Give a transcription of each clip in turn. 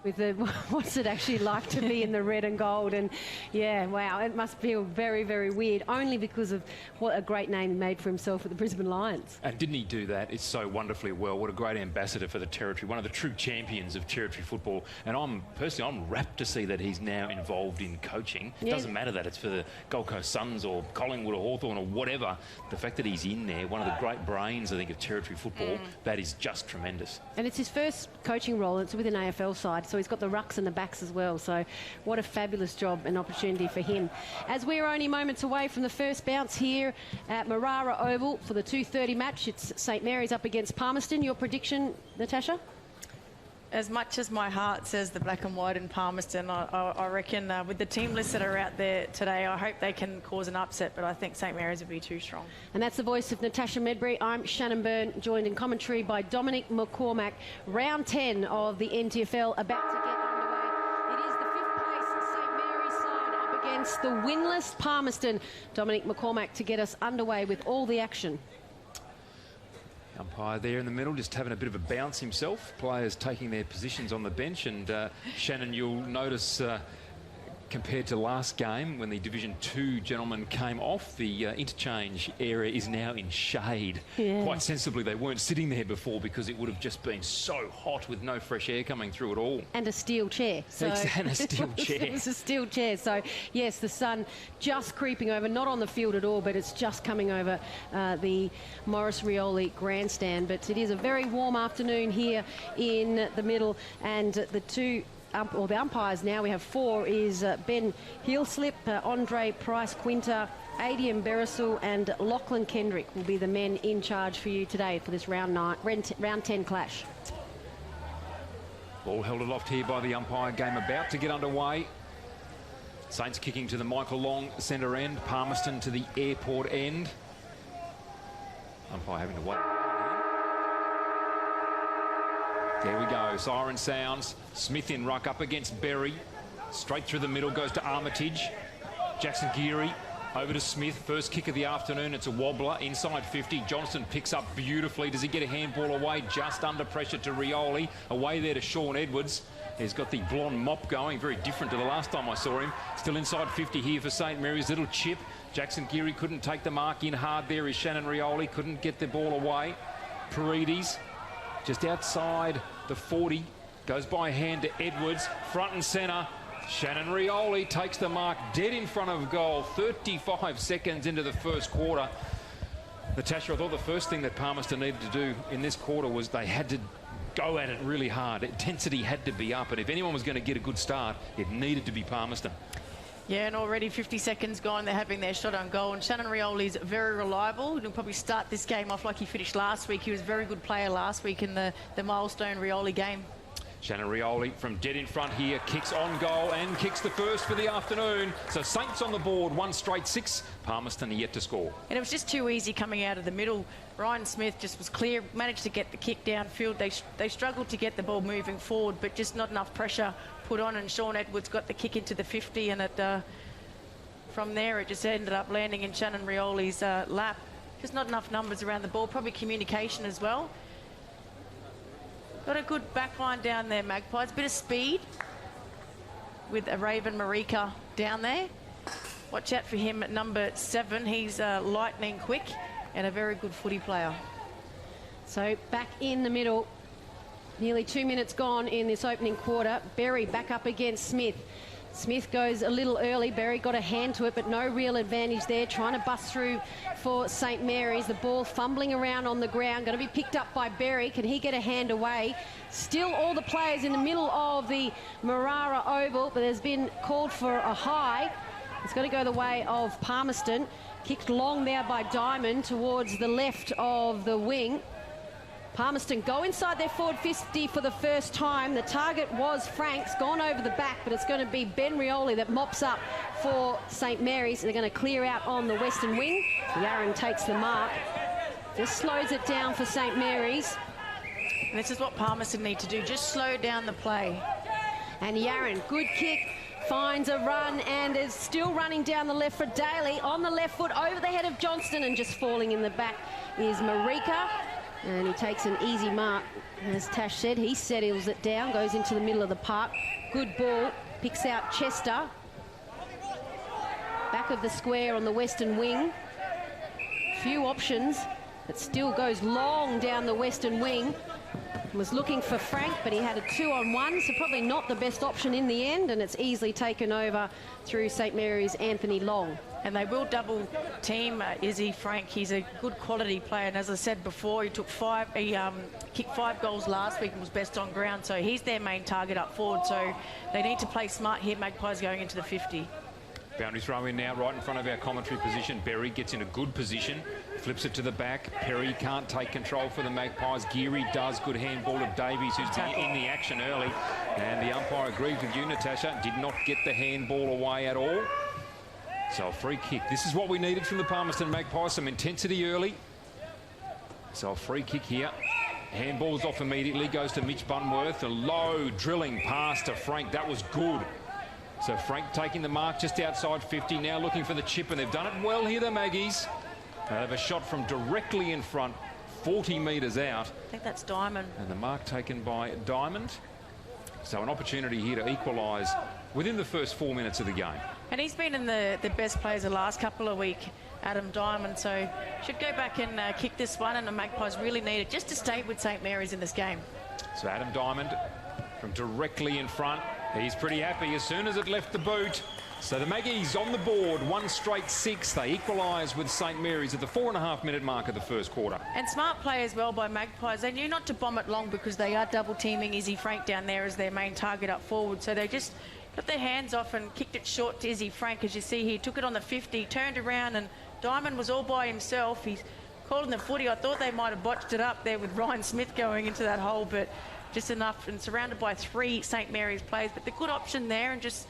with the, what's it actually like to be in the red and gold. And yeah, wow, it must feel very, very weird, only because of what a great name he made for himself with the Brisbane Lions. And didn't he do that? It's so wonderfully well. What a great ambassador for the territory, one of the true champions of territory football. And I'm rapt to see that he's now involved in coaching. It doesn't matter that it's for the Gold Coast Suns or Collingwood or Hawthorn or whatever. The fact that he's in there, one of the great brains, I think, of territory football, that is just tremendous. And it's his first coaching role, and it's with an AFL side, so he's got the rucks and the backs as well. So what a fabulous job and opportunity for him. As we're only moments away from the first bounce here at Marara Oval for the 2:30 match, it's St Mary's up against Palmerston. Your prediction, Natasha? As much as my heart says the black and white in Palmerston, I reckon with the team lists that are out there today, I hope they can cause an upset, but I think St Mary's will be too strong. And that's the voice of Natasha Medbury. I'm Shannon Byrne, joined in commentary by Dominic McCormack. Round 10 of the NTFL about to get underway. It is the 5th place St Mary's side up against the winless Palmerston. Dominic McCormack to get us underway with all the action. Umpire there in the middle, just having a bit of a bounce himself. Players taking their positions on the bench. And Shannon, you'll notice compared to last game when the Division 2 gentlemen came off, the interchange area is now in shade. Quite sensibly, they weren't sitting there before because it would have just been so hot with no fresh air coming through at all. And a steel chair. So and a steel chair. It was a steel chair. So, yes, the sun just creeping over, not on the field at all, but it's just coming over the Maurice Rioli grandstand. But it is a very warm afternoon here in the middle, and the umpires now, we have 4, is Ben Heelslip, Andre Price-Quinter, Adium Beresel and Lachlan Kendrick will be the men in charge for you today for this round 10 clash. Ball held aloft here by the umpire. Game about to get underway. Saints kicking to the Michael Long centre end. Palmerston to the airport end. Umpire having to wait. There we go, siren sounds. Smith in ruck up against Berry. Straight through the middle, goes to Armitage. Jackson Geary over to Smith. First kick of the afternoon, it's a wobbler, inside 50. Johnston picks up beautifully. Does he get a handball away? Just under pressure to Rioli. Away there to Sean Edwards. He's got the blonde mop going, very different to the last time I saw him. Still inside 50 here for St Mary's. Little chip. Jackson Geary couldn't take the mark. In hard there is Shannon Rioli. Couldn't get the ball away. Paredes just outside the 40, goes by hand to Edwards, front and centre. Shannon Rioli takes the mark dead in front of goal, 35 seconds into the first quarter. Natasha, I thought the first thing that Palmerston needed to do in this quarter was they had to go at it really hard. Intensity had to be up, and if anyone was going to get a good start, it needed to be Palmerston. Yeah, and already 50 seconds gone, they're having their shot on goal. And Shannon Rioli's very reliable. He'll probably start this game off like he finished last week. He was a very good player last week in the milestone Rioli game. Shannon Rioli from dead in front here, kicks on goal and kicks the first for the afternoon. So Saints on the board, 1 straight 6. Palmerston yet to score. And it was just too easy coming out of the middle. Ryan Smith just was clear, managed to get the kick downfield. They struggled to get the ball moving forward, but just not enough pressure put on, and Sean Edwards got the kick into the 50, and from there it just ended up landing in Shannon Rioli's lap. Just not enough numbers around the ball, probably communication as well. Got a good back line down there, Magpies. Bit of speed with a Raven Marika down there. Watch out for him at number 7. He's lightning quick and a very good footy player. So back in the middle, nearly 2 minutes gone in this opening quarter. Berry back up against Smith. Smith goes a little early. Berry got a hand to it, but no real advantage there. Trying to bust through for St Mary's. The ball fumbling around on the ground. Going to be picked up by Berry. Can he get a hand away? Still all the players in the middle of the Marara Oval, but there's been called for a high. It's going to go the way of Palmerston. Kicked long there by Diamond towards the left of the wing. Palmerston go inside their forward 50 for the first time. The target was Franks, gone over the back, but it's going to be Ben Rioli that mops up for St Mary's. They're going to clear out on the western wing. Yaron takes the mark. Just slows it down for St Mary's. And this is what Palmerston need to do, just slow down the play. And Yaron, good kick, finds a run and is still running down the left for Daly. On the left foot, over the head of Johnston, and just falling in the back is Marika. And he takes an easy mark. As Tash said, he settles it down, goes into the middle of the park. Good ball, picks out Chester. Back of the square on the western wing. Few options. It still goes long down the western wing. Was looking for Frank, but he had a 2-on-1, so probably not the best option in the end, and it's easily taken over through St Mary's Anthony Long. And they will double team Izzy Frank. He's a good quality player, and as I said before, he kicked 5 goals last week and was best on ground, so he's their main target up forward. So they need to play smart here. Magpies going into the 50. Boundary throw in now, right in front of our commentary position. Berry gets in a good position, flips it to the back. Perry can't take control for the Magpies. Geary does. Good handball to Davies, who's been in the action early. And the umpire agrees with you, Natasha. Did not get the handball away at all. So a free kick. This is what we needed from the Palmerston Magpies. Some intensity early. So a free kick here. Handball's off immediately. Goes to Mitch Bunworth. A low drilling pass to Frank. That was good. So Frank taking the mark just outside 50, now looking for the chip, and they've done it well here, the Maggies. They have a shot from directly in front, 40 metres out. I think that's Diamond. And the mark taken by Diamond. So an opportunity here to equalise within the first 4 minutes of the game. And he's been in the best players the last couple of weeks, Adam Diamond, so should go back and kick this one, and the Magpies really need it just to stay with St Mary's in this game. So Adam Diamond from directly in front. He's pretty happy as soon as it left the boot. So the Maggies on the board, 1 straight 6. They equalise with St Mary's at the 4.5-minute mark of the first quarter. And smart play as well by Magpies. They knew not to bomb it long because they are double teaming Izzy Frank down there as their main target up forward. So they just got their hands off and kicked it short to Izzy Frank. As you see here, took it on the 50, turned around, and Diamond was all by himself. He's called in the footy. I thought they might have botched it up there with Ryan Smith going into that hole, but just enough, and surrounded by 3 St Mary's players. But the good option there, and just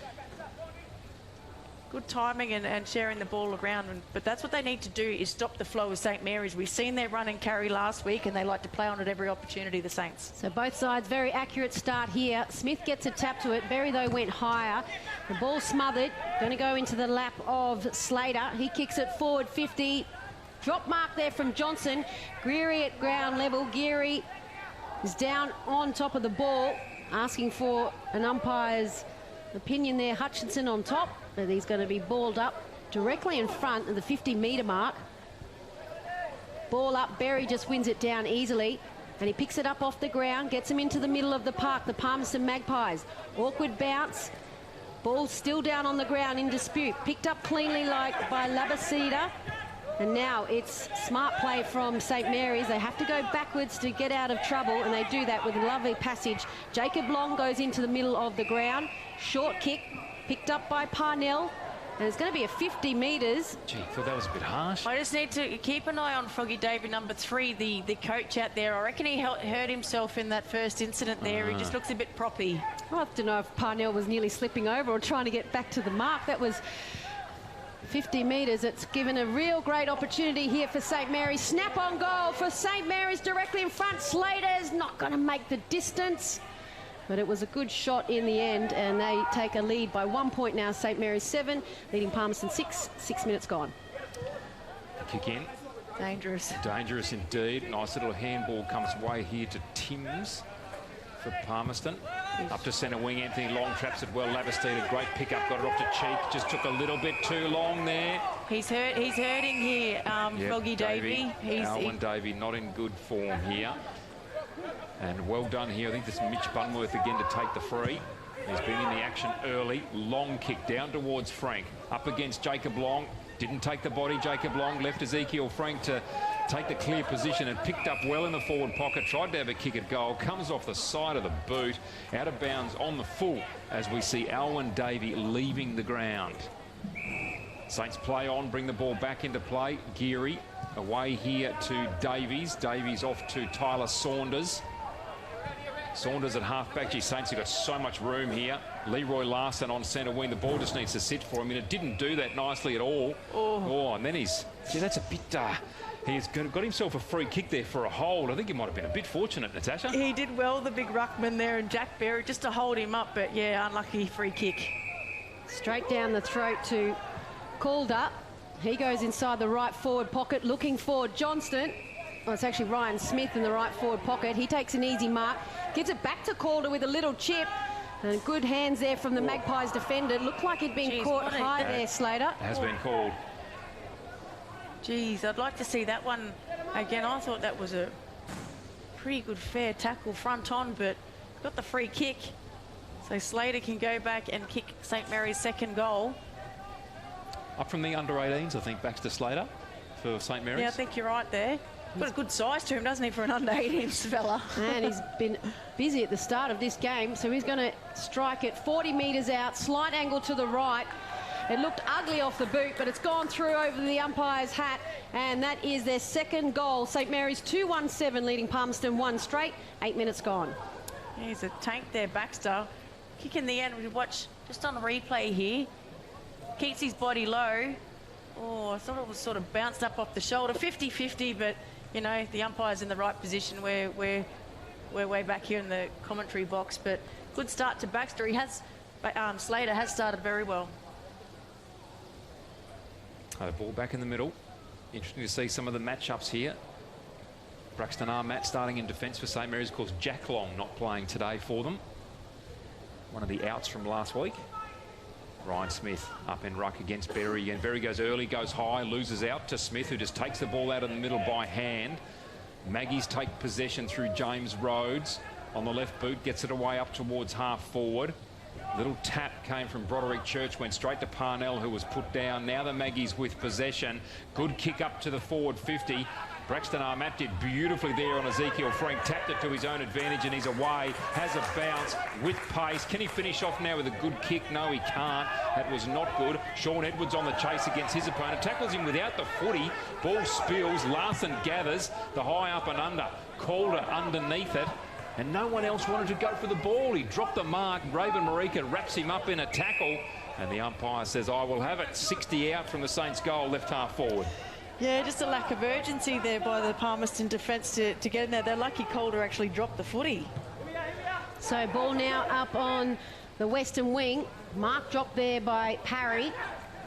good timing and sharing the ball around. But that's what they need to do, is stop the flow of St Mary's. We've seen their run and carry last week, and they like to play on it every opportunity, the Saints. So both sides, very accurate start here. Smith gets a tap to it. Berry, though, went higher. The ball smothered. Going to go into the lap of Slater. He kicks it forward 50. Drop mark there from Johnson. Geary at ground level. Geary is down on top of the ball, asking for an umpire's opinion there. Hutchinson on top, but he's going to be balled up directly in front of the 50-metre mark. Ball up, Berry just wins it down easily, and he picks it up off the ground, gets him into the middle of the park, the Palmerston Magpies. Awkward bounce, ball still down on the ground in dispute. Picked up cleanly by Labasida. And now it's smart play from St Mary's. They have to go backwards to get out of trouble, and they do that with a lovely passage. Jacob Long goes into the middle of the ground. Short kick, picked up by Parnell. And it's going to be a 50 metres. Gee, I thought that was a bit harsh. I just need to keep an eye on Froggy Davey, number 3, the coach out there. I reckon he hurt himself in that first incident there. He just looks a bit proppy. I have to know if Parnell was nearly slipping over or trying to get back to the mark. That was 50 metres. It's given a real great opportunity here for St Mary's. Snap on goal for St Mary's directly in front. Slater's not going to make the distance, but it was a good shot in the end, and they take a lead by 1 point now. St Mary's 7, leading Palmerston 6. 6 minutes gone. Kick in. Dangerous. Dangerous indeed. Nice little handball comes way here to Timms for Palmerston. Up to centre wing, Anthony Long traps it well. Labastida, great pick-up, got it off to Cheek. Just took a little bit too long there. He's hurting here, Froggy Davey. Alwyn Davey not in good form here. And well done here. I think this is Mitch Bunworth again to take the free. He's been in the action early. Long kick down towards Frank. Up against Jacob Long. Didn't take the body, Jacob Long. Left Ezekiel Frank to take the clear position and picked up well in the forward pocket. Tried to have a kick at goal. Comes off the side of the boot. Out of bounds on the full as we see Alwyn Davey leaving the ground. Saints play on, bring the ball back into play. Geary away here to Davies. Davies off to Tyler Saunders. Saunders at halfback. Gee, Saints have got so much room here. Leroy Larson on centre wing. The ball just needs to sit for him, and it didn't do that nicely at all. And then that's a bit... he's got himself a free kick there for a hold. I think he might have been a bit fortunate, Natasha. He did well, the big ruckman there, and Jack Berry just to hold him up, but yeah, unlucky free kick. Straight down the throat to Calder. He goes inside the right forward pocket looking for Johnston. Well, it's actually Ryan Smith in the right forward pocket. He takes an easy mark, gives it back to Calder with a little chip. And good hands there from the Magpies defender. Looked like he'd been caught high there, Slater. Has been called. Geez, I'd like to see that one again. I thought that was a pretty good fair tackle front on, but got the free kick. So Slater can go back and kick St Mary's second goal. Up from the under-18s, I think, Baxter Slater for St Mary's. Yeah, I think you're right there. Got a good size to him, doesn't he, for an under-18s fella? And he's been busy at the start of this game, so he's going to strike it 40 metres out, slight angle to the right. It looked ugly off the boot, but it's gone through over the umpire's hat, and that is their second goal. St Mary's 2-1-7, leading Palmerston 1 straight, 8 minutes gone. He's a tank there, Baxter. Kick in the end, we watch just on replay here. Keeps his body low. Oh, I thought it was sort of bounced up off the shoulder. 50-50, but, you know, the umpire's in the right position. We're way back here in the commentary box, but good start to Baxter. He has, Slater has started very well. The ball back in the middle. Interesting to see some of the matchups here. Braxton Armat starting in defence for St Mary's. Of course, Jack Long not playing today for them. One of the outs from last week. Ryan Smith up in ruck against Berry, and Berry goes early, goes high, loses out to Smith, who just takes the ball out of the middle by hand. Maggies take possession through James Rhodes on the left boot, gets it away up towards half forward. Little tap came from Broderick Church, went straight to Parnell, who was put down. Now the Maggies with possession. Good kick up to the forward 50. Braxton Armat did beautifully there on Ezekiel Frank, tapped it to his own advantage, and he's away, has a bounce with pace. Can he finish off now with a good kick? No, he can't. That was not good. Sean Edwards on the chase against his opponent, tackles him without the footy. Ball spills, Larson gathers the high up and under. Calder underneath it, and no one else wanted to go for the ball. He dropped the mark. Raven Marika wraps him up in a tackle, and the umpire says, I will have it. 60 out from the Saints' goal, left half forward. Yeah, just a lack of urgency there by the Palmerston defence to get in there. They're lucky Calder actually dropped the footy. So ball now up on the western wing. Mark dropped there by Parry.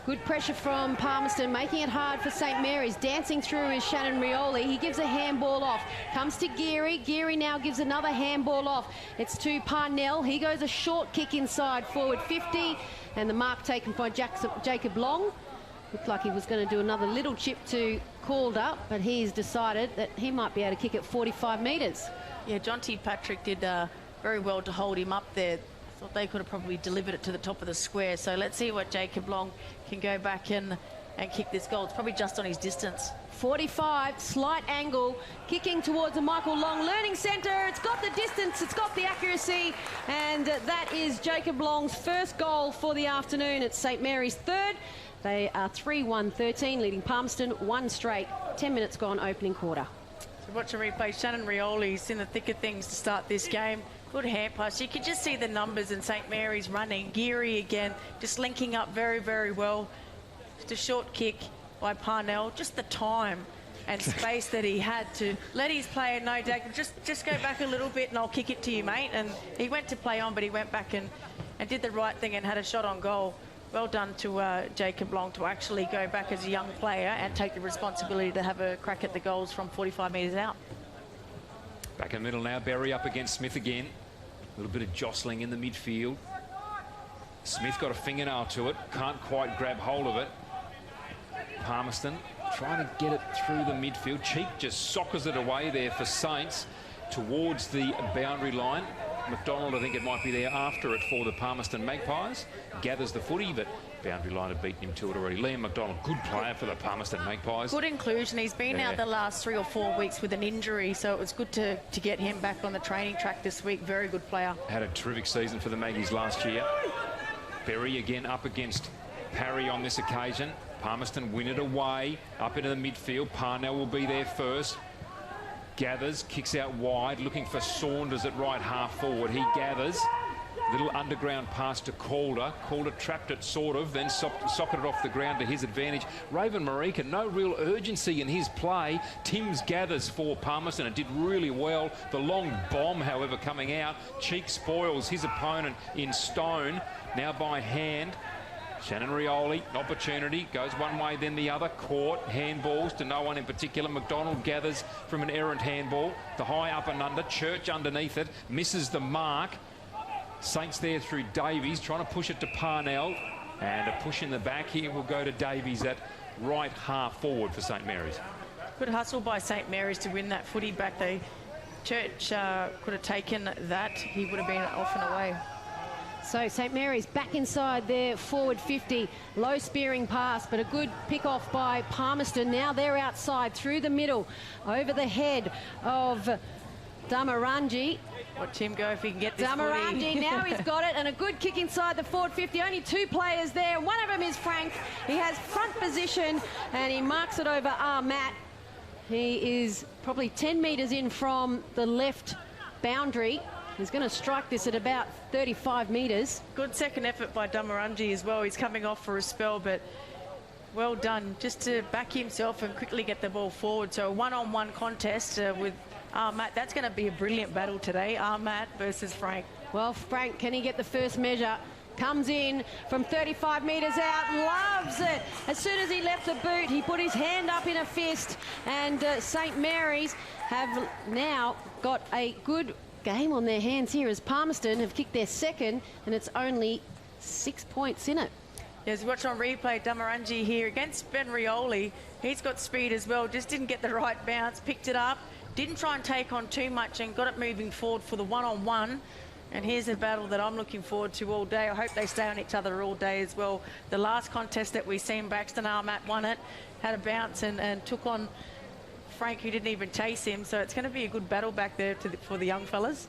Good pressure from Palmerston, making it hard for St Mary's. Dancing through is Shannon Rioli. He gives a handball off. Comes to Geary. Geary now gives another handball off. It's to Parnell. He goes a short kick inside, forward 50. And the mark taken by Jacob Long. Looked like he was going to do another little chip to Calder, but he's decided that he might be able to kick it 45 metres. Yeah, John T. Patrick did very well to hold him up there. Thought they could have probably delivered it to the top of the square. So let's see what Jacob Long can go back and kick this goal. It's probably just on his distance. 45, slight angle, kicking towards the Michael Long Learning Centre. It's got the distance, it's got the accuracy, and that is Jacob Long's first goal for the afternoon. It's St Mary's third. They are 3-1-13, leading Palmerston 1 straight. 10 minutes gone, opening quarter. So watch a replay. Shannon Rioli's in the thick of things to start this game. Good hand pass. You can just see the numbers in St Mary's running. Geary again, just linking up very, very well. Just a short kick by Parnell. Just the time and space that he had to let his player know, Dag, just go back a little bit and I'll kick it to you, mate. And he went to play on, but he went back and did the right thing and had a shot on goal. Well done to Jacob Long to actually go back as a young player and take the responsibility to have a crack at the goals from 45 metres out. Back in the middle now, Berry up against Smith again. A little bit of jostling in the midfield. Smith got a fingernail to it, can't quite grab hold of it. Palmerston trying to get it through the midfield. Cheek just soccers it away there for Saints towards the boundary line. McDonald, I think it might be there after it for the Palmerston Magpies. Gathers the footy, but boundary line had beaten him to it already. Liam McDonald, good player for the Palmerston Magpies. Good inclusion. He's been out the last 3 or 4 weeks with an injury, so it was good to get him back on the training track this week. Very good player. Had a terrific season for the Maggies last year. Berry again up against Parry on this occasion. Palmerston win it away, up into the midfield. Parnell will be there first. Gathers, kicks out wide, looking for Saunders at right half forward. He gathers. Little underground pass to Calder. Calder trapped it, sort of, then socketed off the ground to his advantage. Raven Marika, no real urgency in his play. Timms gathers for Palmerston and did really well. The long bomb, however, coming out. Cheek spoils his opponent in Stone. Now by hand. Shannon Rioli, an opportunity, goes one way then the other, caught, handballs to no one in particular. McDonald gathers from an errant handball, the high up and under, Church underneath it, misses the mark. Saints there through Davies, trying to push it to Parnell, and a push in the back here will go to Davies at right half forward for St Mary's. Good hustle by St Mary's to win that footy back. Church could have taken that, he would have been off and away. So St Mary's back inside their forward 50. Low spearing pass, but a good pick off by Palmerston. Now they're outside through the middle, over the head of Damarangi. Watch him go if he can get this Damarangi, footy. now he's got it, and a good kick inside the forward 50. Only two players there. One of them is Frank. He has front position, and he marks it over Matt. He is probably 10 metres in from the left boundary. He's going to strike this at about 35 metres. Good second effort by Damarangi as well. He's coming off for a spell, but well done just to back himself and quickly get the ball forward. So a one-on-one contest with Matt. That's going to be a brilliant battle today, Matt versus Frank. Well, Frank, can he get the first measure? Comes in from 35 metres out, loves it. As soon as he left the boot, he put his hand up in a fist, and St Mary's have now got a good game on their hands here as Palmerston have kicked their second, and it's only 6 points in it. As you watch on replay, Damarangi here against Ben Rioli. He's got speed as well, just didn't get the right bounce, picked it up, didn't try and take on too much and got it moving forward for the one-on-one. And here's a battle that I'm looking forward to all day. I hope they stay on each other all day as well. The last contest that we seen, Braxton Matt won it, had a bounce and took on Frank, who didn't even chase him. So it's going to be a good battle back there for the young fellas.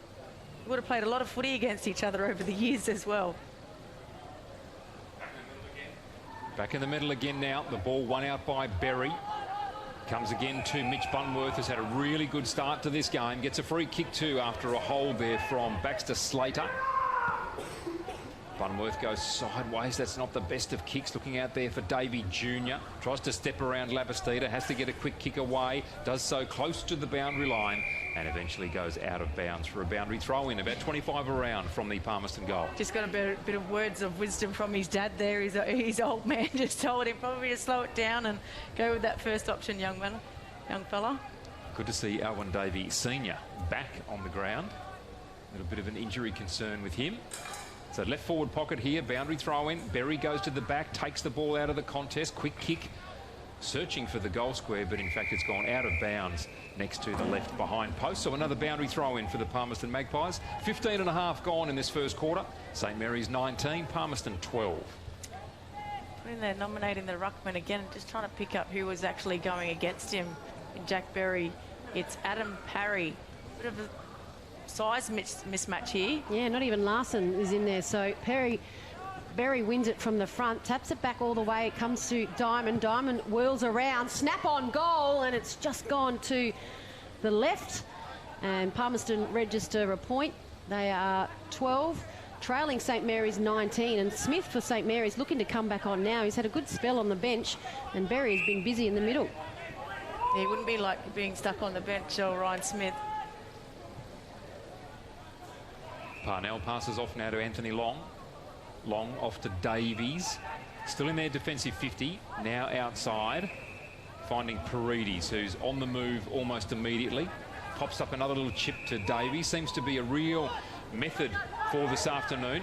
We would have played a lot of footy against each other over the years as well. Back in the middle again now. The ball won out by Berry. Comes again to Mitch Bunworth, has had a really good start to this game. Gets a free kick too after a hold there from Baxter Slater. Bunworth goes sideways. That's not the best of kicks. Looking out there for Davey Jr. Tries to step around Labastida. Has to get a quick kick away. Does so close to the boundary line. And eventually goes out of bounds for a boundary throw-in. About 25 around from the Palmerston goal. Just got a bit of words of wisdom from his dad there. His old man just told him probably to slow it down and go with that first option, young fella. Good to see Alwyn Davey Sr. back on the ground. A little bit of an injury concern with him. So left forward pocket here, boundary throw-in. Berry goes to the back, takes the ball out of the contest. Quick kick, searching for the goal square, but in fact it's gone out of bounds next to the left behind post. So another boundary throw-in for the Palmerston Magpies. 15 and a half gone in this first quarter. St Mary's 19, Palmerston 12. Putting there, nominating the ruckman again, just trying to pick up who was actually going against him in Jack Berry. It's Adam Parry. Bit of a size mismatch here. Yeah, not even Larson is in there. So Berry wins it from the front, taps it back all the way. It comes to Diamond. Diamond whirls around, snap on goal, and it's just gone to the left. And Palmerston register a point. They are 12, trailing St Mary's 19. And Smith for St Mary's looking to come back on now. He's had a good spell on the bench, and Berry has been busy in the middle. He wouldn't be like being stuck on the bench, Ryan Smith. Parnell passes off now to Anthony Long. Long off to Davies. Still in their defensive 50. Now outside. Finding Paredes, who's on the move almost immediately. Pops up another little chip to Davies. Seems to be a real method for this afternoon.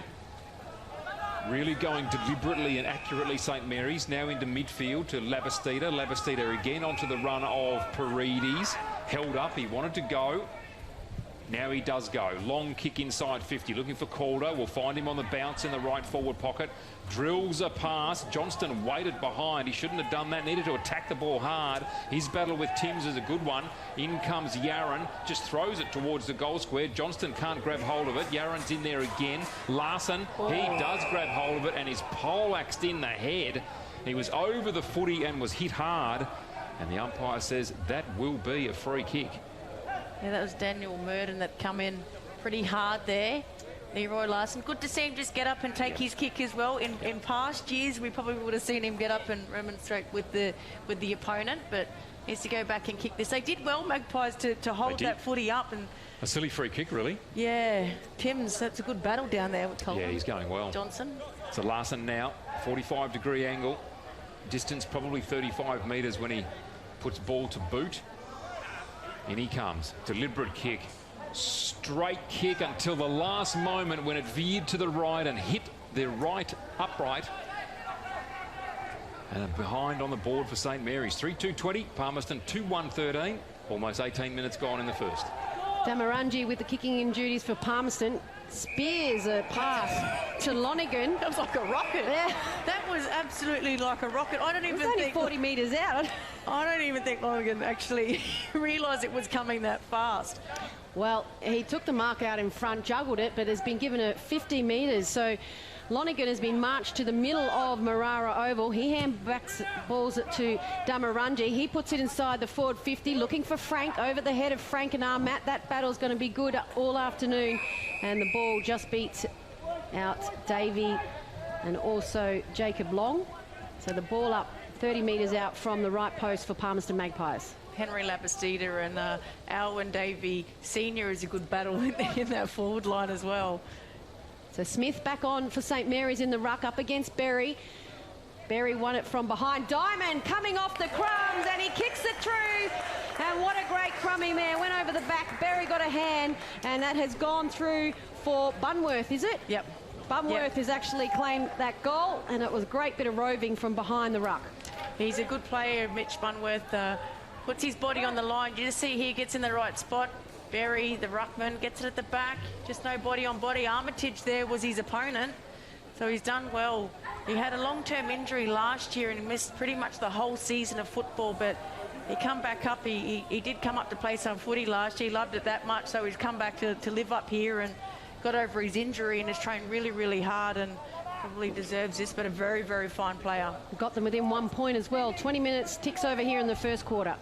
Really going deliberately and accurately, St Mary's. Now into midfield to Labastida. Labastida again onto the run of Paredes. Held up. He wanted to go. Now he does go. Long kick inside 50. Looking for Calder. We'll find him on the bounce in the right forward pocket. Drills a pass. Johnston waited behind. He shouldn't have done that. Needed to attack the ball hard. His battle with Timms is a good one. In comes Yaron. Just throws it towards the goal square. Johnston can't grab hold of it. Yaron's in there again. Larson, he does grab hold of it and is poleaxed in the head. He was over the footy and was hit hard. And the umpire says that will be a free kick. Yeah, that was Daniel Murden that come in pretty hard there. Leroy Larson. Good to see him just get up and take his kick as well. In past years, we probably would have seen him get up and remonstrate with the opponent, but he needs to go back and kick this. They did well, Magpies, to hold that footy up. And a silly free kick, really. yeah, Timms, that's a good battle down there with Colin. Yeah, he's going well. Johnson. So Larson now, 45-degree angle. Distance probably 35 metres when he puts ball to boot. In he comes. Deliberate kick. Straight kick until the last moment when it veered to the right and hit the right upright. And behind on the board for St Mary's. 3-2-20. Palmerston 2-1-13. Almost 18 minutes gone in the first. Damarangi with the kicking in duties for Palmerston. Spears a pass to Lonergan. That was like a rocket. Yeah. That was absolutely like a rocket. I don't even It was only think 40 metres out. I don't even think Lonergan actually realised it was coming that fast. Well, he took the mark out in front, juggled it, but has been given it 50 metres. So Lonergan has been marched to the middle of Marara Oval. He handbacks balls it to Damarangi. He puts it inside the forward 50, looking for Frank, over the head of Frank and Armat. That battle's going to be good all afternoon. And the ball just beats out Davey and also Jacob Long. So the ball up 30 metres out from the right post for Palmerston Magpies. Henry Labastida and Alwyn Davey Senior is a good battle in that forward line as well. So Smith back on for St Mary's in the ruck up against Berry. Berry won it from behind. Diamond coming off the crumbs and he kicks it through. And what a great crumbing there. Went over the back. Berry got a hand and that has gone through for Bunworth, is it? Yep. Bunworth has actually claimed that goal and it was a great bit of roving from behind the ruck. He's a good player, Mitch Bunworth. Puts his body on the line. You just see he gets in the right spot. Berry, the ruckman, gets it at the back. Just no body on body. Armitage there was his opponent. So he's done well. He had a long-term injury last year and he missed pretty much the whole season of football, but he come back up. He did come up to play some footy last year. He loved it that much, so he's come back to live up here and got over his injury and has trained really, really hard and probably deserves this, but a very, very fine player. Got them within 1 point as well. 20 minutes ticks over here in the first quarter.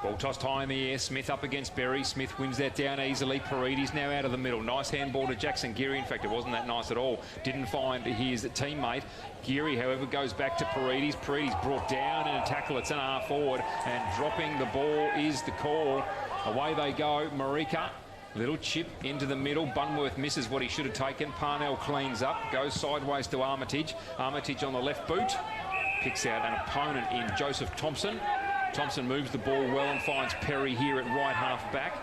Ball tossed high in the air. Smith up against Berry. Smith wins that down easily. Paredes now out of the middle. Nice handball to Jackson Geary. In fact, it wasn't that nice at all. Didn't find his teammate. Geary, however, goes back to Paredes. Paredes brought down in a tackle. It's an half forward. And dropping the ball is the call. Away they go. Marika. Little chip into the middle. Bunworth misses what he should have taken. Parnell cleans up. Goes sideways to Armitage. Armitage on the left boot. Picks out an opponent in Joseph Thompson. Thompson moves the ball well and finds Perry here at right half back.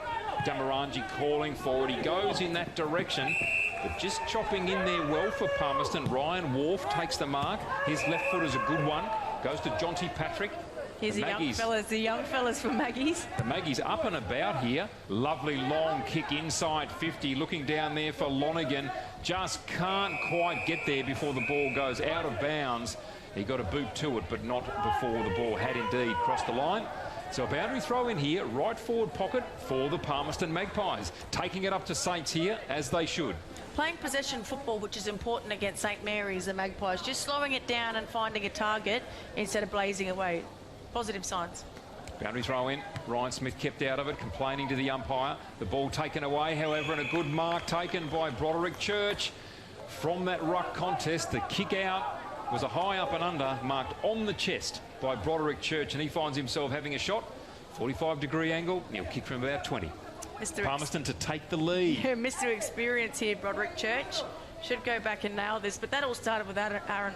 Damarangi calling forward. He goes in that direction, but just chopping in there well for Palmerston. Ryan Wharf takes the mark. His left foot is a good one. Goes to Jonty Patrick. Here's the young fellas from Maggies. The Maggies up and about here. Lovely long kick inside 50. Looking down there for Lonergan. Just can't quite get there before the ball goes out of bounds. He got a boot to it, but not before the ball had indeed crossed the line. So a boundary throw in here, right forward pocket for the Palmerston Magpies. Taking it up to Saints here, as they should. Playing possession football, which is important against St Mary's, the Magpies. Just slowing it down and finding a target instead of blazing away. Positive signs. Boundary throw in. Ryan Smith kept out of it, complaining to the umpire. The ball taken away, however, and a good mark taken by Broderick Church. From that ruck contest, the kick out was a high up and under marked on the chest by Broderick Church, and he finds himself having a shot. 45-degree angle, and he'll kick from about 20. Palmerston to take the lead. Yeah, Mr. Experience here, Broderick Church. Should go back and nail this, but that all started with Aaron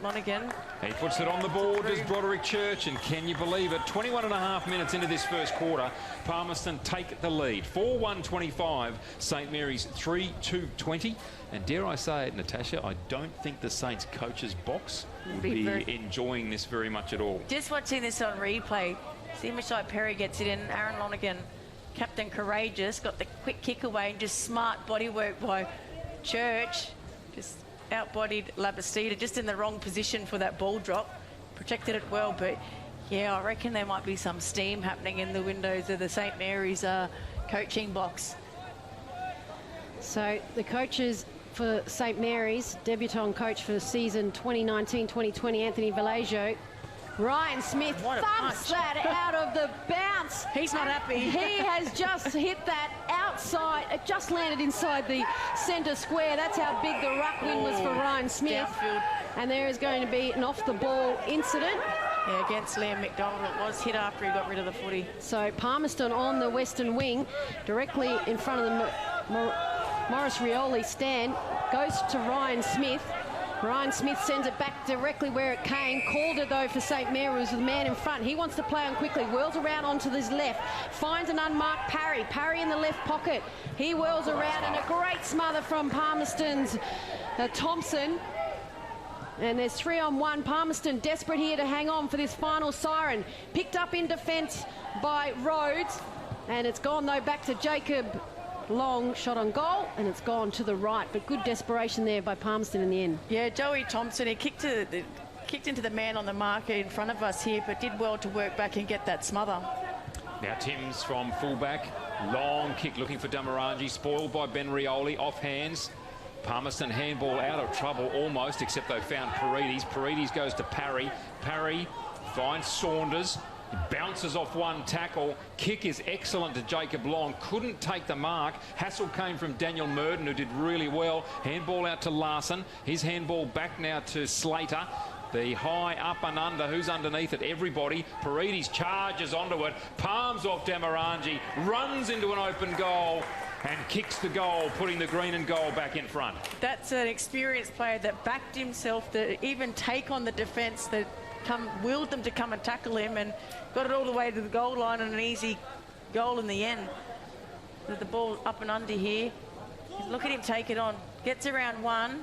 Lonergan. He puts it on the board, does Broderick Church, and can you believe it? 21.5 minutes into this first quarter, Palmerston take the lead. 4-1-25, St Mary's 3-2-20. And dare I say it, Natasha, I don't think the Saints coach's box would be enjoying this very much at all. Just watching this on replay, see Michelle Perry gets it in. Aaron Lonergan, Captain Courageous, got the quick kick away and just smart body work by Church. Just outbodied Labastida, just in the wrong position for that ball drop. Protected it well, but yeah, I reckon there might be some steam happening in the windows of the St Mary's coaching box. So the coaches for St Mary's, debutant coach for the season 2019-2020, Anthony Vallejo. Ryan Smith thumps that out of the bounce. He's not happy. He has just hit that outside. It just landed inside the centre square. That's how big the ruck win was for Ryan Smith. Downfield. And there is going to be an off-the-ball incident. Yeah, against Liam McDonald. It was hit after he got rid of the footy. So Palmerston on the western wing, directly in front of the Morris Rioli stand. goes to Ryan Smith. Ryan Smith sends it back directly where it came. Calder, though, for St Mary's, the man in front. He wants to play on quickly. Whirls around onto his left. Finds an unmarked Parry. Parry in the left pocket. He whirls around, and a great smother from Palmerston's Thompson. And there's 3-on-1. Palmerston desperate here to hang on for this final siren. Picked up in defence by Rhodes. And it's gone, though, back to Jacob Long. Shot on goal, and it's gone to the right. But good desperation there by Palmerston in the end. Yeah, Joey Thompson, he kicked into the man on the marker in front of us here, but did well to work back and get that smother. Now Timms from fullback. Long kick looking for Damarangi. Spoiled by Ben Rioli. Off hands. Palmerston handball out of trouble almost, except they found Paredes. Paredes goes to Parry. Parry finds Saunders. He bounces off one tackle. Kick is excellent to Jacob Long. Couldn't take the mark. Hassle came from Daniel Murden, who did really well. Handball out to Larson. His handball back now to Slater. The high up and under. Who's underneath it? Everybody. Paredes charges onto it. Palms off Damarangi. Runs into an open goal and kicks the goal, putting the green and gold back in front. That's an experienced player that backed himself to even take on the defence, that willed them to come and tackle him, and got it all the way to the goal line, and an easy goal in the end. With the ball up and under here. Look at him take it on. Gets around one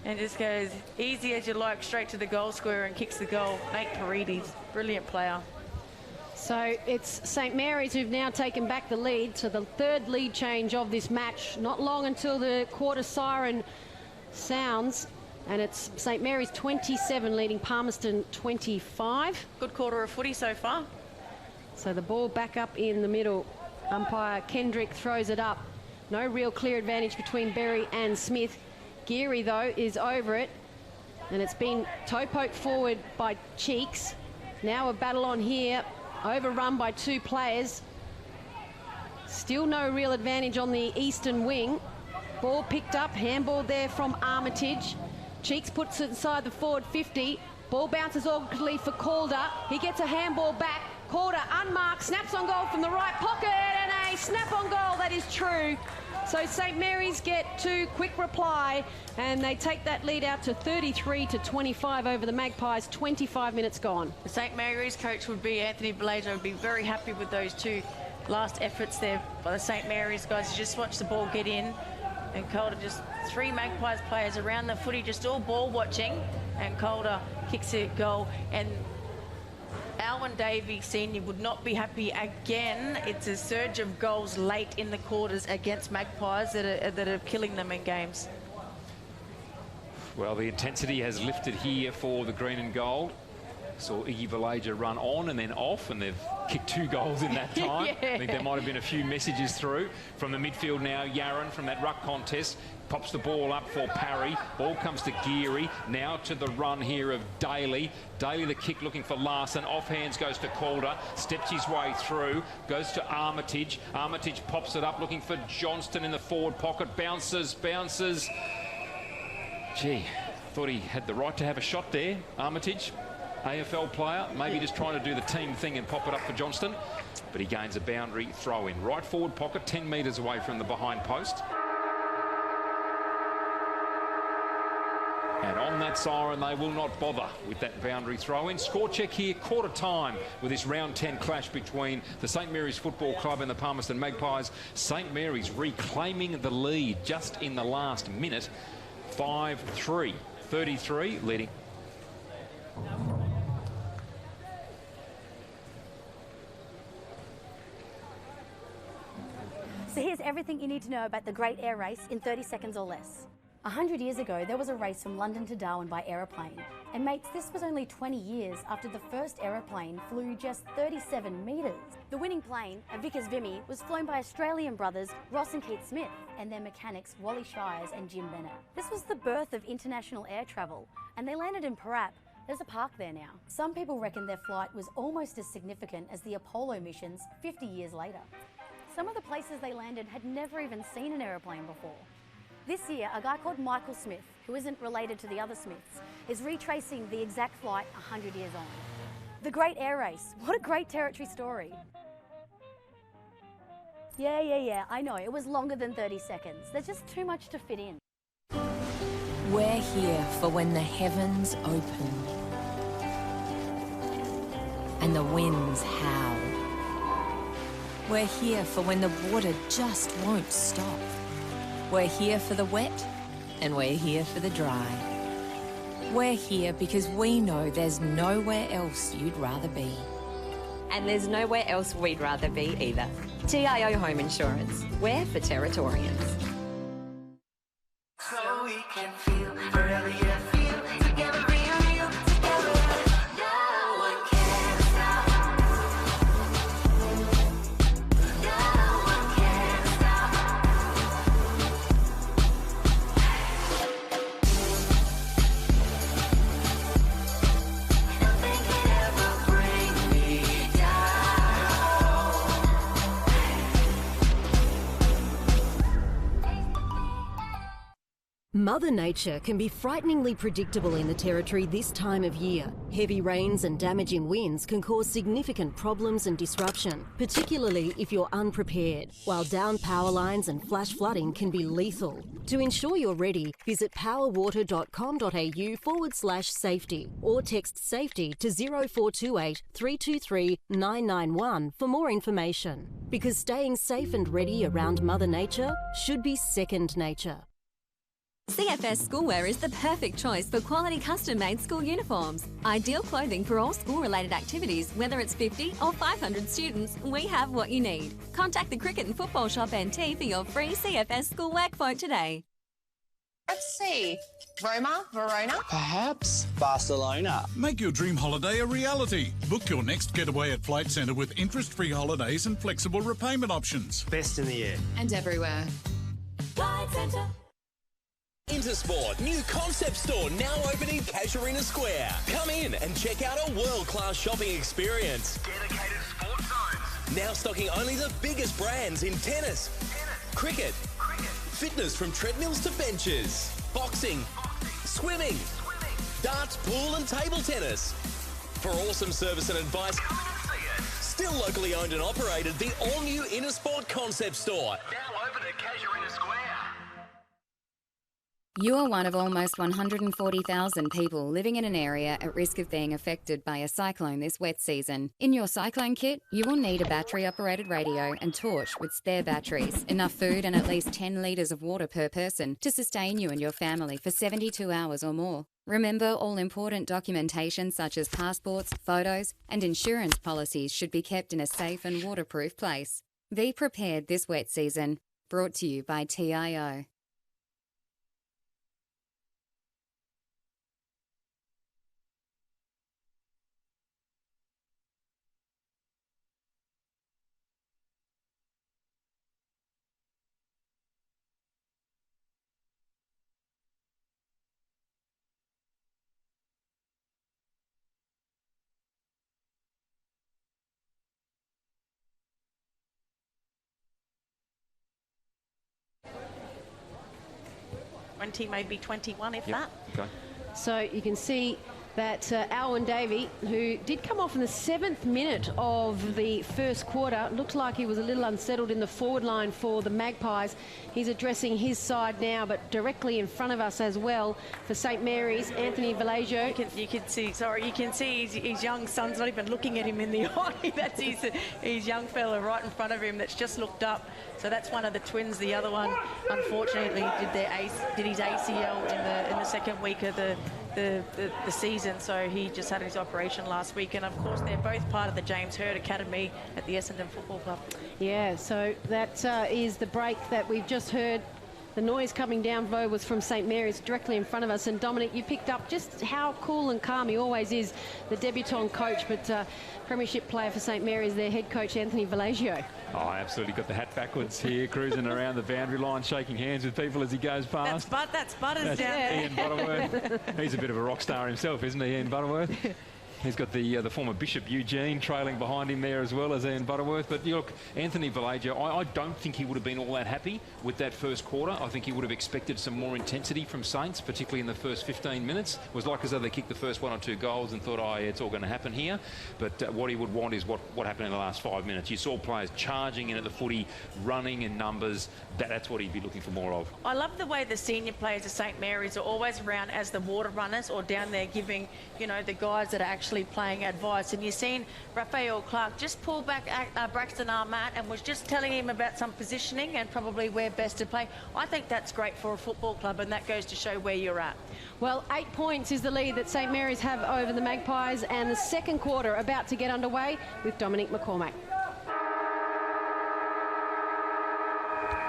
and just goes easy as you like straight to the goal square and kicks the goal. Nate Paredes, brilliant player. So it's St Mary's who've now taken back the lead to the third lead change of this match. Not long until the quarter siren sounds. And it's St Mary's 27 leading Palmerston 25. Good quarter of footy so far. So the ball back up in the middle. Umpire Kendrick throws it up. No real clear advantage between Berry and Smith. Geary, though, is over it. And it's been toe poked forward by Cheeks. Now a battle on here. Overrun by two players. Still no real advantage on the eastern wing. Ball picked up. Handball there from Armitage. Cheeks puts it inside the forward 50. Ball bounces awkwardly for Calder. He gets a handball back. Calder unmarked, snaps on goal from the right pocket, and a snap on goal. That is true. So St Mary's get two quick reply, and they take that lead out to 33-25 over the Magpies. 25 minutes gone. The St Mary's coach would be Anthony Belager, would be very happy with those two last efforts there by the St Mary's guys. You just watch the ball get in. And Calder, just three Magpies players around the footy, just all ball watching. And Calder kicks a goal. And Alwyn Davey Senior would not be happy again. It's a surge of goals late in the quarters against Magpies that are killing them in games. Well, the intensity has lifted here for the green and gold. Saw Iggy Valager run on and then off, and they've kicked 2 goals in that time. Yeah. I think there might have been a few messages through from the midfield now. Yaron from that ruck contest pops the ball up for Parry. Ball comes to Geary. Now to the run here of Daly. Daly the kick looking for Larson. Off hands goes to Calder. Steps his way through. Goes to Armitage. Armitage pops it up looking for Johnston in the forward pocket. Bounces. Gee, thought he had the right to have a shot there, Armitage. AFL player, maybe just trying to do the team thing and pop it up for Johnston. But he gains a boundary throw in. Right forward pocket, 10 metres away from the behind post. And on that siren, they will not bother with that boundary throw in. Score check here, quarter time with this round 10 clash between the St Mary's Football Club and the Palmerston Magpies. St Mary's reclaiming the lead just in the last minute. 5-3, 33 leading. So here's everything you need to know about the Great Air Race in 30 seconds or less. 100 years ago, there was a race from London to Darwin by aeroplane. And mates, this was only 20 years after the first aeroplane flew just 37 metres. The winning plane, a Vickers Vimy, was flown by Australian brothers Ross and Keith Smith and their mechanics Wally Shires and Jim Bennett. This was the birth of international air travel, and they landed in Parap. There's a park there now. Some people reckon their flight was almost as significant as the Apollo missions 50 years later. Some of the places they landed had never even seen an aeroplane before. This year, a guy called Michael Smith, who isn't related to the other Smiths, is retracing the exact flight 100 years on. The Great Air Race. What a great territory story. Yeah, I know, it was longer than 30 seconds. There's just too much to fit in. We're here for when the heavens open and the winds howl. We're here for when the water just won't stop. We're here for the wet and we're here for the dry. We're here because we know there's nowhere else you'd rather be. And there's nowhere else we'd rather be either. TIO Home Insurance. We're for Territorians. So we can feel forever, yeah, feel together, real together. No one can stop. No one can stop. Nothing can ever bring me down. Mother Nature can be frighteningly predictable in the Territory this time of year. Heavy rains and damaging winds can cause significant problems and disruption, particularly if you're unprepared, while downed power lines and flash flooding can be lethal. To ensure you're ready, visit powerwater.com.au/safety or text SAFETY to 0428 323 991 for more information. Because staying safe and ready around Mother Nature should be second nature. CFS Schoolwear is the perfect choice for quality custom-made school uniforms. Ideal clothing for all school-related activities, whether it's 50 or 500 students, we have what you need. Contact the Cricket and Football Shop NT for your free CFS Schoolwear quote today. Let's see. Roma, Verona? Perhaps Barcelona. Make your dream holiday a reality. Book your next getaway at Flight Centre with interest-free holidays and flexible repayment options. Best in the air. And everywhere. Flight Centre. Intersport, new concept store now open in Casuarina Square. Come in and check out a world-class shopping experience. Dedicated sports zones. Now stocking only the biggest brands in tennis, cricket, fitness from treadmills to benches, boxing, swimming, darts, pool and table tennis. For awesome service and advice, Come in and see it. still locally owned and operated, the all-new Intersport concept store. Now open at Casuarina Square. You are one of almost 140,000 people living in an area at risk of being affected by a cyclone this wet season. In your cyclone kit, you will need a battery-operated radio and torch with spare batteries, enough food and at least 10 litres of water per person to sustain you and your family for 72 hours or more. Remember, all important documentation such as passports, photos and insurance policies should be kept in a safe and waterproof place. Be prepared this wet season. Brought to you by TIO. Maybe 21, if that. Okay. So you can see that Alwyn Davey, who did come off in the 7th minute of the first quarter, looked like he was a little unsettled in the forward line for the Magpies. He's addressing his side now, but directly in front of us as well for St Mary's, Anthony Vallejo. You can see his young son's not even looking at him in the eye. That's his young fella right in front of him that's just looked up. So that's one of the twins. The other one, unfortunately, did his ACL in the second week of the season. So he just had his operation last week. And of course, they're both part of the James Hird Academy at the Essendon Football Club. Yeah, so that is the break that we've just heard. The noise coming down, though, was from St Mary's directly in front of us. And Dominic, you picked up just how cool and calm he always is, the debutant coach, but premiership player for St Mary's, their head coach, Anthony Vallejo. Oh, absolutely. Got the hat backwards here, cruising around the boundary line, shaking hands with people as he goes past. That's Butters down there. Ian Butterworth. He's a bit of a rock star himself, isn't he, Ian Butterworth? He's got the former Bishop Eugene trailing behind him there as well as Ian Butterworth. But look, Anthony Vallejo, I don't think he would have been all that happy with that first quarter. I think he would have expected some more intensity from Saints, particularly in the first 15 minutes. It was like as though they kicked the first 1 or 2 goals and thought, oh, yeah, it's all going to happen here. But what he would want is what happened in the last 5 minutes. You saw players charging in at the footy, running in numbers. That's what he'd be looking for more of. I love the way the senior players of St Mary's are always around as the water runners or down there giving, you know, the guys that are actually playing advice. And you've seen Raphael Clark just pull back Braxton Armat and was just telling him about some positioning and probably where best to play. I think that's great for a football club, and that goes to show where you're at. Well, 8 points is the lead that St Mary's have over the Magpies, and the second quarter about to get underway with Dominic McCormack.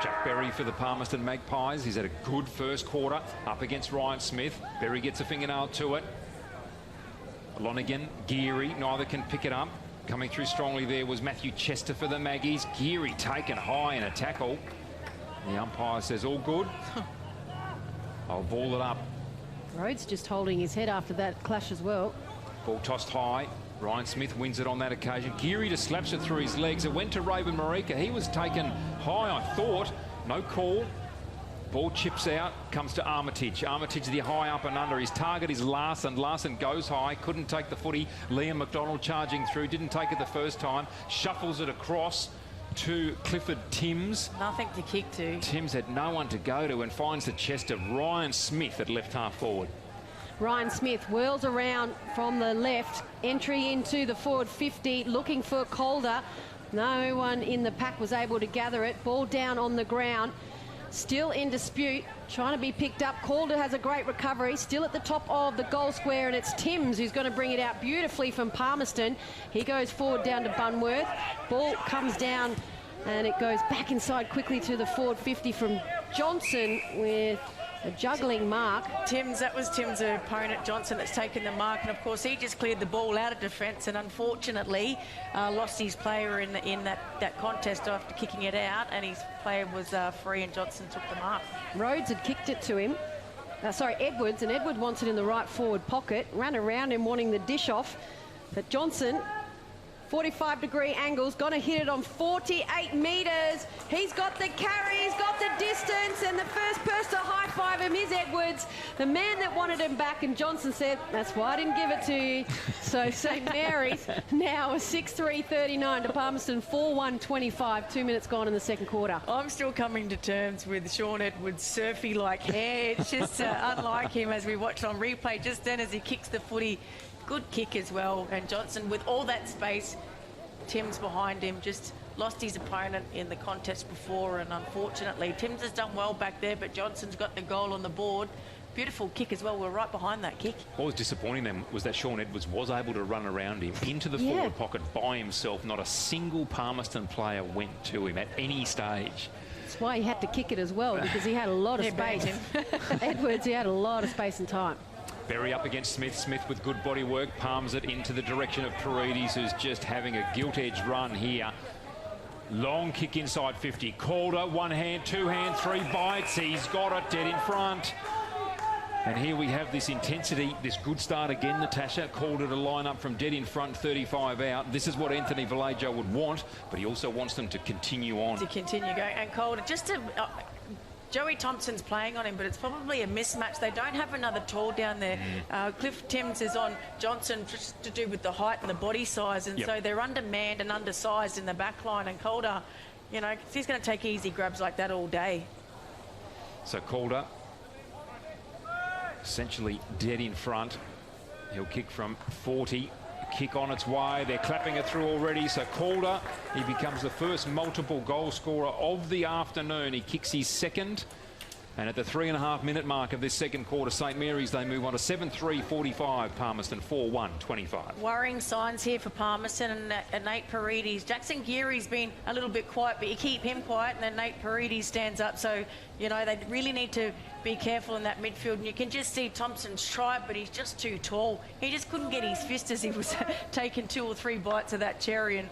Jack Berry for the Palmerston Magpies. He's had a good first quarter up against Ryan Smith. Berry gets a fingernail to it. Lonergan, Geary, neither can pick it up. Coming through strongly there was Matthew Chester for the Maggies. Geary taken high in a tackle. The umpire says all good. I'll ball it up. Rhodes just holding his head after that clash as well. Ball tossed high. Ryan Smith wins it on that occasion. Geary just slaps it through his legs. It went to Raven Marika. He was taken high, I thought. No call. Ball chips out, comes to Armitage. Armitage the high up and under. His target is Larson. Larson goes high, couldn't take the footy. Liam McDonald charging through, didn't take it the first time. Shuffles it across to Clifford Timms. Nothing to kick to. Timms had no one to go to and finds the chest of Ryan Smith at left half forward. Ryan Smith whirls around from the left, entry into the forward 50, looking for Calder. No one in the pack was able to gather it. Ball down on the ground. Still in dispute, trying to be picked up. Calder has a great recovery, still at the top of the goal square, and it's Timms who's going to bring it out beautifully from Palmerston. He goes forward down to Bunworth. Ball comes down and it goes back inside quickly to the forward 50 from Johnson with a juggling mark. Timms, that was Timms' opponent, Johnson, that's taken the mark, and of course he just cleared the ball out of defence and unfortunately lost his player in that contest after kicking it out, and his player was free and Johnson took the mark. Rhodes had kicked it to him. Edwards, and Edward wants it in the right forward pocket. Ran around him wanting the dish off, but Johnson, 45-degree angles, gonna hit it on 48 metres. He's got the carry, he's got the distance, and the first person to high-five him is Edwards, the man that wanted him back, and Johnson said, that's why I didn't give it to you. So St Mary's now a 6-3-39 to Palmerston, 4-1-25, 2 minutes gone in the second quarter. I'm still coming to terms with Sean Edwards' surfy-like hair. It's just unlike him as we watched on replay just then as he kicks the footy. Good kick as well, and Johnson with all that space, Timms behind him, just lost his opponent in the contest before, and unfortunately Timms has done well back there, but Johnson's got the goal on the board. Beautiful kick as well. We're right behind that kick. What was disappointing them was that Sean Edwards was able to run around him into the forward pocket by himself. Not a single Palmerston player went to him at any stage. That's why he had to kick it as well, because he had a lot of space. Edwards, he had a lot of space and time. Berry up against Smith. Smith with good body work palms it into the direction of Paredes, who's just having a gilt-edged run here. Long kick inside 50. Calder, one hand, two hand, three bites. He's got it dead in front. And here we have this intensity, this good start again, Natasha. Calder to line up from dead in front, 35 out. This is what Anthony Vallejo would want, but he also wants them to continue on. To continue going. And Calder, just to... Joey Thompson's playing on him, but it's probably a mismatch. They don't have another tall down there. Cliff Timms is on Johnson just to do with the height and the body size, and so they're undermanned and undersized in the back line. And Calder, you know, he's going to take easy grabs like that all day. So Calder, essentially dead in front. He'll kick from 40. Kick on its way. They're clapping it through already. So Calder, he becomes the first multiple goal scorer of the afternoon. He kicks his second. And at the 3.5-minute mark of this second quarter, St Mary's, they move on to 7-3-45. Palmerston 4-1-25. Worrying signs here for Palmerston and Nate Paredes. Jackson Geary's been a little bit quiet, but you keep him quiet and then Nate Paredes stands up. So, you know, they really need to be careful in that midfield. And you can just see Thompson's tried, but he's just too tall. He just couldn't get his fist as he was taking 2 or 3 bites of that cherry and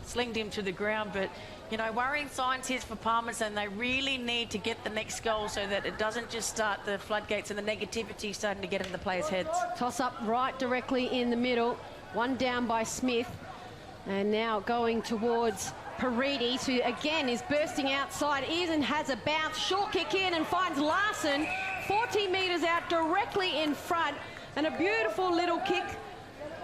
slinged him to the ground. But, you know, worrying signs here for Palmerston. They really need to get the next goal so that it doesn't just start the floodgates and the negativity starting to get in the players' heads. Toss up right directly in the middle. One down by Smith. And now going towards Paredes, who again is bursting outside, and has a bounce. Short kick in and finds Larson 40 metres out directly in front. And a beautiful little kick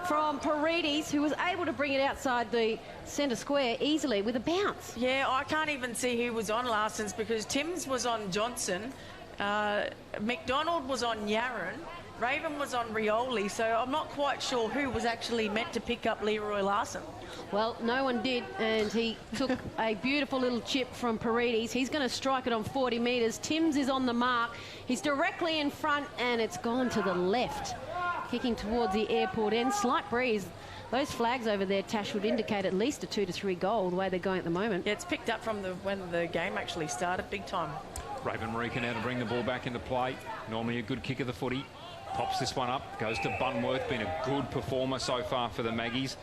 from Paredes, who was able to bring it outside the centre square easily with a bounce. Yeah, I can't even see who was on Larson's because Timms was on Johnson, McDonald was on Yarran, Raven was on Rioli, so I'm not quite sure who was actually meant to pick up Leroy Larson. Well, no one did, and he took a beautiful little chip from Paredes. He's going to strike it on 40 metres. Timms is on the mark. He's directly in front, and it's gone to the left, kicking towards the airport end. Slight breeze. Those flags over there, Tash, would indicate at least a 2 to 3 goal the way they're going at the moment. Yeah, it's picked up from when the game actually started, big time. Raven Marika now to bring the ball back into play. Normally a good kick of the footy. Pops this one up, goes to Bunworth, been a good performer so far for the Maggies.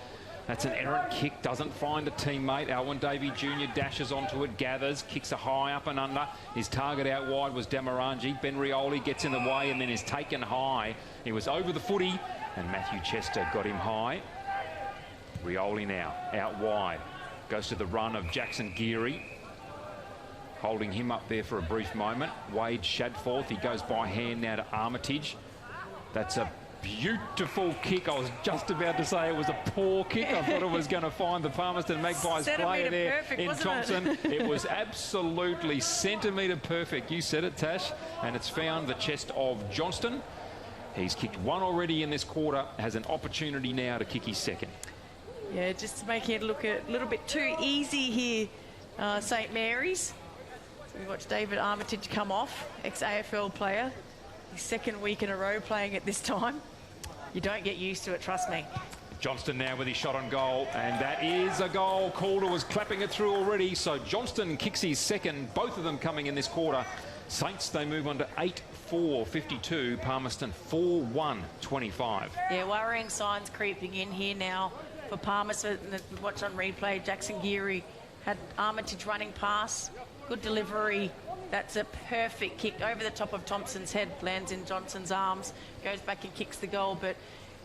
That's an errant kick, doesn't find a teammate. Alwyn Davey Jr. dashes onto it, gathers, kicks a high up and under. His target out wide was Damarangi. Ben Rioli gets in the way and then is taken high. He was over the footy and Matthew Chester got him high. Rioli now out wide. Goes to the run of Jackson Geary. Holding him up there for a brief moment. Wade Shadforth, he goes by hand now to Armitage. That's a beautiful kick. I was just about to say it was a poor kick. I thought it was going to find the Palmerston Magpies player there in Thompson. It was absolutely centimetre perfect. You said it, Tash. And it's found the chest of Johnston. He's kicked one already in this quarter, has an opportunity now to kick his second. Yeah, just making it look a little bit too easy here, St Mary's. So we watched David Armitage come off, ex-AFL player. His second week in a row playing at this time. You don't get used to it, trust me. Johnston now with his shot on goal, and that is a goal. Calder was clapping it through already, so Johnston kicks his second, both of them coming in this quarter. Saints, they move on to 8-4-52, Palmerston 4-1-25. Yeah, worrying signs creeping in here now for Palmerston. Watch on replay, Jackson Geary had Armitage running past, good delivery. That's a perfect kick over the top of Thompson's head, lands in Johnson's arms, goes back and kicks the goal. But,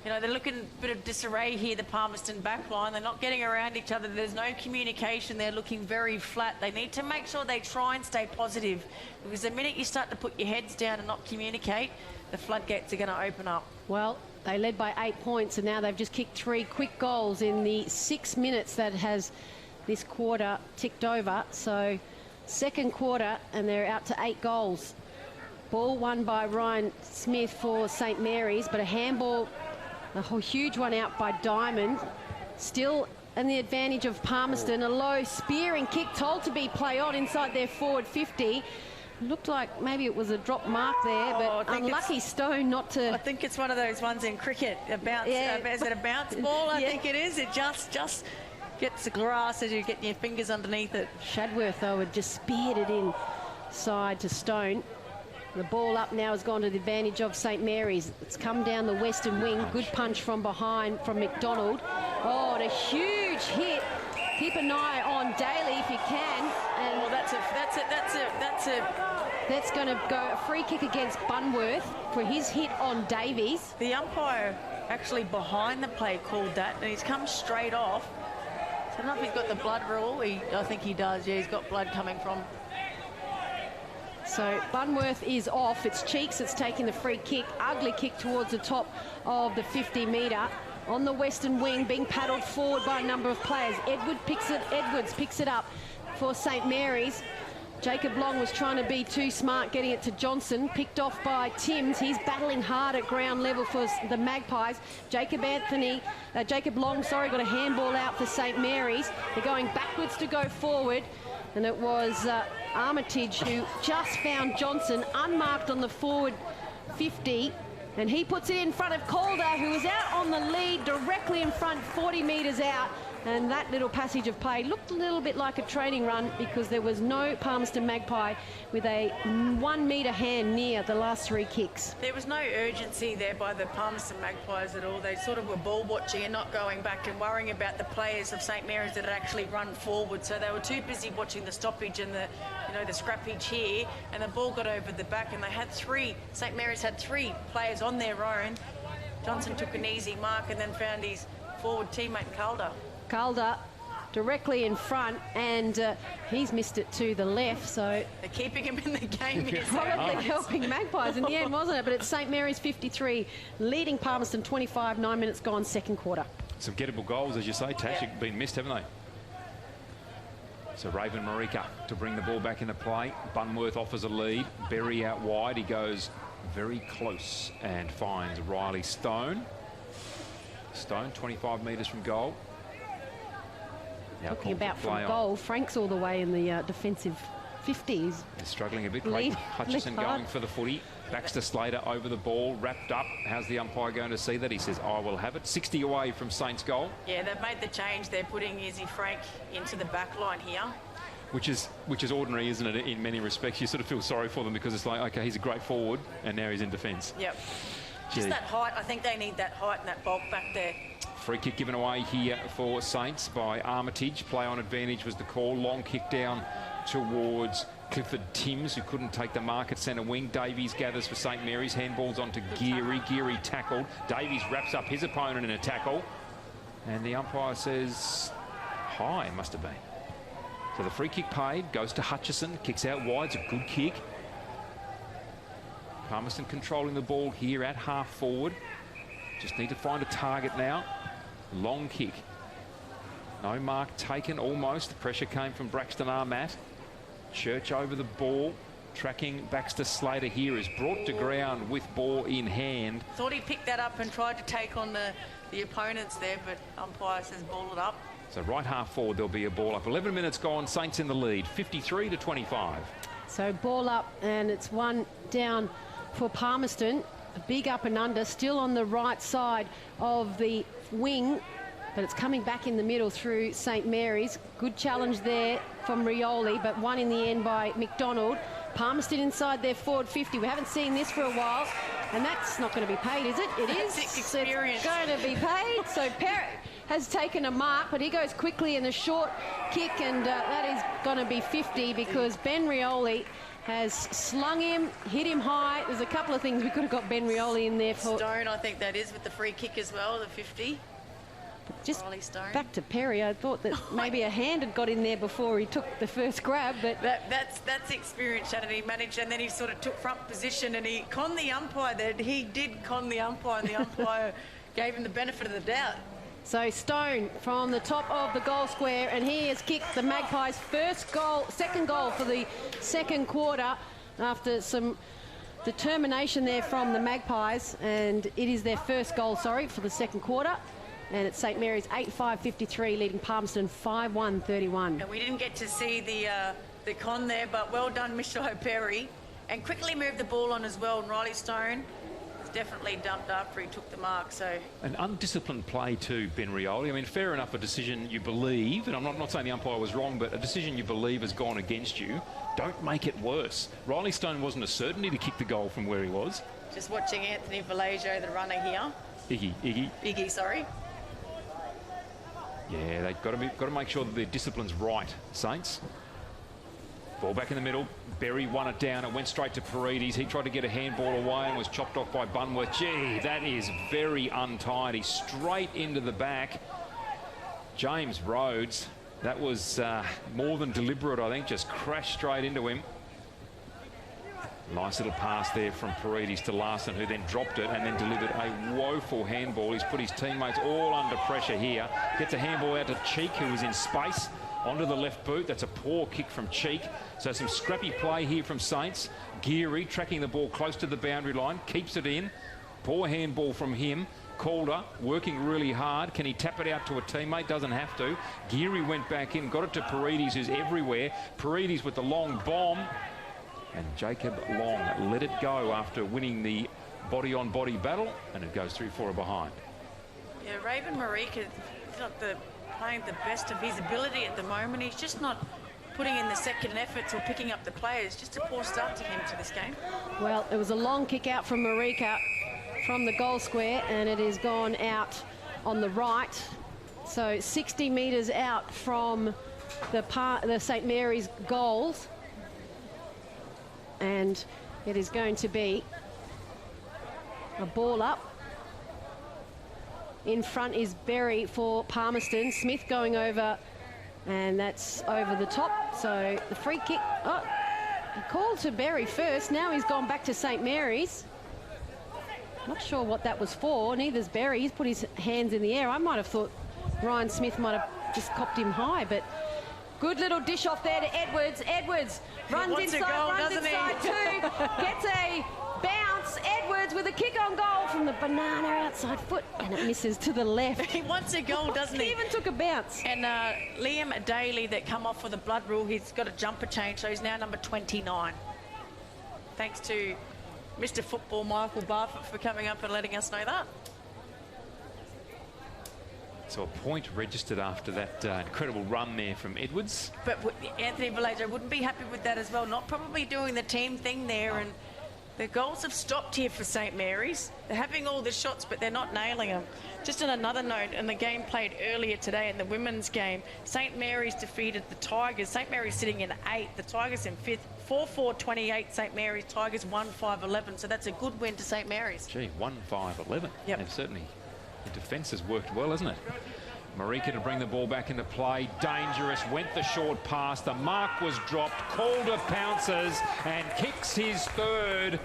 you know, they're looking a bit of disarray here, the Palmerston back line. They're not getting around each other. There's no communication. They're looking very flat. They need to make sure they try and stay positive, because the minute you start to put your heads down and not communicate, the floodgates are going to open up. Well, they led by 8 points, and now they've just kicked 3 quick goals in the 6 minutes that has this quarter ticked over. So second quarter, and they're out to 8 goals. Ball won by Ryan Smith for St Mary's, but a handball, a huge one out by Diamond. Still in the advantage of Palmerston. A low spearing kick told to be play on inside their forward 50. Looked like maybe it was a drop mark there, but unlucky Stone not to... I think it's one of those ones in cricket, a bounce. Yeah. Is it a bounce ball? I think it is. It just gets the grass as you get your fingers underneath it. Shadworth, though, had just speared it inside to Stone. The ball up now has gone to the advantage of St Mary's. It's come down the western wing. Good punch from behind from McDonald. Oh, and a huge hit. Keep an eye on Daly if you can. And well, that's going to go a free kick against Bunworth for his hit on Davies. The umpire actually behind the play called that, and he's come straight off. I don't know if he's got the blood rule. I think he does. Yeah, he's got blood coming from. So Bunworth is off. It's Cheeks that's taking the free kick. Ugly kick towards the top of the 50 metre. On the western wing, being paddled forward by a number of players. Edwards picks it up for St Mary's. Jacob Long was trying to be too smart, getting it to Johnson. Picked off by Timms. He's battling hard at ground level for the Magpies. Jacob Long, got a handball out for St Mary's. They're going backwards to go forward. And it was Armitage who just found Johnson unmarked on the forward 50. And he puts it in front of Calder, who was out on the lead, directly in front, 40 metres out. And that little passage of play looked a little bit like a training run, because there was no Palmerston Magpie with a 1 metre hand near the last 3 kicks. There was no urgency there by the Palmerston Magpies at all. They sort of were ball watching and not going back and worrying about the players of St Mary's that had actually run forward. So they were too busy watching the stoppage and the scrappage here, and the ball got over the back, and they had 3. St Mary's had 3 players on their own. Johnson took an easy mark and then found his forward teammate Calder. Calder directly in front, and he's missed it to the left, so they're keeping him in the game here. Probably helping Magpies in the end, wasn't it? But it's St Mary's 53, leading Palmerston 25, 9 minutes gone, second quarter. Some gettable goals, as you say, Tash, have been missed, haven't they? So Raven Marika to bring the ball back into play. Bunworth offers a lead. Berry out wide. He goes very close and finds Riley Stone. Stone, 25 metres from goal. Now talking about from goal, Frank's all the way in the defensive 50s. They're struggling a bit. Craig Hutchison going for the footy. Baxter Slater over the ball, wrapped up. How's the umpire going to see that? He says, I will have it. 60 away from Saints' goal. Yeah, they've made the change. They're putting Izzy Frank into the back line here. Which is ordinary, isn't it, in many respects? You sort of feel sorry for them because it's like, OK, he's a great forward, and now he's in defence. Yep. Just that height. I think they need that height and that bulk back there. Free kick given away here for Saints by Armitage. Play on advantage was the call. Long kick down towards Clifford Timms, who couldn't take the mark at centre wing. Davies gathers for St Mary's. Handballs onto Geary. Geary tackled. Davies wraps up his opponent in a tackle. And the umpire says high, must have been. So the free kick paid, goes to Hutchison. Kicks out wide. It's a good kick. Palmerston controlling the ball here at half forward. Just need to find a target now. Long kick. No mark taken, almost. The pressure came from Braxton Armat. Church over the ball. Tracking Baxter Slater here is brought to ground with ball in hand. Thought he picked that up and tried to take on the opponents there, but umpire says ball it up. So right half forward, there'll be a ball up. 11 minutes gone, Saints in the lead, 53-25. So ball up, and it's one down for Palmerston. A big up and under, still on the right side of the wing, but it's coming back in the middle through St Mary's. Good challenge there from Rioli, but one in the end by McDonald. Palmerston inside their forward 50. We haven't seen this for a while, and that's not going to be paid, is it? It is. It's going to be paid. So Perry has taken a mark, but he goes quickly in the short kick, and that is going to be 50 because Ben Rioli has slung him, hit him high. There's a couple of things we could have got Ben Rioli in there for. Stone, I think that is, with the free kick as well, the 50. Just back to Perry, I thought that maybe a hand had got in there before he took the first grab, but that's experience, Shannon. He managed, and then he sort of took front position, and he conned the umpire. That he did con the umpire, and the umpire gave him the benefit of the doubt. So Stone from the top of the goal square, and he has kicked the Magpies' second goal for the second quarter after some determination there from the Magpies, and it is their first goal, for the second quarter. And it's St Mary's 8-5-53, leading Palmerston 5-1-31. And we didn't get to see the con there, but well done, Michelle Perry. And quickly moved the ball on as well. And Riley Stone was definitely dumped after he took the mark. So an undisciplined play too, Ben Rioli. I mean, fair enough, a decision you believe, and I'm not saying the umpire was wrong, but a decision you believe has gone against you. Don't make it worse. Riley Stone wasn't a certainty to kick the goal from where he was. Just watching Anthony Vallejo, the runner here. Iggy, sorry. Yeah, they've got to make sure that their discipline's right, Saints. Ball back in the middle. Berry won it down. It went straight to Paredes. He tried to get a handball away and was chopped off by Bunworth. Gee, that is very untidy. Straight into the back. James Rhodes, that was more than deliberate, I think. Just crashed straight into him. Nice little pass there from Paredes to Larson, who then dropped it and then delivered a woeful handball. He's put his teammates all under pressure here. Gets a handball out to Cheek, who is in space, onto the left boot. That's a poor kick from Cheek. So some scrappy play here from Saints. Geary tracking the ball close to the boundary line, keeps it in. Poor handball from him. Calder working really hard. Can he tap it out to a teammate? Doesn't have to. Geary went back in, got it to Paredes, who's everywhere. Paredes with the long bomb. And Jacob Long let it go after winning the body-on-body battle, and it goes through for a behind. Yeah, Raven Marika is not playing the best of his ability at the moment. He's just not putting in the second efforts or picking up the players. Just a poor start to him to this game. Well, it was a long kick out from Marika from the goal square, and it has gone out on the right. So 60 metres out from the St Mary's goals. And it is going to be a ball up. In front is Berry for Palmerston. Smith going over, and that's over the top. So the free kick, he called to Berry first. Now he's gone back to St Mary's. Not sure what that was for. Neither's Berry. He's put his hands in the air. I might have thought Ryan Smith might have just copped him high, but good little dish off there to Edwards. Edwards runs inside too. Gets a bounce. Edwards with a kick on goal from the banana outside foot, and it misses to the left. He wants a goal, doesn't he? He even took a bounce. And Liam Daly that come off for the blood rule, he's got a jumper change, so he's now number 29. Thanks to Mr. Football Michael Barfoot for coming up and letting us know that. So a point registered after that incredible run there from Edwards. But Anthony Valajo wouldn't be happy with that as well. Not probably doing the team thing there. And the goals have stopped here for St Mary's. They're having all the shots, but they're not nailing them. Just on another note, in the game played earlier today in the women's game, St Mary's defeated the Tigers. St Mary's sitting in 8th, the Tigers in 5th. 4-4-28 St Mary's, Tigers 1-5-11. So that's a good win to St Mary's. Gee, 1-5-11. Yep. They've certainly, the defence has worked well, hasn't it? Marika to bring the ball back into play. Dangerous, went the short pass. The mark was dropped. Calder pounces and kicks his third.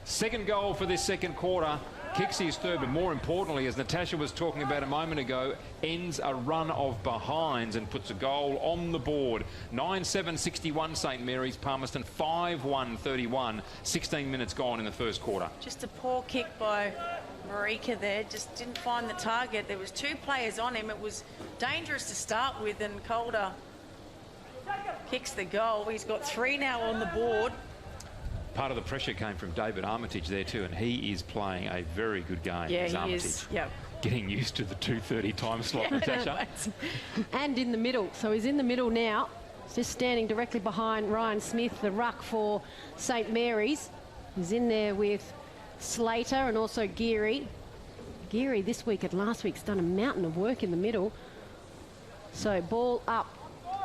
Second goal for this second quarter. Kicks his third, but more importantly, as Natasha was talking about a moment ago, ends a run of behinds and puts a goal on the board. 9-7-61 St Mary's, Palmerston 5-1-31. 16 minutes gone in the first quarter. Just a poor kick by Marika there, just didn't find the target. There was 2 players on him. It was dangerous to start with, and Calder kicks the goal. He's got 3 now on the board. Part of the pressure came from David Armitage there too, and he is playing a very good game. Yeah, he Armitage. is. Yep. Getting used to the 2:30 time slot, Natasha. And in the middle. So he's in the middle now. He's just standing directly behind Ryan Smith, the ruck for St Mary's. He's in there with Slater and also Geary. Geary this week and last week's done a mountain of work in the middle. So ball up.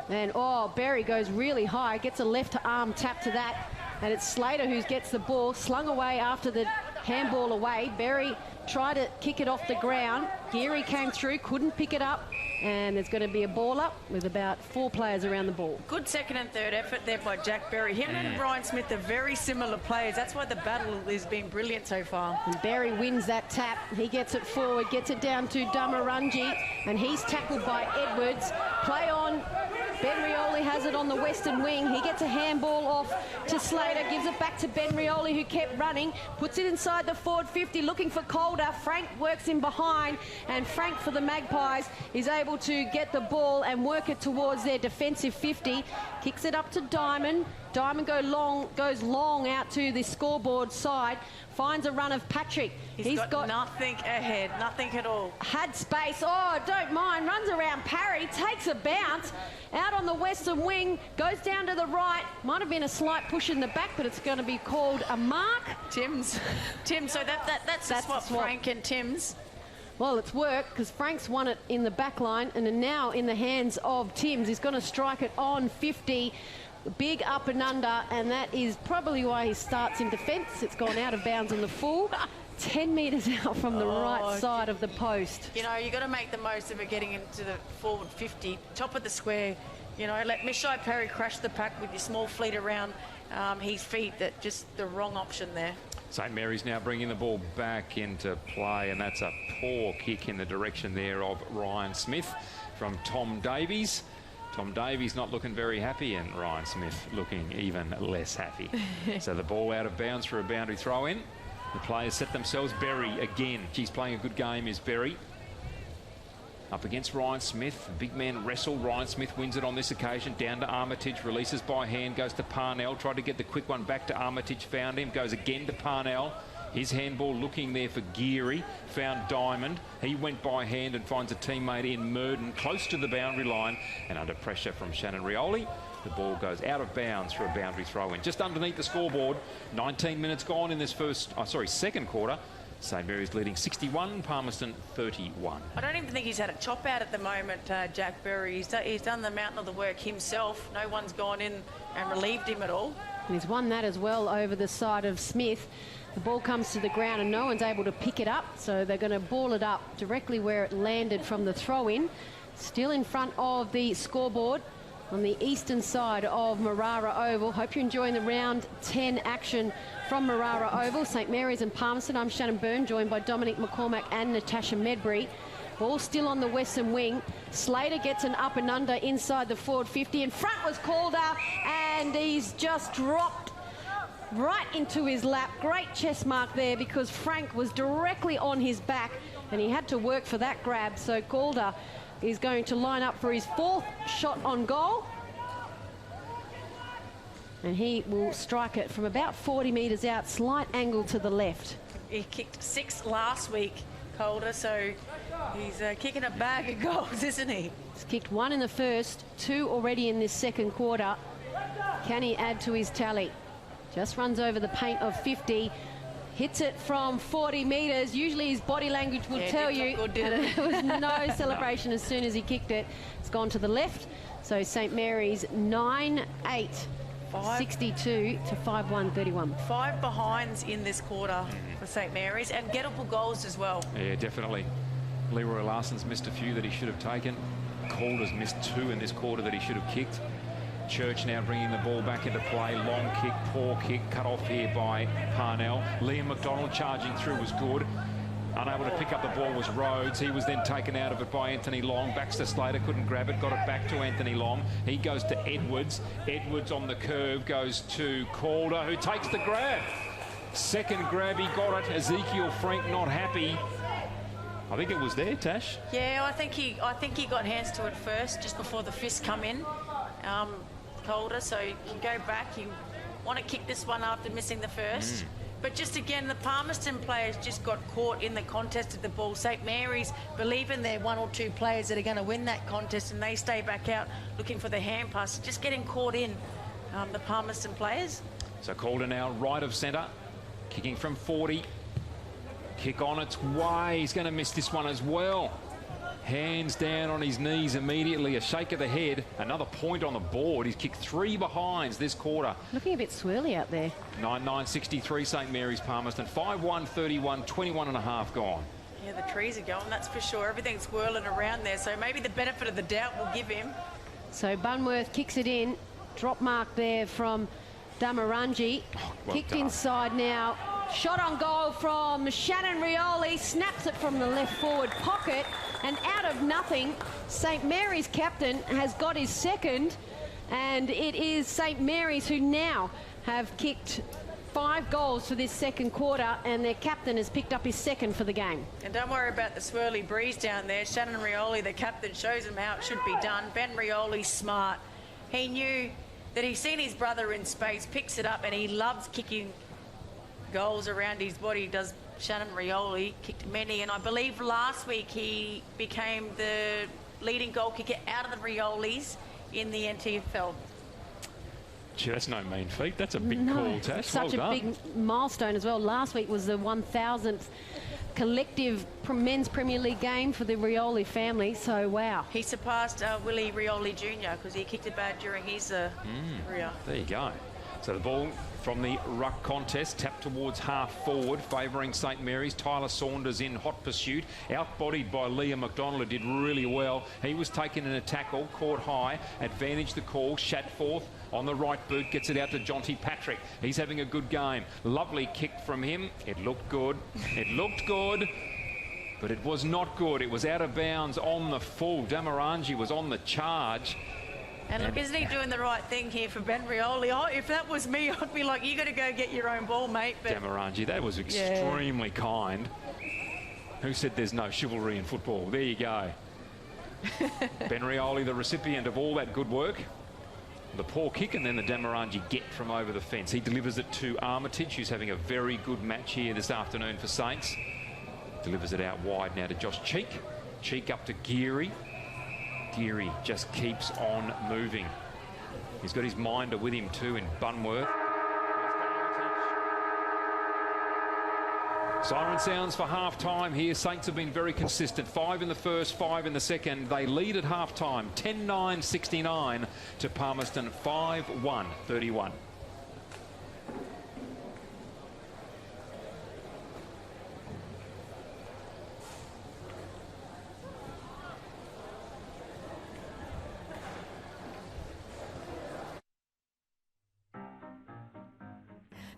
And, Berry goes really high, gets a left arm tap to that. And it's Slater who gets the ball, slung away after the handball away. Berry tried to kick it off the ground. Geary came through, couldn't pick it up. And there's going to be a ball up with about 4 players around the ball. Good second and third effort there by Jack Berry. Him and Ryan Smith are very similar players. That's why the battle has been brilliant so far. And Berry wins that tap. He gets it forward, gets it down to Damarangi, and he's tackled by Edwards. Play on. Ben Rioli has it on the western wing. He gets a handball off to Slater, gives it back to Ben Rioli, who kept running, puts it inside the forward 50, looking for Calder. Frank works in behind, and Frank for the Magpies is able to get the ball and work it towards their defensive 50. Kicks it up to Diamond. Diamond goes long out to the scoreboard side. Finds a run of Patrick. He's got nothing ahead, nothing at all. Had space. Don't mind. Runs around Parry, takes a bounce. Out on the western wing, goes down to the right. Might have been a slight push in the back, but it's going to be called a mark. Tim's, so that's a swap, Frank and Tim's. Well, it's worked because Frank's won it in the back line and are now in the hands of Tim's. He's going to strike it on 50. Big up and under, and that is probably why he starts in defence. It's gone out of bounds on the full. 10 metres out from the right side of the post. You know, you've got to make the most of it getting into the forward 50, top of the square. You know, let Mishai Perry crash the pack with your small fleet around his feet. That just the wrong option there. St Mary's now bringing the ball back into play, and that's a poor kick in the direction there of Ryan Smith from Tom Davies. Tom Davies not looking very happy, and Ryan Smith looking even less happy. So the ball out of bounds for a boundary throw in. The players set themselves. Berry again. She's playing a good game, is Berry. Up against Ryan Smith. Big man wrestle. Ryan Smith wins it on this occasion. Down to Armitage. Releases by hand. Goes to Parnell. Tried to get the quick one back to Armitage. Found him. Goes again to Parnell. His handball looking there for Geary. Found Diamond. He went by hand and finds a teammate in Murden close to the boundary line. And under pressure from Shannon Rioli, the ball goes out of bounds for a boundary throw in. Just underneath the scoreboard. 19 minutes gone in this second quarter. St Mary's leading 61, Palmerston 31. I don't even think he's had a chop out at the moment, Jack Berry. He's done the mountain of the work himself. No one's gone in and relieved him at all. And he's won that as well over the side of Smith. The ball comes to the ground and no one's able to pick it up, so they're going to ball it up directly where it landed from the throw-in. Still in front of the scoreboard on the eastern side of Marara Oval. Hope you're enjoying the round 10 action from Marara Oval. St Mary's and Palmerston. I'm Shannon Byrne, joined by Dominic McCormack and Natasha Medbury. Ball still on the western wing. Slater gets an up and under inside the forward 50. In front was Calder, and he's just dropped right into his lap. Great chest mark there because Frank was directly on his back and he had to work for that grab. So Calder is going to line up for his 4th shot on goal. And he will strike it from about 40 metres out, slight angle to the left. He kicked 6 last week, Calder, so he's kicking a bag of goals, isn't he? He's kicked 1 in the first, 2 already in this second quarter. Can he add to his tally? Just runs over the paint of 50. Hits it from 40 metres. Usually his body language will tell you. Good, did it? There was no celebration as soon as he kicked it. It's gone to the left. So St Mary's 9-8. 62 to 5-1-31. 5 behinds in this quarter for St Mary's, and gettable goals as well. Yeah, definitely. Leroy Larson's missed a few that he should have taken. Calder's missed 2 in this quarter that he should have kicked. Church now bringing the ball back into play. Long kick, poor kick, cut off here by Parnell. Liam McDonald charging through was good. Unable to pick up the ball was Rhodes. He was then taken out of it by Anthony Long. Baxter Slater couldn't grab it, got it back to Anthony Long. He goes to Edwards. Edwards on the curve goes to Calder, who takes the grab. Second grab, he got it. Ezekiel Frank not happy. I think it was there, Tash. Yeah, I think he got hands to it first, just before the fist come in. Calder, so you can go back. You want to kick this one after missing the first. But just again, the Palmerston players just got caught in the contest of the ball. St Mary's believe in their 1 or 2 players that are going to win that contest, and they stay back out looking for the hand pass. Just getting caught in, the Palmerston players. So Calder now right of centre, kicking from 40. Kick on its way. He's going to miss this one as well. Hands down on his knees immediately. A shake of the head. Another point on the board. He's kicked 3 behinds this quarter. Looking a bit swirly out there. 9-9-63 St Mary's Palmerston. 5-1-31, 21 and a half gone. Yeah, the trees are going, that's for sure. Everything's whirling around there. So maybe the benefit of the doubt will give him. So Bunworth kicks it in. Drop mark there from Damarangi. Kicked done. Inside now. Shot on goal from Shannon Rioli. Snaps it from the left forward pocket. And out of nothing, St Mary's captain has got his second. And it is St Mary's who now have kicked 5 goals for this second quarter. And their captain has picked up his second for the game. And don't worry about the swirly breeze down there. Shannon Rioli, the captain, shows him how it should be done. Ben Rioli's smart. He knew that he's seen his brother in space, picks it up, and he loves kicking goals around his body, does Shannon Rioli. Kicked many, and I believe last week he became the leading goal kicker out of the Riolis in the NTFL. Gee, that's no mean feat. That's a big call, Tash. Such a big milestone as well. Last week was the 1,000th collective men's Premier League game for the Rioli family, so wow. He surpassed Willie Rioli Jr. because he kicked it bad during his career. There you go. So the ball from the ruck contest, tapped towards half forward, favouring St Mary's. Tyler Saunders in hot pursuit, outbodied by Liam McDonald, who did really well. He was taken in a tackle, caught high, advantaged the call. Shatforth on the right boot, gets it out to Jonty Patrick. He's having a good game. Lovely kick from him. It looked good. It looked good. But it was not good. It was out of bounds on the full. Damarangi was on the charge. And look, isn't he doing the right thing here for Ben Rioli? Oh, if that was me, I'd be like, you got to go get your own ball, mate. But Damarangi, that was extremely kind. Who said there's no chivalry in football? There you go. Ben Rioli, the recipient of all that good work. The poor kick, and then the Damarangi get from over the fence. He delivers it to Armitage, who's having a very good match here this afternoon for Saints. Delivers it out wide now to Josh Cheek. Cheek up to Geary. Geary just keeps on moving. He's got his minder with him too in Bunworth. Siren sounds for half-time here. Saints have been very consistent. 5 in the first, 5 in the second. They lead at half-time. 10-9-69 to Palmerston. 5-1-31.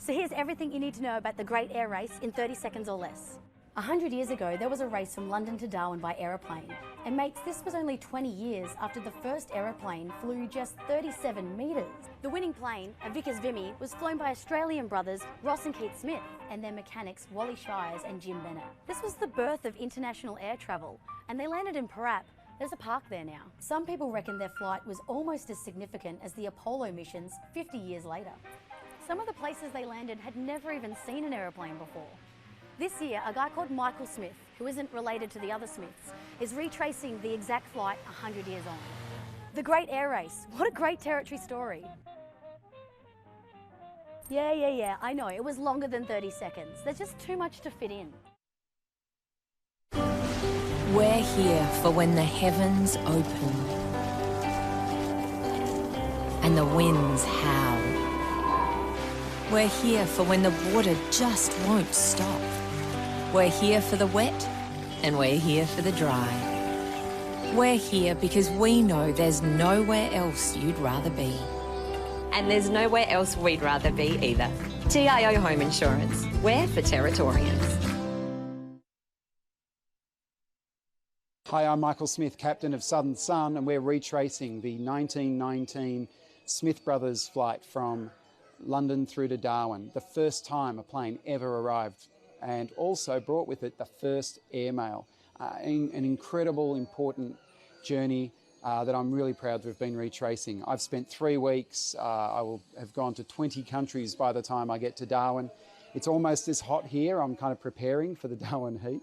So here's everything you need to know about the Great Air Race in 30 seconds or less. 100 years ago, there was a race from London to Darwin by aeroplane. And mates, this was only 20 years after the first aeroplane flew just 37 metres. The winning plane, a Vickers Vimy, was flown by Australian brothers Ross and Keith Smith and their mechanics Wally Shires and Jim Bennett. This was the birth of international air travel, and they landed in Parap. There's a park there now. Some people reckon their flight was almost as significant as the Apollo missions 50 years later. Some of the places they landed had never even seen an aeroplane before. This year, a guy called Michael Smith, who isn't related to the other Smiths, is retracing the exact flight 100 years on. The Great Air Race. What a great territory story. Yeah, I know, it was longer than 30 seconds. There's just too much to fit in. We're here for when the heavens open and the winds howl. We're here for when the water just won't stop. We're here for the wet, and we're here for the dry. We're here because we know there's nowhere else you'd rather be. And there's nowhere else we'd rather be either. TIO Home Insurance. We're for Territorians. Hi, I'm Michael Smith, captain of Southern Sun, and we're retracing the 1919 Smith Brothers flight from London through to Darwin, the first time a plane ever arrived, and also brought with it the first airmail. An incredible, important journey that I'm really proud to have been retracing. I've spent 3 weeks. I will have gone to 20 countries by the time I get to Darwin. It's almost as hot here. I'm kind of preparing for the Darwin heat,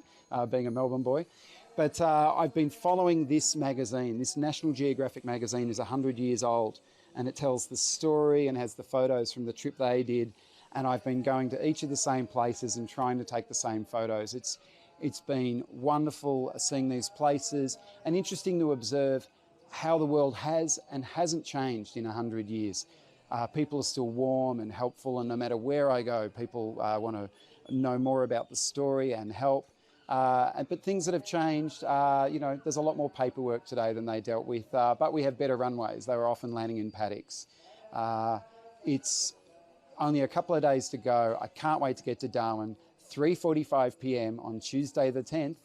being a Melbourne boy. But I've been following this magazine. This National Geographic magazine is 100 years old, and it tells the story and has the photos from the trip they did. And I've been going to each of the same places and trying to take the same photos. It's been wonderful seeing these places and interesting to observe how the world has and hasn't changed in 100 years. People are still warm and helpful, and no matter where I go, people want to know more about the story and help. But things that have changed, there's a lot more paperwork today than they dealt with, but we have better runways. They were often landing in paddocks. It's only a couple of days to go. I can't wait to get to Darwin. 3:45 p.m. on Tuesday the 10th.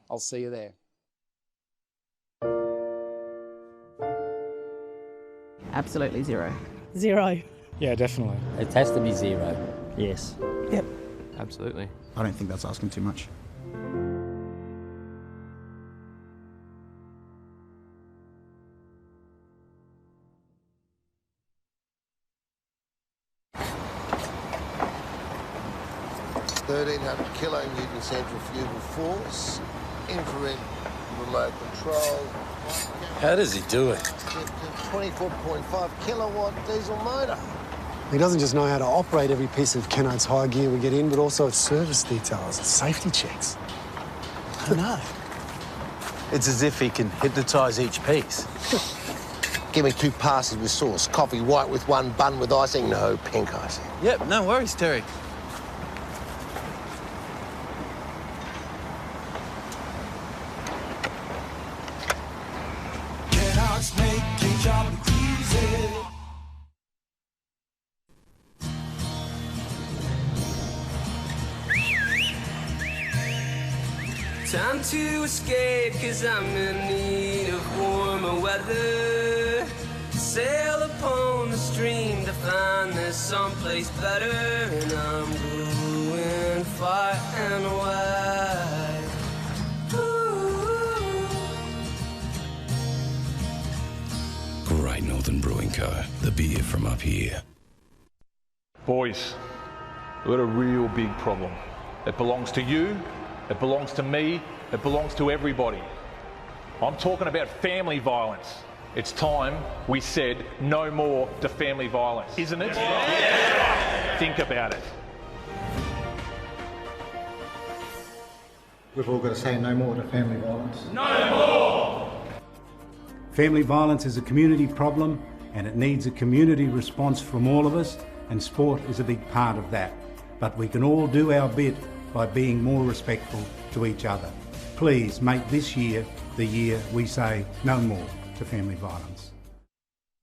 I'll see you there. Absolutely zero. Zero. Yeah, definitely. It has to be zero. Yes. Yep. Absolutely. I don't think that's asking too much. kilonewton centrifugal force, infrared remote control. How does he do it? 24.5 kilowatt diesel motor. He doesn't just know how to operate every piece of Kennard's high gear we get in, but also its service details, its safety checks. I don't know. It's as if he can hypnotise each piece. Give me 2 passes with sauce. Coffee white with 1, bun with icing. No, pink icing. Yep, no worries, Terry. Time to escape, 'cause I'm in need of warmer weather. Sail upon the stream to find there's someplace better. And I'm going far and wide. Ooh. Great Northern Brewing Co., the beer from up here. Boys, we've got a real big problem. It belongs to you. It belongs to me. It belongs to everybody. I'm talking about family violence. It's time we said no more to family violence, isn't it? Yeah. Think about it. We've all got to say no more to family violence. No more! Family violence is a community problem, and it needs a community response from all of us, and sport is a big part of that. But we can all do our bit by being more respectful to each other. Please make this year the year we say no more to family violence.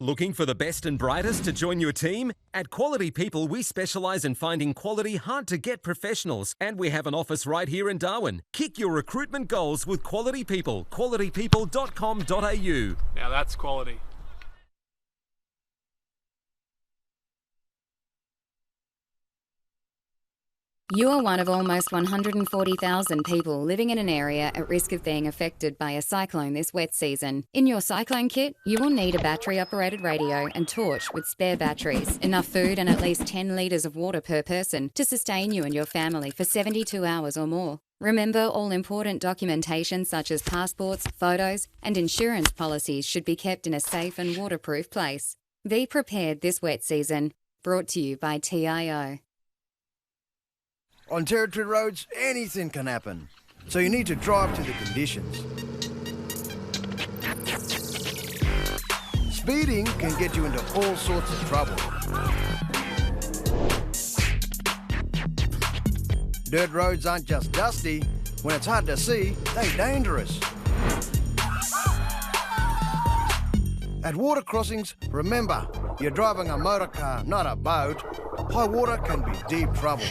Looking for the best and brightest to join your team? At Quality People, we specialise in finding quality, hard-to-get professionals, and we have an office right here in Darwin. Kick your recruitment goals with Quality People. qualitypeople.com.au. Now that's quality. You are one of almost 140,000 people living in an area at risk of being affected by a cyclone this wet season. In your cyclone kit, you will need a battery-operated radio and torch with spare batteries, enough food and at least 10 litres of water per person to sustain you and your family for 72 hours or more. Remember, all important documentation such as passports, photos and insurance policies should be kept in a safe and waterproof place. Be prepared this wet season. Brought to you by TIO. On Territory roads, anything can happen, so you need to drive to the conditions. Speeding can get you into all sorts of trouble. Dirt roads aren't just dusty. When it's hard to see, they're dangerous. At water crossings, remember, you're driving a motor car, not a boat. High water can be deep trouble.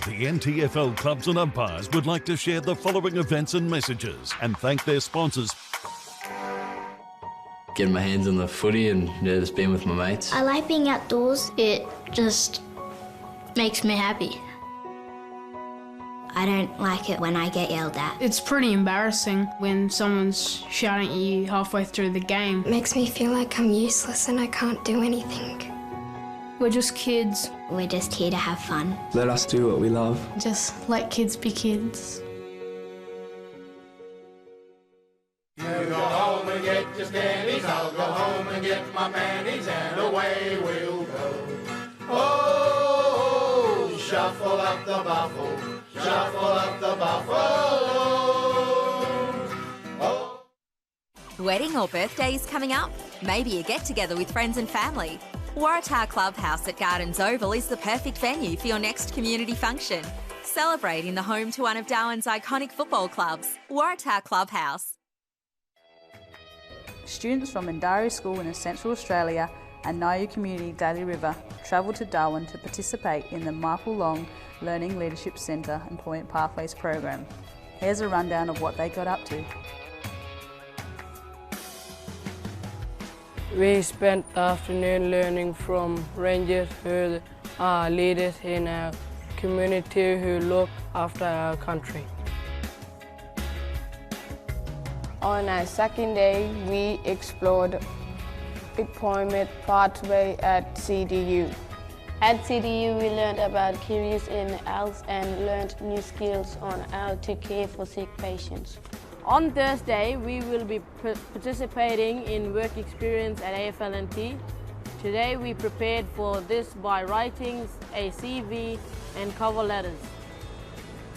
The NTFL clubs and umpires would like to share the following events and messages and thank their sponsors. Getting my hands on the footy and just being with my mates. I like being outdoors. It just makes me happy. I don't like it when I get yelled at. It's pretty embarrassing when someone's shouting at you halfway through the game. It makes me feel like I'm useless and I can't do anything. We're just kids. We're just here to have fun. Let us do what we love. Just let kids be kids. You go home and get your standies, I'll go home and get my panties, and away we'll go. Oh, shuffle up the buffalo, shuffle up the buffalo. Oh. Wedding or birthday is coming up? Maybe a get-together with friends and family. Waratah Clubhouse at Gardens Oval is the perfect venue for your next community function. Celebrate in the home to one of Darwin's iconic football clubs, Waratah Clubhouse. Students from Mindarie School in Central Australia and Nauru Community Daly River travel to Darwin to participate in the Michael Long Learning Leadership Centre Employment Pathways program. Here's a rundown of what they got up to. We spent the afternoon learning from rangers who are leaders in our community who look after our country. On our second day, we explored employment pathway at CDU. At CDU, we learned about careers in health and learned new skills on how to care for sick patients. On Thursday, we will be participating in work experience at AFL&T. Today, we prepared for this by writing a CV and cover letters.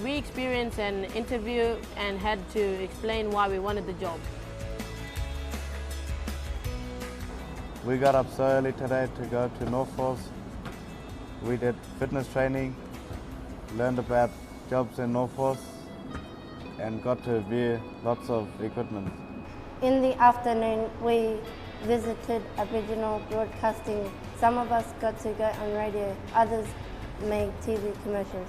We experienced an interview and had to explain why we wanted the job. We got up so early today to go to Northforce. We did fitness training, learned about jobs in Northforce, and got to view lots of equipment. In the afternoon, we visited Aboriginal broadcasting. Some of us got to go on radio, others made TV commercials.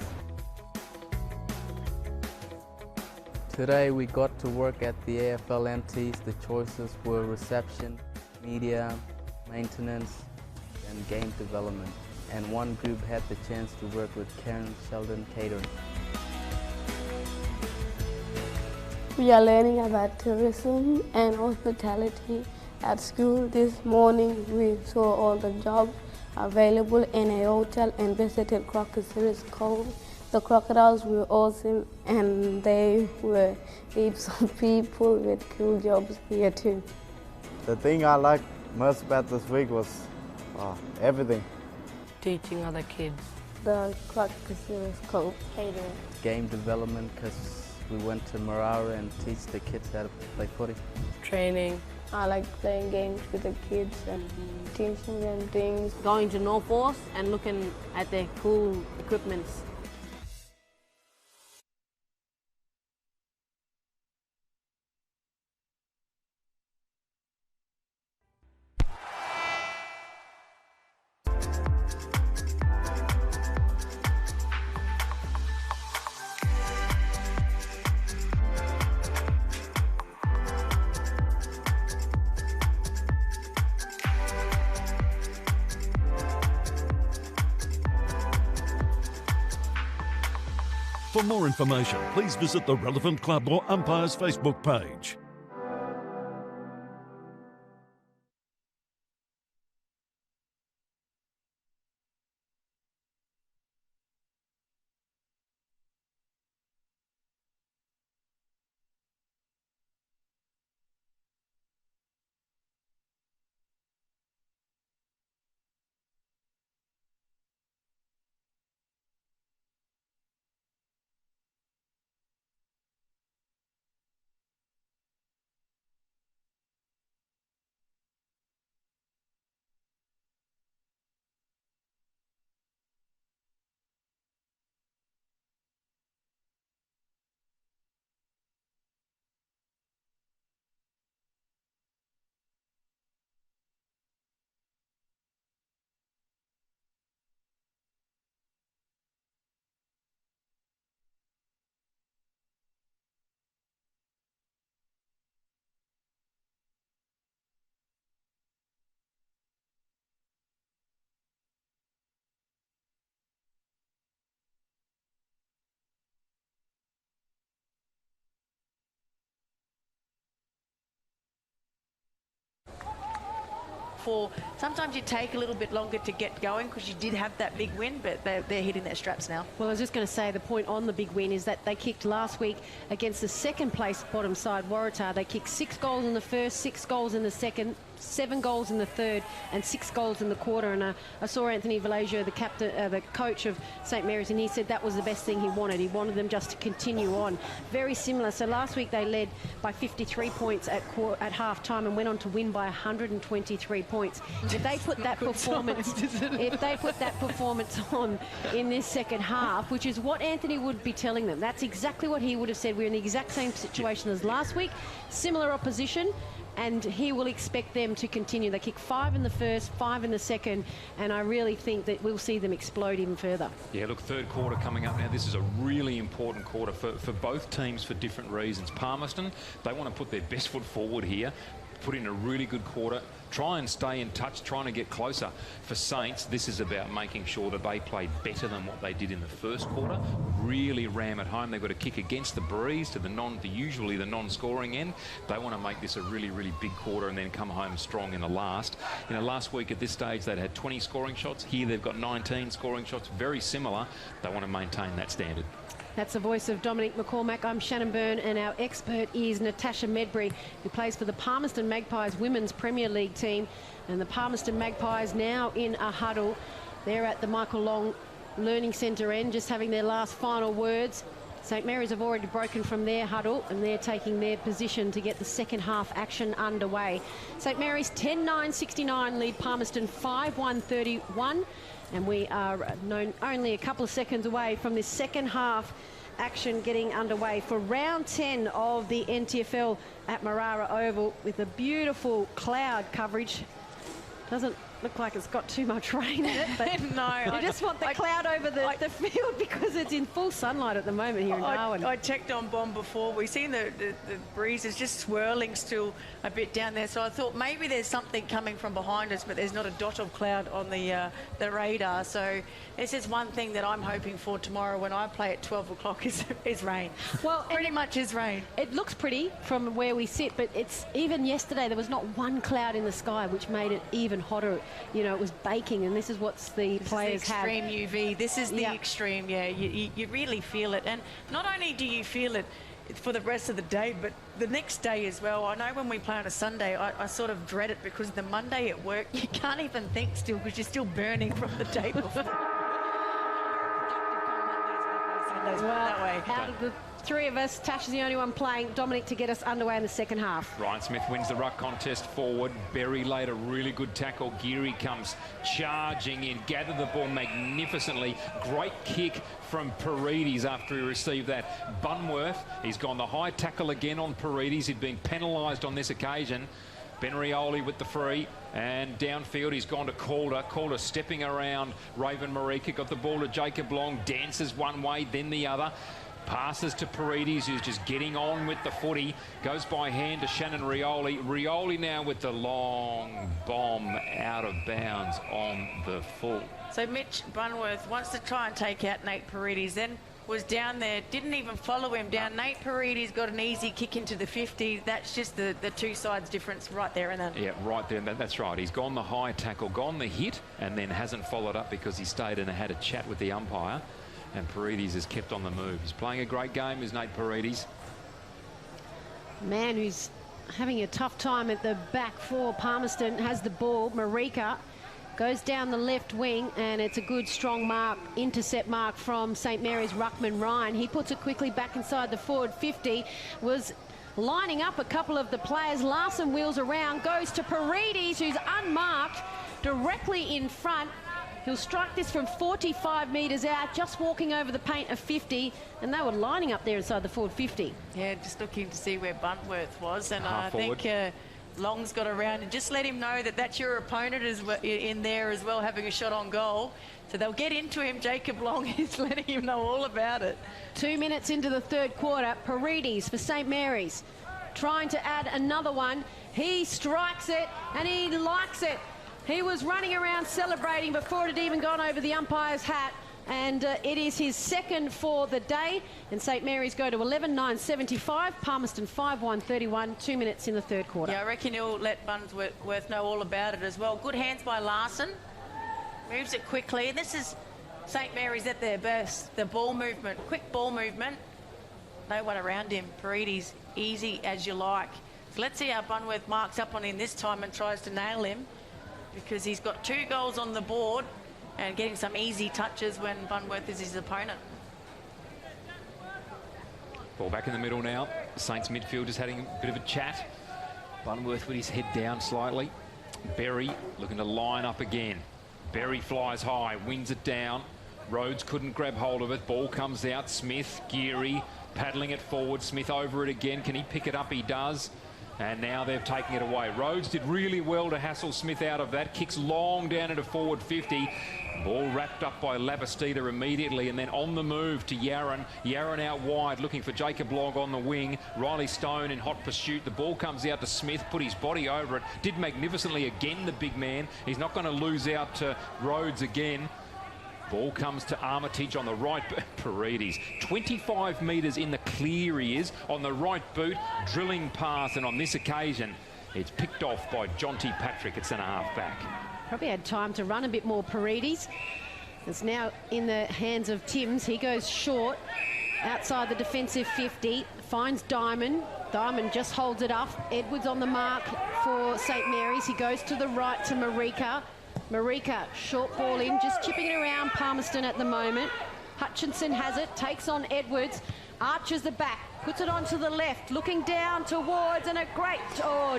Today we got to work at the AFL&Ts. The choices were reception, media, maintenance and game development. And one group had the chance to work with Karen Sheldon Catering. We are learning about tourism and hospitality at school. This morning we saw all the jobs available in a hotel and visited Crocodiles Cove. The crocodiles were awesome and they were heaps of people with cool jobs here too. The thing I liked most about this week was everything. Teaching other kids. The Crocodiles Cove catering. Game development, because we went to Marara and teach the kids how to play footy. Training. I like playing games with the kids and teaching them things. Going to Northforce and looking at their cool equipments. For more information, please visit the relevant club or umpire's Facebook page. Sometimes you take a little bit longer to get going because you did have that big win, but they're hitting their straps now. Well, I was just going to say the point on the big win is that they kicked last week against the second place bottom side, Waratah. They kicked 6 goals in the first, 6 goals in the second, 7 goals in the third and 6 goals in the quarter. And I saw Anthony Vallejo, the captain, the coach of St Mary's, and he said that was the best thing he wanted. He wanted them just to continue on. Very similar. So last week they led by 53 points at half-time and went on to win by 123 points. If they put that performance on in this second half, which is what Anthony would be telling them, that's exactly what he would have said. We're in the exact same situation as last week, similar opposition, and he will expect them to continue. They kick 5 in the first, 5 in the second, and I really think that we'll see them explode even further. Yeah, look, third quarter coming up now. This is a really important quarter for both teams for different reasons. Palmerston, they want to put their best foot forward here, put in a really good quarter, try and stay in touch, trying to get closer. For Saints, this is about making sure that they play better than what they did in the first quarter, really ram it home. They've got to kick against the breeze to usually the non-scoring end. They want to make this a really, really big quarter and then come home strong in the last. You know, last week at this stage they'd had 20 scoring shots. Here they've got 19 scoring shots, very similar. They want to maintain that standard. That's the voice of Dominic McCormack. I'm Shannon Byrne, and our expert is Natasha Medbury, who plays for the Palmerston Magpies Women's Premier League team. And the Palmerston Magpies now in a huddle. They're at the Michael Long Learning Centre end, just having their last final words. St Mary's have already broken from their huddle, and they're taking their position to get the second half action underway. St Mary's 10-9-69 lead Palmerston 5-1-31. And we are known only a couple of seconds away from this second half action getting underway for round 10 of the NTFL at Marara Oval, with a beautiful cloud coverage. Doesn't look like it's got too much rain in it, but no, you just want the cloud over the field because it's in full sunlight at the moment here in Darwin. I checked on Bomb before. We've seen the breeze is just swirling still a bit down there, so I thought maybe there's something coming from behind us, but there's not a dot of cloud on the radar. So this is one thing that I'm hoping for tomorrow when I play at 12 o'clock is rain. Well, pretty much is rain. It looks pretty from where we sit, but it's even yesterday there was not one cloud in the sky, which made it even hotter. You know, it was baking, and this is what the players have. Extreme UV. This is the extreme, yeah. You really feel it. And not only do you feel it for the rest of the day, but the next day as well. I know when we play on a Sunday, I sort of dread it because the Monday at work, you can't even think still because you're still burning from the day before. That way. Out of the three of us, Tash is the only one playing. Dominic to get us underway in the second half. Ryan Smith wins the ruck contest forward. Berry laid a really good tackle. Geary comes charging in, gathered the ball magnificently. Great kick from Paredes after he received that. Bunworth, he's gone the high tackle again on Paredes. He'd been penalised on this occasion. Ben Rioli with the free, and downfield he's gone to Calder. Calder stepping around Raven Marika, got the ball to Jacob Long, dances one way, then the other. Passes to Paredes, who's just getting on with the footy. Goes by hand to Shannon Rioli. Rioli now with the long bomb out of bounds on the full. So Mitch Bunworth wants to try and take out Nate Paredes, then was down there, didn't even follow him down. Nate Paredes got an easy kick into the 50. That's just the two sides difference right there and then. Yeah, right there. That's right. He's gone the high tackle, gone the hit, and then hasn't followed up because he stayed and had a chat with the umpire. And Paredes has kept on the move. He's playing a great game, is Nate Paredes. Man who's having a tough time at the back for Palmerston has the ball. Marika goes down the left wing, and it's a good strong mark, intercept mark from St Mary's ruckman Ryan. He puts it quickly back inside the forward 50. Was lining up a couple of the players. Larson wheels around, goes to Paredes, who's unmarked, directly in front. He'll strike this from 45 metres out, just walking over the paint of 50, and they were lining up there inside the forward 50. Yeah, just looking to see where Bunworth was, and I forward. think Long's got around and just let him know that that's your opponent is in there as well, having a shot on goal. So they'll get into him. Jacob Long is letting him know all about it. 2 minutes into the third quarter, Paredes for St Mary's, trying to add another one. He strikes it, and he likes it. He was running around celebrating before it had even gone over the umpire's hat, and it is his second for the day. And St Mary's go to 11-9-75, Palmerston 5-1-31, 2 minutes in the third quarter. Yeah, I reckon he'll let Bunworth know all about it as well. Good hands by Larson. Moves it quickly. And this is St Mary's at their best. The ball movement, quick ball movement. No one around him. Paredes, easy as you like. So let's see how Bunworth marks up on him this time and tries to nail him, because he's got 2 goals on the board and getting some easy touches when Bunworth is his opponent. Ball back in the middle now. Saints midfield just having a bit of a chat. Bunworth with his head down slightly. Berry looking to line up again. Berry flies high, wins it down. Rhodes couldn't grab hold of it. Ball comes out. Smith, Geary, paddling it forward. Smith over it again. Can he pick it up? He does. And now they've taken it away. Rhodes did really well to hassle Smith out of that. Kicks long down into forward 50. Ball wrapped up by Labastida immediately, and then on the move to Yaron. Yaron out wide, looking for Jacob Long on the wing. Riley Stone in hot pursuit. The ball comes out to Smith, put his body over it. Did magnificently again, the big man. He's not going to lose out to Rhodes again. Ball comes to Armitage on the right. Paredes, 25 metres in the clear he is. On the right boot, drilling pass, and on this occasion, it's picked off by Jonty Patrick at centre-half back. Probably had time to run a bit more, Paredes. It's now in the hands of Timms. He goes short. outside the defensive 50, finds Diamond. Diamond just holds it up. Edwards on the mark for St Mary's. He goes to the right to Marika. Marika, short ball in, just chipping it around Palmerston at the moment. Hutchinson has it, takes on Edwards, arches the back, puts it onto the left, looking down towards, and a great,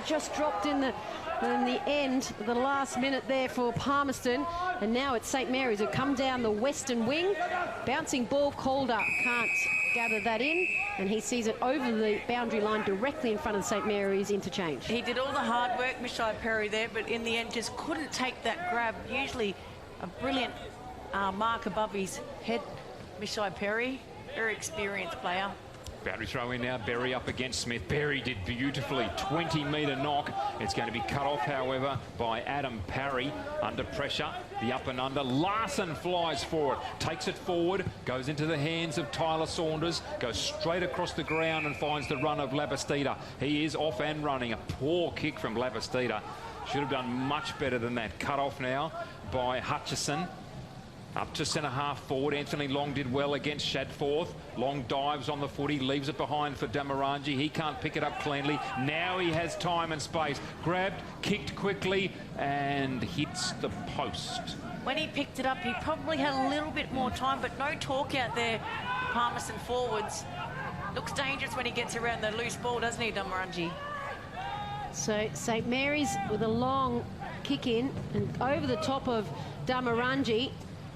just dropped in the end, the last minute there for Palmerston. And now it's St Mary's who come down the western wing. Bouncing ball, Calder can't gather that in, and he sees it over the boundary line directly in front of St Mary's interchange. He did all the hard work, Mishai Perry there, but in the end just couldn't take that grab. Usually a brilliant mark above his head, Mishai Perry, very experienced player. Boundary throw in now, Berry up against Smith. Berry did beautifully, 20-metre knock. It's going to be cut off, however, by Adam Parry. Under pressure, the up and under. Larson flies for it, takes it forward, goes into the hands of Tyler Saunders, goes straight across the ground and finds the run of Labastida. He is off and running. A poor kick from Labastida. Should have done much better than that. Cut off now by Hutchison. Up to centre half forward. Anthony Long did well against Shadforth. Long dives on the footy, leaves it behind for Damarangi. He can't pick it up cleanly. Now he has time and space. Grabbed, kicked quickly, and hits the post. When he picked it up, he probably had a little bit more time, but no talk out there. Palmerston forwards. Looks dangerous when he gets around the loose ball, doesn't he, Damarangi? So St Mary's with a long kick in and over the top of Damarangi.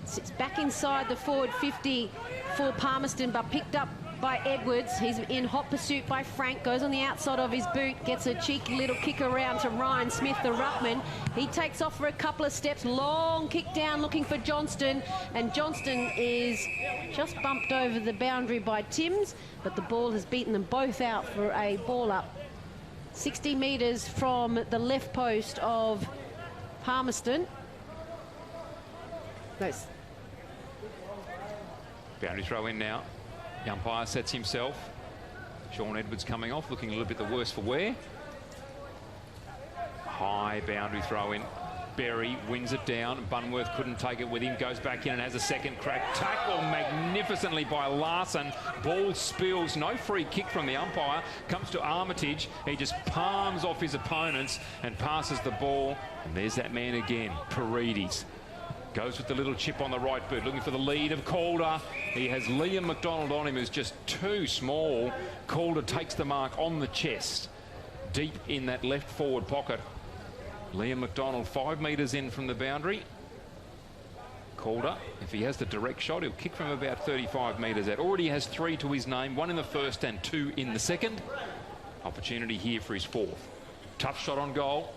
Sits back inside the forward 50 for Palmerston, but picked up by Edwards. He's in hot pursuit by Frank, goes on the outside of his boot, gets a cheeky little kick around to Ryan Smith, the ruckman. He takes off for a couple of steps, long kick down looking for Johnston, and Johnston is just bumped over the boundary by Timms, but the ball has beaten them both out for a ball up. 60 metres from the left post of Palmerston. Nice. Boundary throw in now. The umpire sets himself. Sean Edwards coming off, looking a little bit the worse for wear. High boundary throw in. Berry wins it down. Bunworth couldn't take it with him. Goes back in and has a second crack. Tackle magnificently by Larson. Ball spills. No free kick from the umpire. Comes to Armitage. He just palms off his opponents and passes the ball. And there's that man again, Paredes. Goes with the little chip on the right boot, looking for the lead of Calder. He has Liam McDonald on him, who's just too small. Calder takes the mark on the chest, deep in that left forward pocket. Liam McDonald 5 metres in from the boundary. Calder, if he has the direct shot, he'll kick from about 35 metres out. Already has 3 to his name, 1 in the first and 2 in the second. Opportunity here for his 4th. Tough shot on goal.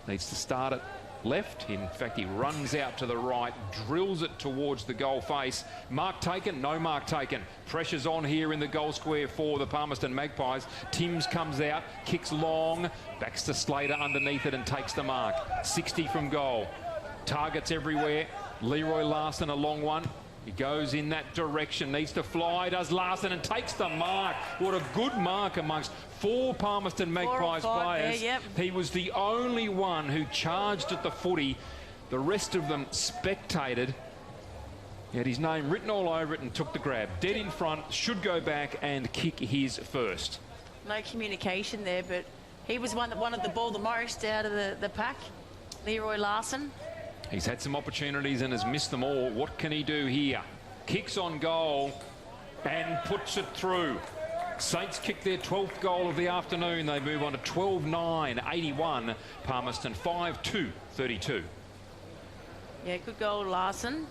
Needs to start it left. In fact, he runs out to the right, drills it towards the goal face. Mark taken? No mark taken. Pressure's on here in the goal square for the Palmerston Magpies. Timms comes out, kicks long, backs to Slater underneath it and takes the mark. 60 from goal. Targets everywhere. Leroy Larson, a long one. He goes in that direction, needs to fly, does Larson, and takes the mark. What a good mark amongst 4 Palmerston Magpies players. There, yep. He was the only one who charged at the footy. The rest of them spectated. He had his name written all over it and took the grab. Dead in front, should go back and kick his first. No communication there, but he was one that wanted the ball the most out of the pack, Leroy Larson. He's had some opportunities and has missed them all. What can he do here? Kicks on goal and puts it through. Saints kick their 12th goal of the afternoon. They move on to 12-9, 81. Palmerston 5-2-32. Yeah, good goal, Larson.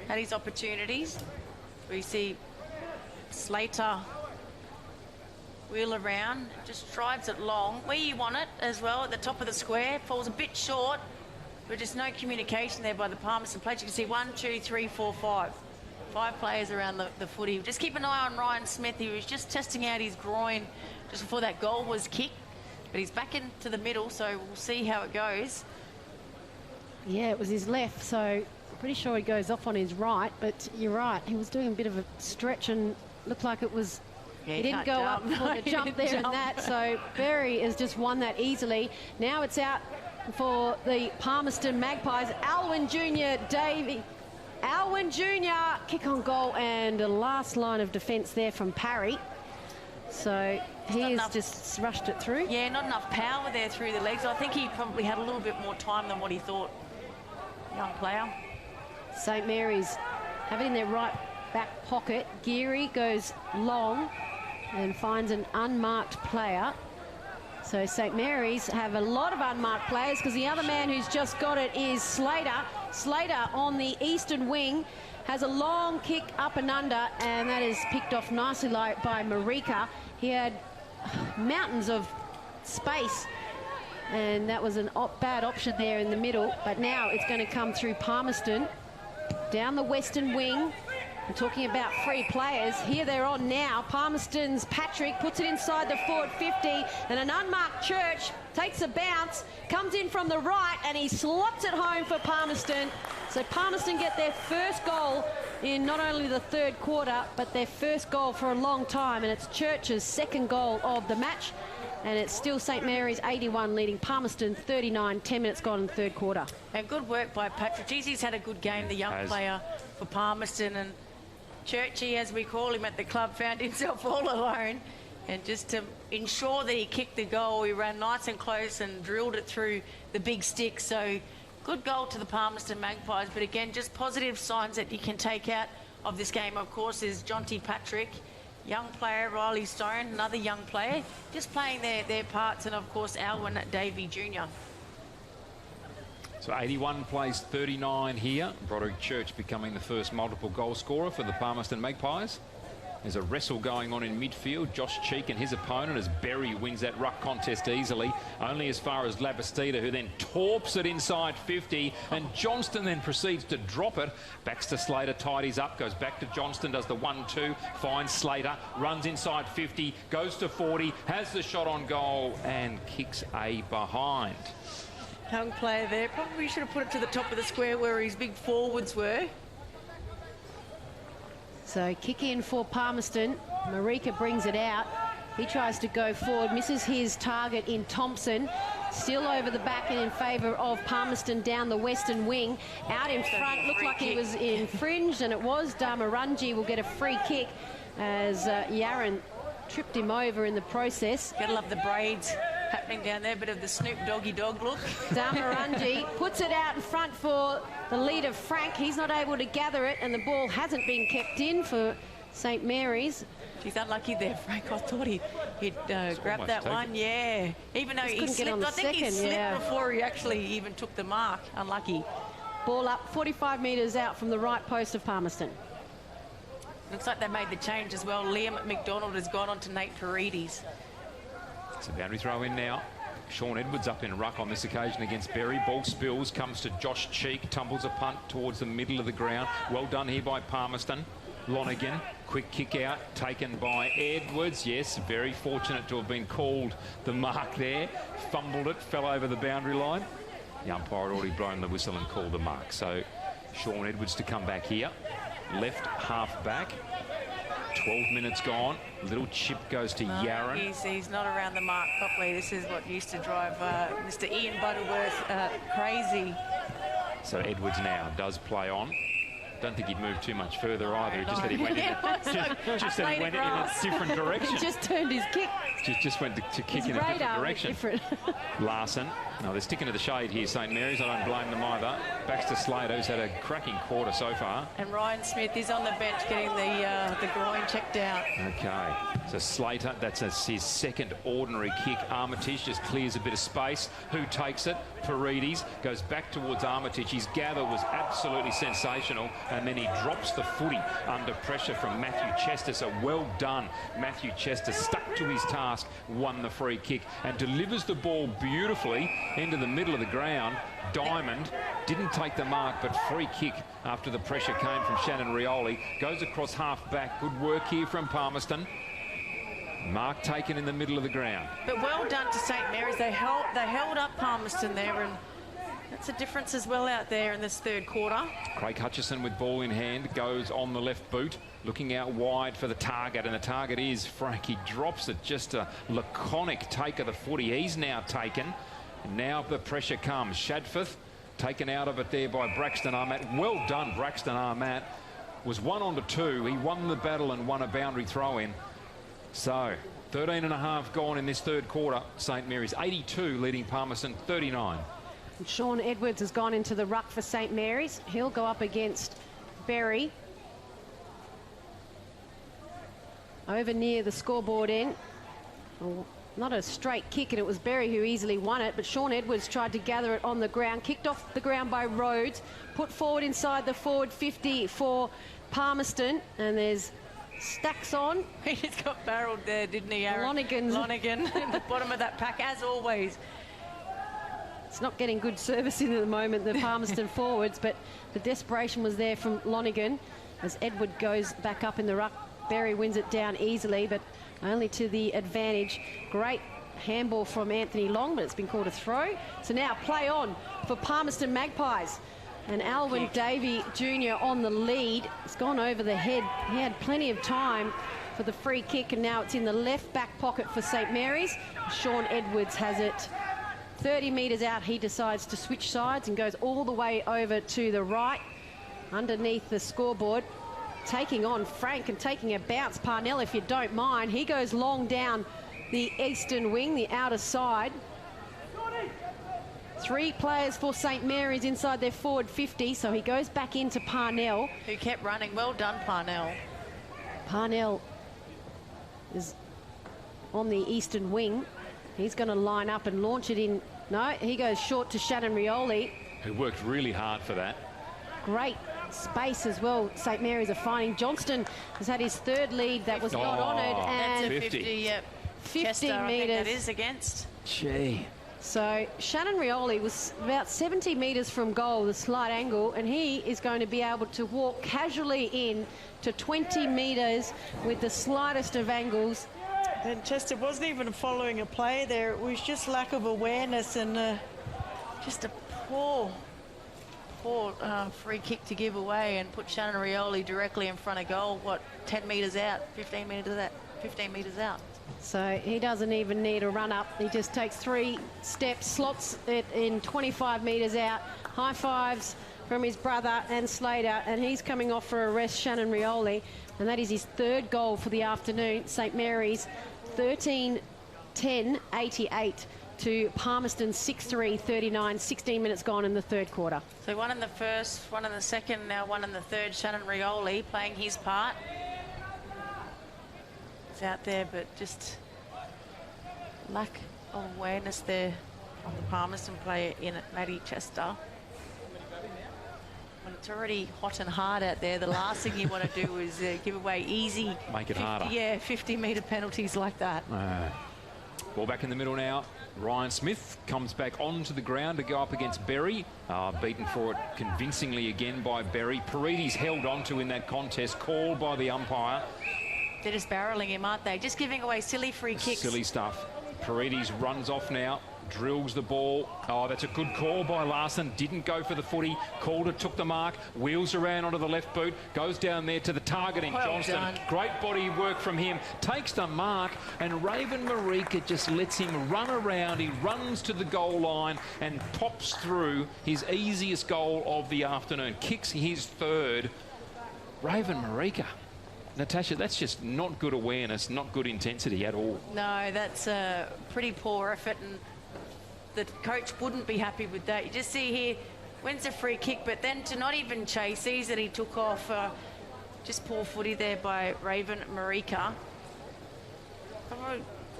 Had his opportunities. We see Slater wheel around, just drives it long. Where you want it as well, at the top of the square. Falls a bit short. But just no communication there by the Palmerston players. You can see 1, 2, 3, 4, 5. 5 players around the footy. Just keep an eye on Ryan Smith. He was just testing out his groin just before that goal was kicked. But he's back into the middle, so we'll see how it goes. Yeah, it was his left, so I'm pretty sure he goes off on his right. But you're right, he was doing a bit of a stretch and looked like it was... Yeah, he didn't go up for the jump there and that, so Berry has just won that easily. Now it's out for the Palmerston Magpies. Alwyn Jr. Davey Alwyn Jr. kick on goal, and a last line of defence there from Parry. So he has just rushed it through. Yeah, not enough power there through the legs. I think he probably had a little bit more time than what he thought. Young player. St Mary's have it in their right back pocket. Geary goes long and finds an unmarked player. So St Mary's have a lot of unmarked players because the other man who's just got it is Slater. Slater on the eastern wing has a long kick up and under, and that is picked off nicely by Marika. He had mountains of space, and that was a bad option there in the middle. But now it's going to come through Palmerston down the western wing. I'm talking about free players. Here they're on now. Palmerston's Patrick puts it inside the forward 50, and an unmarked Church takes a bounce, comes in from the right, and he slots it home for Palmerston. So Palmerston get their first goal in not only the third quarter, but their first goal for a long time, and it's Church's second goal of the match. And it's still St Mary's 81 leading Palmerston 39, 10 minutes gone in the third quarter. And good work by Patrick. Geez, he's had a good game, the young player for Palmerston. And Churchy, as we call him at the club, found himself all alone. And just to ensure that he kicked the goal, he ran nice and close and drilled it through the big stick. So good goal to the Palmerston Magpies. But again, just positive signs that you can take out of this game, of course, is Jonty Patrick. Young player, Riley Stone, another young player, just playing their parts, and of course Alwyn Davey Jr. So 81 plays 39 here. Broderick Church becoming the first multiple goal scorer for the Palmerston Magpies. There's a wrestle going on in midfield. Josh Cheek and his opponent as Berry wins that ruck contest easily, only as far as Labastida, who then torps it inside 50, and Johnston then proceeds to drop it. Baxter Slater tidies up, goes back to Johnston, does the 1-2, finds Slater, runs inside 50, goes to 40, has the shot on goal and kicks a behind. Young player there. Probably should have put it to the top of the square where his big forwards were. So kick in for Palmerston. Marika brings it out. He tries to go forward, misses his target in Thompson. Still over the back and in favour of Palmerston down the western wing. Out in front, looked like he was infringed, and it was. Dharmaranji will get a free kick as Yaron tripped him over in the process. Gotta love the braids happening down there, bit of the Snoop Doggy Dog look. Dharmaranji puts it out in front for the leader, Frank. He's not able to gather it, and the ball hasn't been kept in for St Mary's. He's unlucky there, Frank. I thought he'd grab that one. Yeah. Even though he slipped, I think he slipped before he actually even took the mark. Unlucky. Ball up 45 metres out from the right post of Palmerston. Looks like they made the change as well. Liam McDonald has gone on to Nate Paredes. It's a boundary throw in now. Sean Edwards up in ruck on this occasion against Berry. Ball spills, comes to Josh Cheek, tumbles a punt towards the middle of the ground. Well done here by Palmerston. Lonergan, quick kick out, taken by Edwards. Yes, very fortunate to have been called the mark there. Fumbled it, fell over the boundary line. The umpire had already blown the whistle and called the mark. So Sean Edwards to come back here. Left half back. 12 minutes gone. Little chip goes to Yaron. He's not around the mark properly. This is what used to drive Mr. Ian Butterworth crazy. So Edwards now does play on. Don't think he'd moved too much further either. He just said he went in a different direction. He just turned his kick. Just went to kick in a different direction. Larson. No, they're sticking to the shade here, St Mary's. I don't blame them either. Baxter Slater, who's had a cracking quarter so far. And Ryan Smith is on the bench getting the groin checked out. Okay. So Slater, that's his second ordinary kick. Armitage just clears a bit of space. Who takes it? Paredes goes back towards Armitage. His gather was absolutely sensational, and then he drops the footy under pressure from Matthew Chester. So well done. Matthew Chester stuck to his task, won the free kick, and delivers the ball beautifully into the middle of the ground. Diamond didn't take the mark, but free kick after the pressure came from Shannon Rioli. Goes across half back. Good work here from Palmerston. Mark taken in the middle of the ground. But well done to St Mary's. They held up Palmerston there, and that's a difference as well out there in this third quarter. Craig Hutchison with ball in hand goes on the left boot, looking out wide for the target, and the target is Frank. He drops it, just a laconic take of the footy. He's now taken. And now the pressure comes. Shadforth Taken out of it there by Braxton Armat. Well done, Braxton Armat. Was 1 on to 2. He won the battle and won a boundary throw-in. So 13 and a half gone in this third quarter. St Mary's 82 leading Palmerston 39. And Sean Edwards has gone into the ruck for St Mary's. He'll go up against Berry. Over near the scoreboard end. Oh, not a straight kick, and it was Berry who easily won it, but Sean Edwards tried to gather it on the ground, kicked off the ground by Rhodes, put forward inside the forward 50 for Palmerston, and there's Stacks on. He just got barreled there, didn't he, Aaron? Lonigan at the bottom of that pack, as always. It's not getting good service in at the moment, the Palmerston forwards, but the desperation was there from Lonigan as Edward goes back up in the ruck. Berry wins it down easily, but only to the advantage. Great handball from Anthony Long, but it's been called a throw. So now play on for Palmerston Magpies. And Alwyn Davey Jr. on the lead. It's gone over the head. He had plenty of time for the free kick, and now it's in the left back pocket for St Mary's. Sean Edwards has it 30 metres out. He decides to switch sides and goes all the way over to the right underneath the scoreboard. Taking on Frank and taking a bounce. Parnell, if you don't mind. He goes long down the eastern wing, the outer side. 3 players for St Mary's inside their forward 50, so he goes back into Parnell. Who kept running. Well done, Parnell. Parnell is on the eastern wing. He's going to line up and launch it in. No, he goes short to Shannon Rioli. Who worked really hard for that. Great space as well. St Mary's are finding. Johnston has had his 3rd lead. That was not honoured. And that's a 50. 50 Chester, metres. I think that is against. Gee. So Shannon Rioli was about 70 metres from goal, the slight angle, and he is going to be able to walk casually in to 20 metres with the slightest of angles. And Chester wasn't even following a play there. It was just lack of awareness and just a poor free kick to give away and put Shannon Rioli directly in front of goal. What, 10 metres out, 15 metres out, 15 metres out. So he doesn't even need a run up. He just takes 3 steps, slots it in 25 metres out. High fives from his brother and Slater, and he's coming off for a rest, Shannon Rioli, and that is his 3rd goal for the afternoon. St Mary's 13-10-88 to Palmerston 6-3-39, 16 minutes gone in the 3rd quarter. So 1 in the first, 1 in the second, now 1 in the 3rd. Shannon Rioli playing his part. It's out there, but just lack of awareness there on the Palmerston player in it, Maddie Chester. When it's already hot and hard out there, the last thing you want to do is give away easy. Make it harder. Yeah, 50-metre penalties like that. Ball back in the middle now. Ryan Smith comes back onto the ground to go up against Berry. Beaten for it convincingly again by Berry. Paredes held onto in that contest, called by the umpire. They're just barrelling him, aren't they? Just giving away silly free kicks. Silly stuff. Paredes runs off now, drills the ball. Oh, that's a good call by Larson. Didn't go for the footy. Calder took the mark, wheels around onto the left boot, goes down there to the targeting. Well Johnston. done. Great body work from him. Takes the mark, and Raven Marika just lets him run around. He runs to the goal line and pops through his easiest goal of the afternoon. Kicks his 3rd. Raven Marika. Natasha, that's just not good awareness, not good intensity at all. No, that's a pretty poor effort, and the coach wouldn't be happy with that. You just see here, wins a free kick, but then to not even chase, sees that he took off. Just poor footy there by Raven Marika.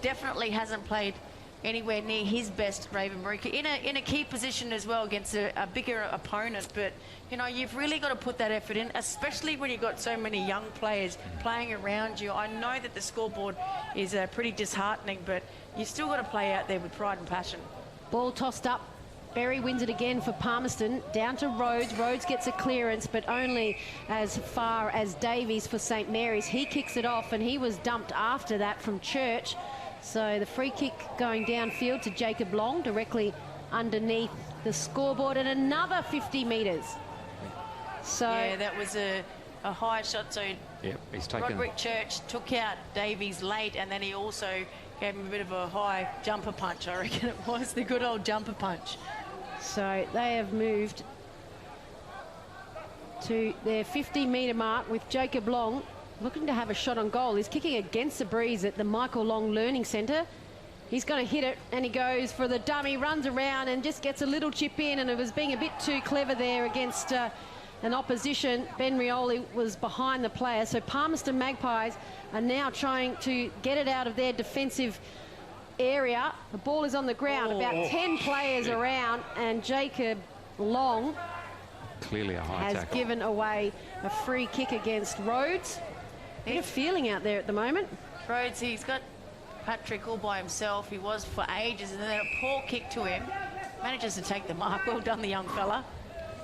Definitely hasn't played anywhere near his best, Raven Marika, in a key position as well against a bigger opponent. But you know, you've really got to put that effort in, especially when you've got so many young players playing around you. I know that the scoreboard is pretty disheartening, but you still got to play out there with pride and passion. Ball tossed up. Berry wins it again for Palmerston. Down to Rhodes. Rhodes gets a clearance, but only as far as Davies for St Mary's. He kicks it off, and he was dumped after that from Church. So the free kick going downfield to Jacob Long, directly underneath the scoreboard, and another 50 metres. So yeah, that was a high shot. So yep, he's taken. Roderick Church took out Davies late, and then he also gave him a bit of a high jumper punch. I reckon it was the good old jumper punch. So they have moved to their 50-metre mark with Jacob Long looking to have a shot on goal. He's kicking against the breeze at the Michael Long Learning Centre. He's going to hit it, and he goes for the dummy, runs around and just gets a little chip in, and it was being a bit too clever there against an opposition. Ben Rioli was behind the player, so Palmerston Magpies are now trying to get it out of their defensive area. The ball is on the ground, about 10 players around, and Jacob Long clearly a high has tackle. given away a free kick against Rhodes. Bit of feeling out there at the moment. Rhodes, he's got Patrick all by himself. He was for ages, and then a poor kick to him. Manages to take the mark. Well done, the young fella.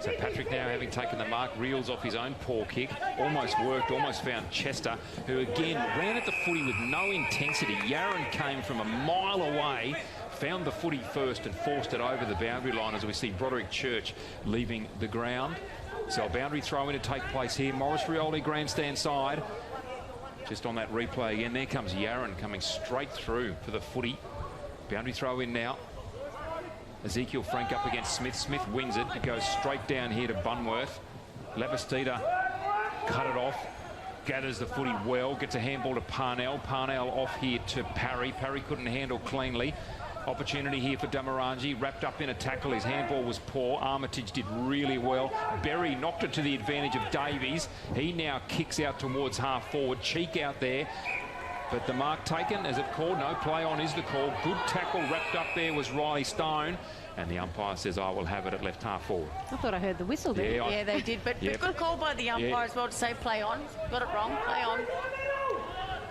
So Patrick, now having taken the mark, reels off his own poor kick. Almost worked, almost found Chester, who again ran at the footy with no intensity. Yaron came from a mile away, found the footy first and forced it over the boundary line as we see Broderick Church leaving the ground. So a boundary throw in to take place here. Morris Rioli grandstand side. Just on that replay again, there comes Yaron coming straight through for the footy. Boundary throw in now. Ezekiel Frank up against Smith. Smith wins it. It goes straight down here to Bunworth. Lavastida cut it off. Gathers the footy well. Gets a handball to Parnell. Parnell off here to Parry. Parry couldn't handle cleanly. Opportunity here for Damarangi, wrapped up in a tackle. His handball was poor. Armitage did really well. Berry knocked it to the advantage of Davies. He now kicks out towards half forward. Cheek out there. But the mark taken, is it called? No, play on is the call. Good tackle wrapped up there was Riley Stone. And the umpire says, I will have it at left half forward. I thought I heard the whistle there. Yeah, they did. But good call by the umpire as well to say play on. Got it wrong. Play on.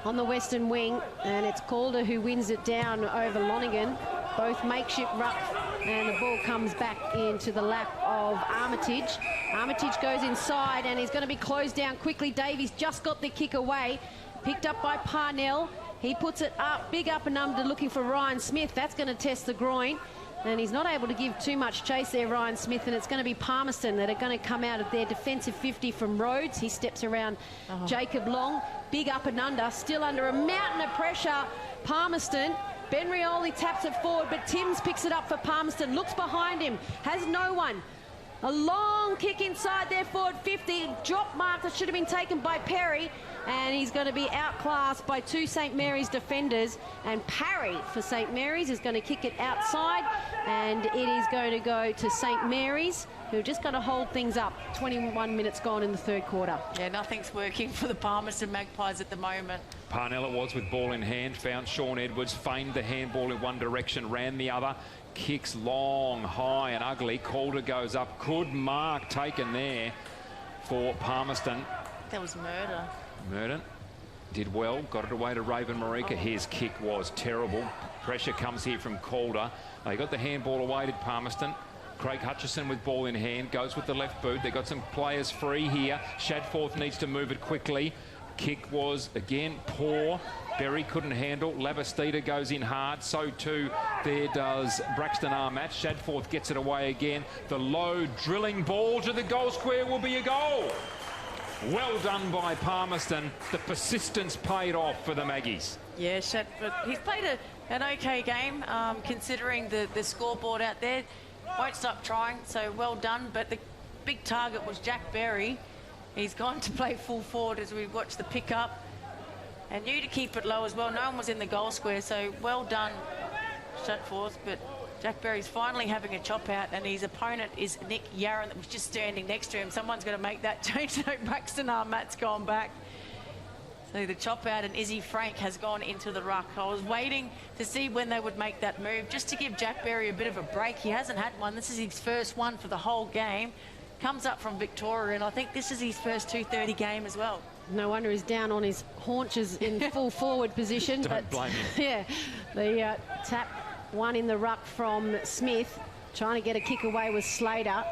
On the western wing, and it's Calder who wins it down over Lonigan. Both makeshift ruck, and the ball comes back into the lap of Armitage. Armitage goes inside, and he's going to be closed down quickly. Davies just got the kick away, picked up by Parnell. He puts it up, big up and under, looking for Ryan Smith. That's going to test the groin. And he's not able to give too much chase there, Ryan Smith, and it's going to be Palmerston that are going to come out of their defensive 50 from Rhodes. He steps around Jacob Long, big up and under, still under a mountain of pressure. Palmerston, Ben Rioli taps it forward, but Timms picks it up for Palmerston, looks behind him, has no one. A long kick inside their forward 50, drop mark that should have been taken by Perry, and he's going to be outclassed by two St Mary's defenders, and Parry for St Mary's is going to kick it outside, and it is going to go to St Mary's, who are just going to hold things up. 21 minutes gone in the third quarter. Yeah, nothing's working for the Palmerston Magpies at the moment. Parnell it was with ball in hand, found Sean Edwards, feigned the handball in one direction, ran the other, kicks long, high and ugly. Calder goes up. Good mark taken there for Palmerston. That was murder. Murden did well, got it away to Raven Marika. His kick was terrible. Pressure comes here from Calder. They got the handball away to Palmerston. Craig Hutchison with ball in hand, goes with the left boot. They got some players free here. Shadforth needs to move it quickly. Kick was, again, poor. Berry couldn't handle. Lavastida goes in hard. So too there does Braxton Armat. Shadforth gets it away again. The low drilling ball to the goal square will be a goal. Well done by Palmerston. The persistence paid off for the Maggies. Yeah, but he's played an okay game, considering the scoreboard out there. Won't stop trying, so well done. But the big target was Jack Berry. He's gone to play full forward as we watch the pick-up. And knew to keep it low as well. No one was in the goal square, so well done, Shutforth. But Jack Berry's finally having a chop out, and his opponent is Nick Yaron that was just standing next to him. Someone's going to make that change. So Braxton Armat's gone back. So the chop out, and Izzy Frank has gone into the ruck. I was waiting to see when they would make that move, just to give Jack Berry a bit of a break. He hasn't had one. This is his first one for the whole game. Comes up from Victoria, and I think this is his first 2:30 game as well. No wonder he's down on his haunches in full forward position. Don't blame him. Yeah, the tap one in the ruck from Smith, trying to get a kick away with Slater.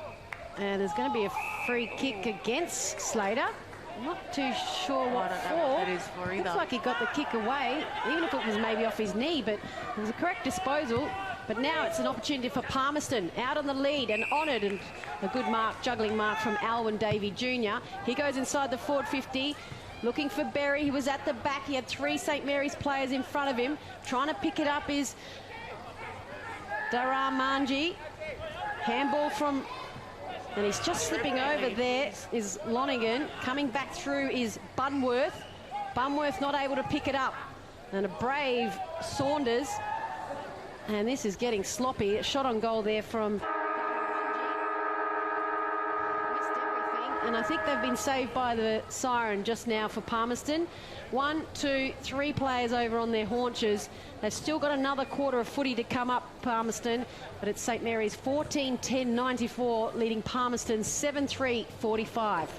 And there's going to be a free kick against Slater. Not too sure what for. What that is for either. Looks like he got the kick away, even if it was maybe off his knee, but it was a correct disposal. But now it's an opportunity for Palmerston, out on the lead and honoured, and a good mark, juggling mark from Alwyn Davey Jr. He goes inside the forward 50, looking for Berry. He was at the back. He had three St Mary's players in front of him. Trying to pick it up is Daramanji. Handball from, and he's just slipping over there, is Lonigan. Coming back through is Bunworth. Bunworth not able to pick it up. And a brave Saunders. And this is getting sloppy. A shot on goal there from... And I think they've been saved by the siren just now for Palmerston. 1, 2, 3 players over on their haunches. They've still got another quarter of footy to come up, Palmerston, but it's St Mary's 14-10-94, leading Palmerston 7-3-45.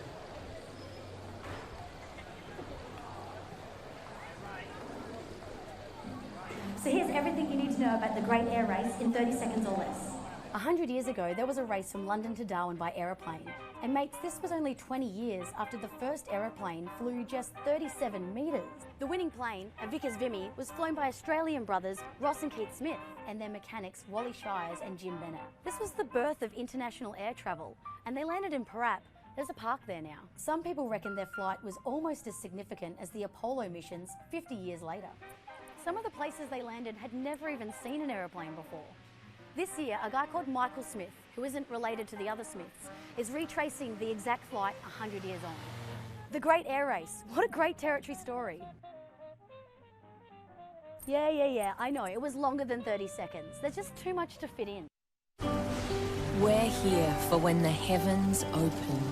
So here's everything you need to know about the Great Air Race in 30 seconds or less. 100 years ago, there was a race from London to Darwin by aeroplane. And mates, this was only 20 years after the first aeroplane flew just 37 metres. The winning plane, a Vickers Vimy, was flown by Australian brothers Ross and Keith Smith and their mechanics Wally Shires and Jim Bennett. This was the birth of international air travel, and they landed in Parap. There's a park there now. Some people reckon their flight was almost as significant as the Apollo missions 50 years later. Some of the places they landed had never even seen an aeroplane before. This year, a guy called Michael Smith, who isn't related to the other Smiths, is retracing the exact flight 100 years on. The Great Air Race. What a great territory story. Yeah, I know, it was longer than 30 seconds. There's just too much to fit in. We're here for when the heavens open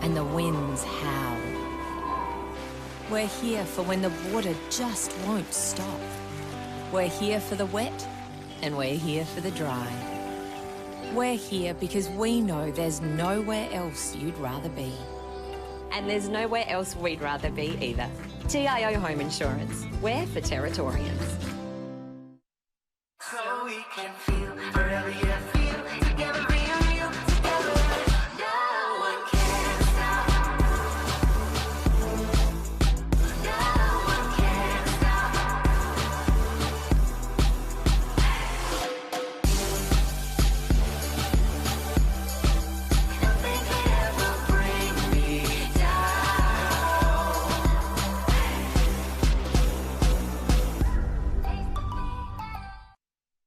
and the winds howl. We're here for when the water just won't stop. We're here for the wet, and we're here for the dry. We're here because we know there's nowhere else you'd rather be. And there's nowhere else we'd rather be either. TIO Home Insurance. We're for Territorians. So we can feel forever, yeah, feel together, real, together. No one can stop. No one can stop. Nothing can ever bring me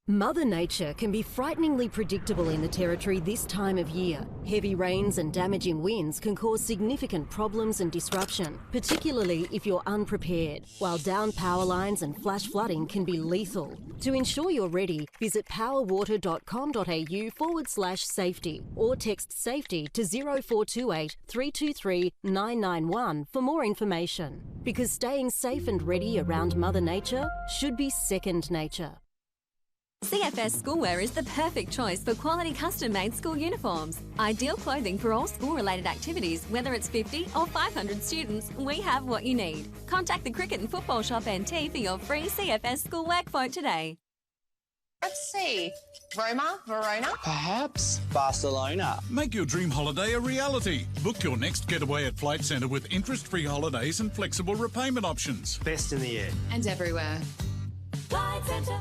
Mother Nature can be frighteningly predictable in the Territory this time of year. Heavy rains and damaging winds can cause significant problems and disruption, particularly if you're unprepared, while downed power lines and flash flooding can be lethal. To ensure you're ready, visit powerwater.com.au/safety or text SAFETY to 0428 323 991 for more information. Because staying safe and ready around Mother Nature should be second nature. CFS Schoolwear is the perfect choice for quality custom-made school uniforms. Ideal clothing for all school-related activities, whether it's 50 or 500 students, we have what you need. Contact the Cricket and Football Shop NT for your free CFS Schoolwear quote today. Let's see. Roma, Verona? Perhaps Barcelona. Make your dream holiday a reality. Book your next getaway at Flight Centre with interest-free holidays and flexible repayment options. Best in the air. And everywhere. Flight Centre.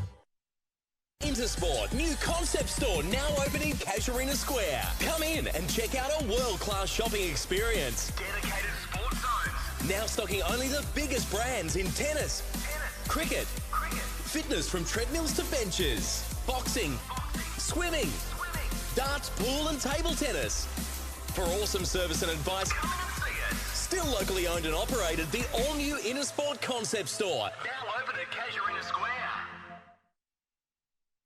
Intersport, new concept store now open in Casuarina Square. Come in and check out a world-class shopping experience. Dedicated sports zones. Now stocking only the biggest brands in tennis, cricket, fitness from treadmills to benches, boxing, swimming, darts, pool and table tennis. For awesome service and advice, come in and see it. Still locally owned and operated, the all-new Intersport concept store. Now open at Casuarina Square.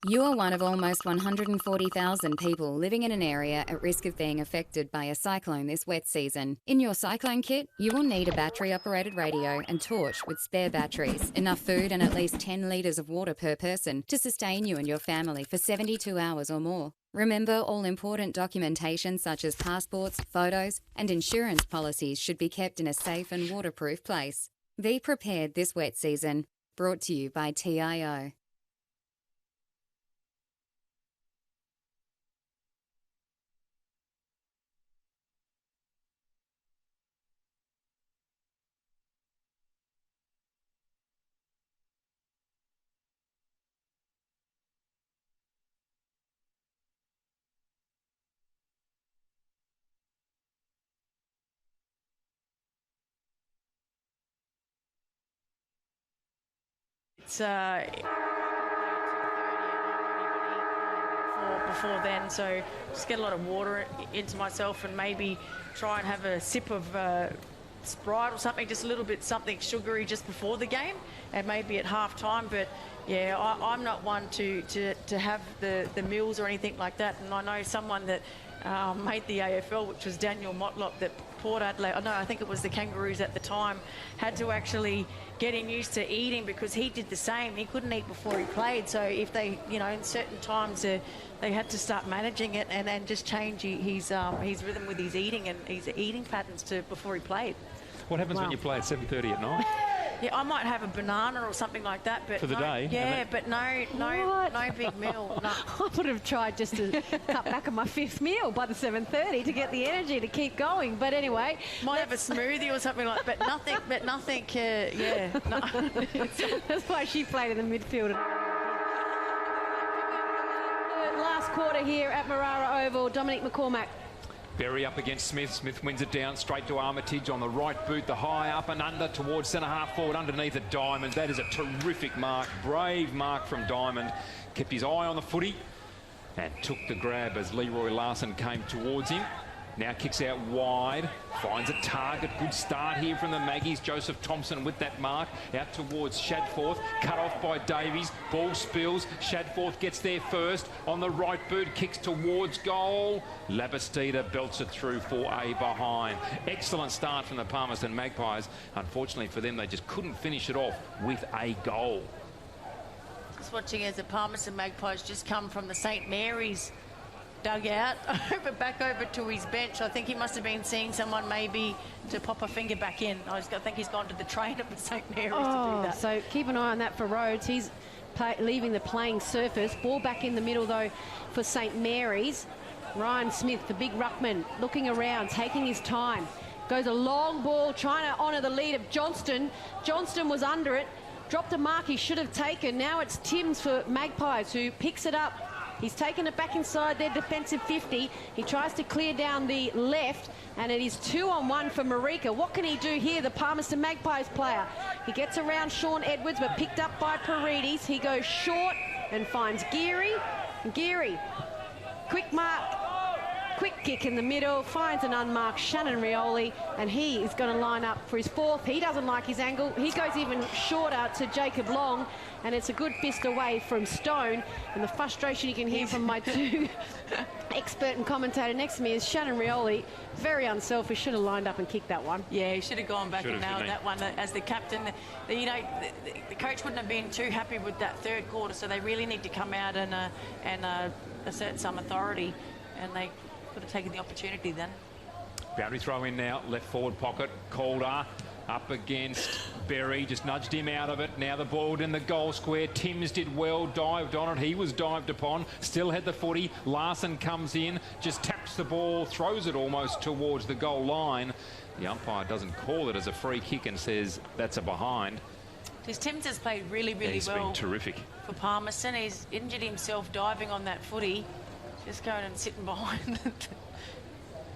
You are one of almost 140,000 people living in an area at risk of being affected by a cyclone this wet season. In your cyclone kit, you will need a battery-operated radio and torch with spare batteries, enough food and at least 10 litres of water per person to sustain you and your family for 72 hours or more. Remember, all important documentation such as passports, photos and insurance policies should be kept in a safe and waterproof place. Be prepared this wet season. Brought to you by TIO. It's before then, so just get a lot of water into myself and maybe try and have a sip of Sprite or something, just a little bit something sugary just before the game, and maybe at half time. But yeah, I'm not one to have the meals or anything like that. And I know someone that made the AFL, which was Daniel Motlop, that Port Adelaide, I think it was the Kangaroos at the time, had to actually get him used to eating, because he did the same. He couldn't eat before he played. So if they, in certain times they had to start managing it and just change his rhythm with his eating and his eating patterns before he played. What happens when you play at 7:30 at night? Yeah, I might have a banana or something like that, but for the day. Yeah, but no big meal. No. I would have tried just to cut back on my 5th meal by the 7:30 to get the energy to keep going. But anyway, might have a smoothie or something like. But nothing. Yeah. No. That's why she played in the midfield. Last quarter here at Marara Oval. Dominic McCormack. Berry up against Smith. Smith wins it down straight to Armitage on the right boot. The high up and under towards centre half forward underneath at Diamond. That is a terrific mark. Brave mark from Diamond. Kept his eye on the footy and took the grab as Leroy Larson came towards him. Now kicks out wide, finds a target. Good start here from the Maggies. Joseph Thompson with that mark. Out towards Shadforth. Cut off by Davies. Ball spills. Shadforth gets there first. On the right boot, kicks towards goal. Labastida belts it through for a behind. Excellent start from the Palmerston Magpies. Unfortunately for them, they just couldn't finish it off with a goal. Just watching as the Palmerston Magpies just come from the St Mary's dugout back over to his bench. I think he must have been seeing someone maybe to pop a finger back in. I think he's gone to the train at the St Mary's to do that. So keep an eye on that for Rhodes. He's leaving the playing surface. Ball back in the middle though for St Mary's. Ryan Smith, the big ruckman, looking around, taking his time. Goes a long ball, trying to honour the lead of Johnston. Johnston was under it, dropped a mark he should have taken. Now it's Timms for Magpies, who picks it up. He's taken it back inside their defensive 50. He tries to clear down the left, and it is 2-on-1 for Marika. What can he do here, the Palmerston Magpies player? He gets around Sean Edwards, but picked up by Paredes. He goes short and finds Geary. Geary, quick mark, quick kick in the middle, finds an unmarked Shannon Rioli, and he is going to line up for his 4th. He doesn't like his angle. He goes even shorter to Jacob Long, and it's a good fist away from Stone. And the frustration you can hear from my two expert and commentator next to me is Shannon Rioli. Very unselfish, should have lined up and kicked that one. Yeah, he should have gone back and nailed that one as the captain. The coach wouldn't have been too happy with that 3rd quarter, so they really need to come out and assert some authority, and they could have taken the opportunity then. Boundary throw in now, left forward pocket. Calder up against Berry, just nudged him out of it. Now the ball in the goal square. Timms did well, dived on it. He was dived upon, still had the footy. Larson comes in, just taps the ball, throws it almost towards the goal line. The umpire doesn't call it as a free kick and says that's a behind. Because Timms has played really well. He's been terrific for Palmerston. He's injured himself diving on that footy, just going and sitting behind it.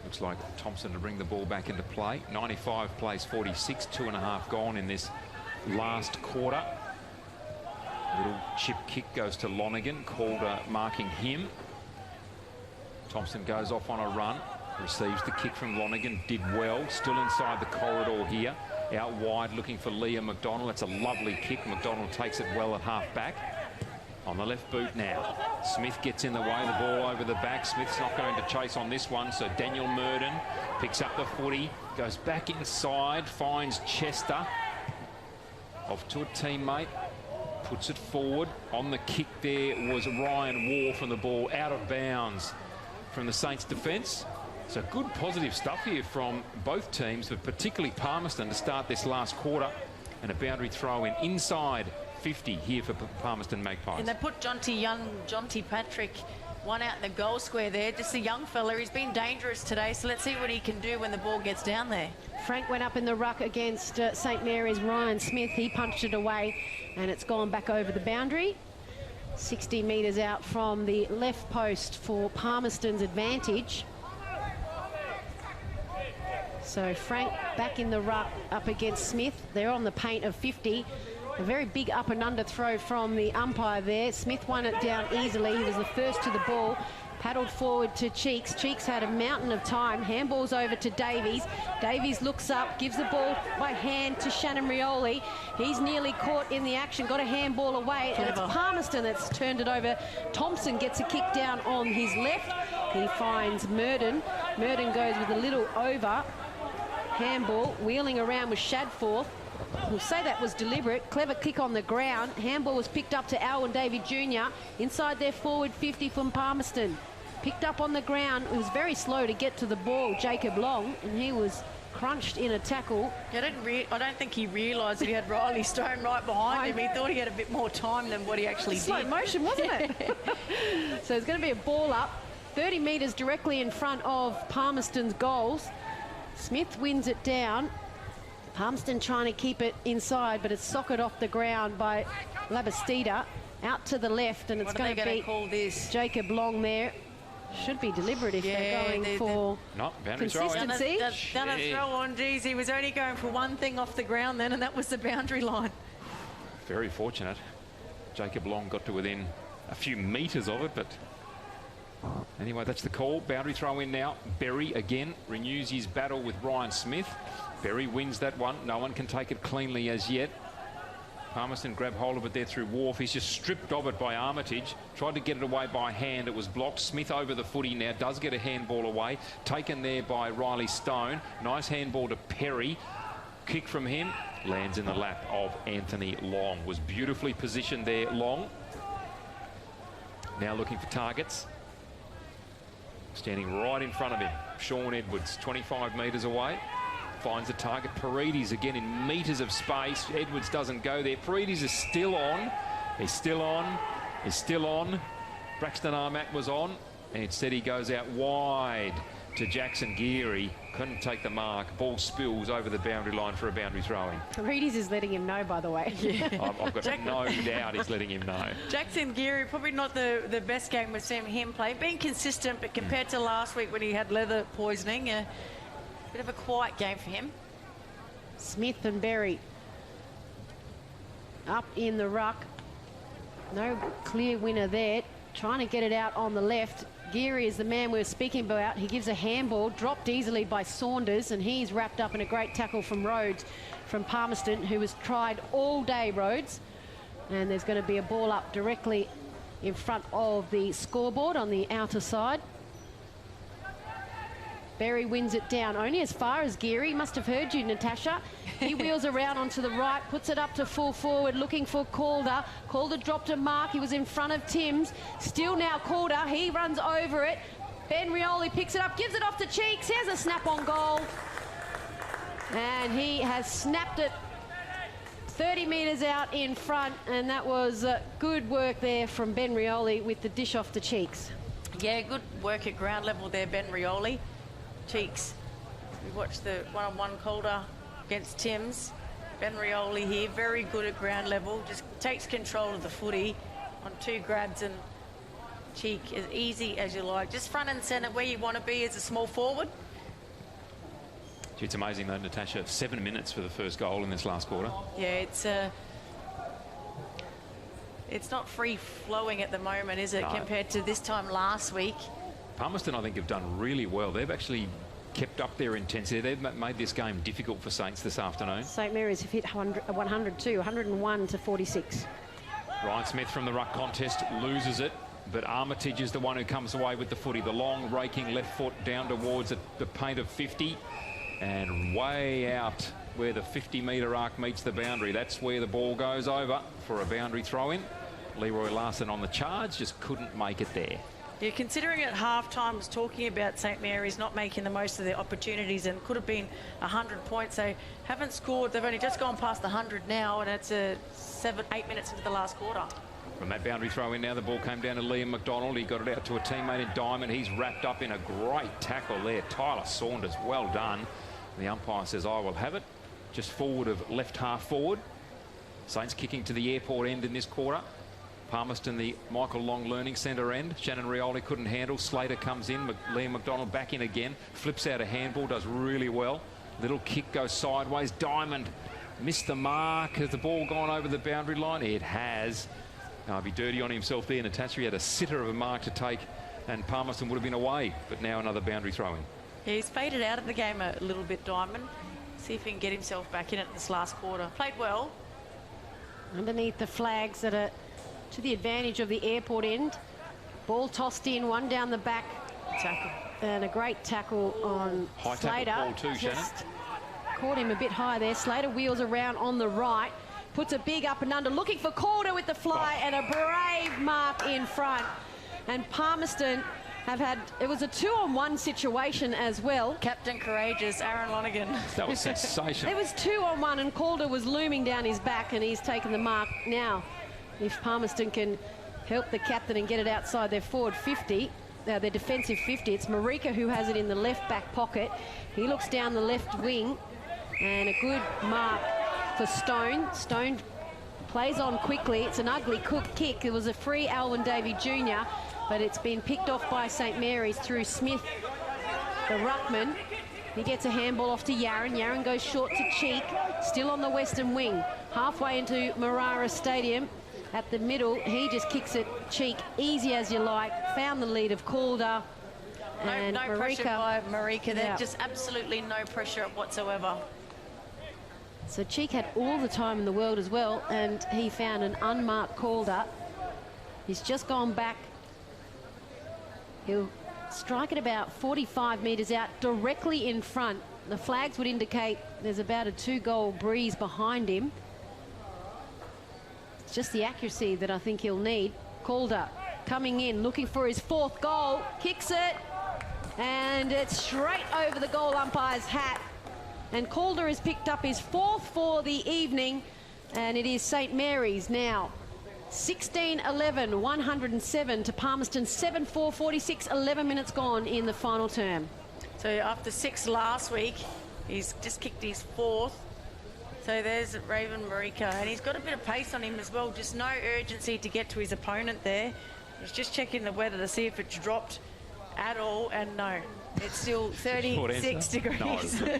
Looks like Thompson to bring the ball back into play. 95 plays 46, 2.5 gone in this last quarter. Little chip kick goes to Lonergan, Calder marking him. Thompson goes off on a run, receives the kick from Lonergan, did well, still inside the corridor here. Out wide looking for Liam McDonald. It's a lovely kick. McDonald takes it well at half back. On the left boot now. Smith gets in the way, the ball over the back. Smith's not going to chase on this one, so Daniel Murden picks up the footy, goes back inside, finds Chester. Off to a teammate, puts it forward. On the kick there was Ryan Waugh from the ball, out of bounds from the Saints defence. So good positive stuff here from both teams, but particularly Palmerston to start this last quarter. And a boundary throw in inside 50 here for Palmerston Magpies. And they put Jonty Patrick one out in the goal square there. Just a young fella. He's been dangerous today, so let's see what he can do when the ball gets down there. Frank went up in the ruck against St Mary's Ryan Smith. He punched it away, and it's gone back over the boundary. 60 metres out from the left post for Palmerston's advantage. So Frank back in the ruck up against Smith. They're on the paint of 50. A very big up and under throw from the umpire there. Smith won it down easily. He was the first to the ball. paddled forward to Cheeks. Cheeks had a mountain of time. Handballs over to Davies. Davies looks up, gives the ball by hand to Shannon Rioli. He's nearly caught in the action, got a handball away, and it's Palmerston that's turned it over. Thompson gets a kick down on his left. He finds Murden. Murden goes with a little over. Handball, wheeling around with Shadforth. We'll say that was deliberate. Clever kick on the ground. Handball was picked up to Alwyn Davey Jr. inside their forward 50 from Palmerston. Picked up on the ground. It was very slow to get to the ball, Jacob Long, and he was crunched in a tackle. I don't think he realised that he had Riley Stone right behind him. He thought he had a bit more time than what he actually did. Slow motion, wasn't it? So it's going to be a ball up, 30 metres directly in front of Palmerston's goals. Smith wins it down. Palmerston trying to keep it inside, but it's socket off the ground by Labastida. Out to the left, and it's going to be call this? Jacob Long there. Should be deliberate if they're going for consistency. Done a throw on. Geez, he was only going for one thing off the ground then, and that was the boundary line. Very fortunate. Jacob Long got to within a few metres of it, but anyway, that's the call. Boundary throw in now. Berry again renews his battle with Ryan Smith. Berry wins that one. No one can take it cleanly as yet. Palmerston grabbed hold of it there through Wharf. He's just stripped of it by Armitage. Tried to get it away by hand. It was blocked. Smith over the footy now. Does get a handball away. Taken there by Riley Stone. Nice handball to Perry. Kick from him. Lands in the lap of Anthony Long. Was beautifully positioned there, Long. Now looking for targets. Standing right in front of him. Sean Edwards, 25 metres away. Finds the target. Paredes again in metres of space. Edwards doesn't go there. Paredes is still on. He's still on. He's still on. Braxton Armack was on. And instead he goes out wide to Jackson Geary. Couldn't take the mark. Ball spills over the boundary line for a boundary throw-in. Paredes is letting him know, by the way. Yeah. I've got no doubt he's letting him know. Jackson Geary, probably not the best game we've seen him play. Being consistent, but compared to last week when he had leather poisoning, a bit of a quiet game for him. Smith and Berry up in the ruck. No clear winner there. Trying to get it out on the left. Geary is the man we were speaking about. He gives a handball, dropped easily by Saunders, and he's wrapped up in a great tackle from Rhodes, from Palmerston, who was tried all day, Rhodes. And there's going to be a ball up directly in front of the scoreboard on the outer side. Berry wins it down only as far as Geary. Must have heard you, Natasha. He wheels around onto the right, puts it up to full forward, looking for Calder. Calder dropped a mark. He was in front of Timms. Still now Calder. He runs over it. Ben Rioli picks it up, gives it off to Cheeks. Here's a snap on goal. And he has snapped it 30 metres out in front, and that was good work there from Ben Rioli with the dish off to Cheeks. Yeah, good work at ground level there, Ben Rioli. Cheeks. We watched the one-on-one Calder against Timms. Ben Rioli here, very good at ground level. Just takes control of the footy on two grabs and cheek as easy as you like. Just front and centre where you want to be as a small forward. Gee, it's amazing though, Natasha. 7 minutes for the first goal in this last quarter. Yeah, it's not free-flowing at the moment, is it, No. compared to this time last week? Palmerston, I think, have done really well. They've actually kept up their intensity. They've made this game difficult for Saints this afternoon. St Mary's have hit 100 too, 101 to 46. Ryan Smith from the ruck contest loses it, but Armitage is the one who comes away with the footy. The long raking left foot down towards the paint of 50 and way out where the 50-metre arc meets the boundary. That's where the ball goes over for a boundary throw-in. Leroy Larson on the charge, just couldn't make it there. Yeah, considering at half-time was talking about St Mary's not making the most of their opportunities and could have been 100 points. They haven't scored. They've only just gone past the 100 now, and it's 7-8 minutes into the last quarter. From that boundary throw in now, the ball came down to Liam McDonald. He got it out to a teammate in Diamond. He's wrapped up in a great tackle there. Tyler Saunders, well done. The umpire says, I will have it. Just forward of left half forward. Saints kicking to the airport end in this quarter. Palmerston, the Michael Long Learning Centre end. Shannon Rioli couldn't handle. Slater comes in. Liam McDonald back in again. Flips out a handball, does really well. Little kick goes sideways. Diamond missed the mark. Has the ball gone over the boundary line? It has. He'll be dirty on himself there. Natasha, he had a sitter of a mark to take and Palmerston would have been away, but now another boundary throw-in. Yeah, he's faded out of the game a little bit, Diamond. See if he can get himself back in it this last quarter. Played well. Underneath the flags that are to the advantage of the airport end. Ball tossed in, one down the back. Tackle. And a great tackle on High Slater. tackle ball too, Shannon. Caught him a bit high there. Slater wheels around on the right. Puts a big up and under. Looking for Calder with the fly and a brave mark in front. And Palmerston have had, it was a 2-on-1 situation as well. Captain Courageous, Aaron Lonergan. That was sensational. It was 2-on-1 and Calder was looming down his back and he's taken the mark. Now, if Palmerston can help the captain and get it outside their forward 50, their defensive 50, it's Marika who has it in the left back pocket. He looks down the left wing and a good mark for Stone. Stone plays on quickly. It's an ugly kick. It was a free Alwyn Davey Jr., but it's been picked off by St Mary's through Smith, the ruckman. He gets a handball off to Yaron. Yaron goes short to Cheek, still on the western wing. Halfway into Marara Stadium. At the middle, he just kicks it Cheek, easy as you like. Found the lead of Calder. And no Marika, pressure by Marika. There's yeah. just absolutely no pressure whatsoever. So Cheek had all the time in the world as well, and he found an unmarked Calder. He's just gone back. He'll strike it about 45 metres out, directly in front. The flags would indicate there's about a 2-goal breeze behind him. It's just the accuracy that I think he'll need. Calder coming in, looking for his 4th goal, kicks it, and it's straight over the goal umpire's hat. And Calder has picked up his 4th for the evening, and it is St Mary's now. 16-11, 107 to Palmerston, 7-4, 46, 11 minutes gone in the final term. So after 6 last week, he's just kicked his 4th. So there's Raven Marika, and he's got a bit of pace on him as well, just no urgency to get to his opponent there. He's just checking the weather to see if it's dropped at all, and no, it's still 36 degrees. No.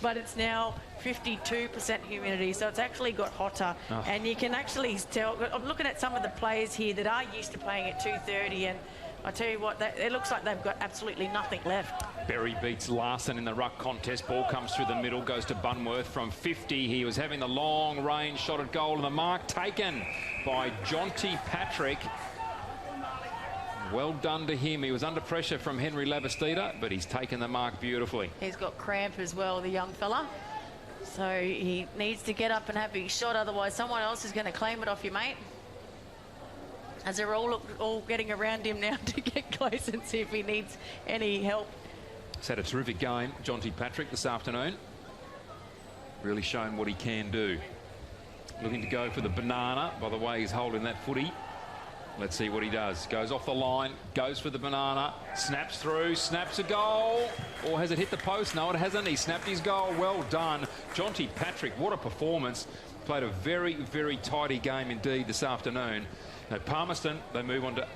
But it's now 52% humidity, so it's actually got hotter. Oh. And you can actually tell, I'm looking at some of the players here that are used to playing at 2:30, and I tell you what, it looks like they've got absolutely nothing left. Berry beats Larson in the ruck contest. Ball comes through the middle, goes to Bunworth from 50. He was having the long range shot at goal, and the mark taken by Jonty Patrick. Well done to him. He was under pressure from Henry Labastida, but he's taken the mark beautifully. He's got cramp as well, the young fella. So he needs to get up and have his shot, otherwise someone else is going to claim it off you, mate. As they're all getting around him now to get close and see if he needs any help. He's had a terrific game, Jonty Patrick, this afternoon. Really shown what he can do. Looking to go for the banana, by the way he's holding that footy. Let's see what he does. Goes off the line, goes for the banana, snaps through, snaps a goal. Or has it hit the post? No, it hasn't. He snapped his goal. Well done. Jonty Patrick, what a performance. Played a very, very tidy game indeed this afternoon. Now, Palmerston, they move on to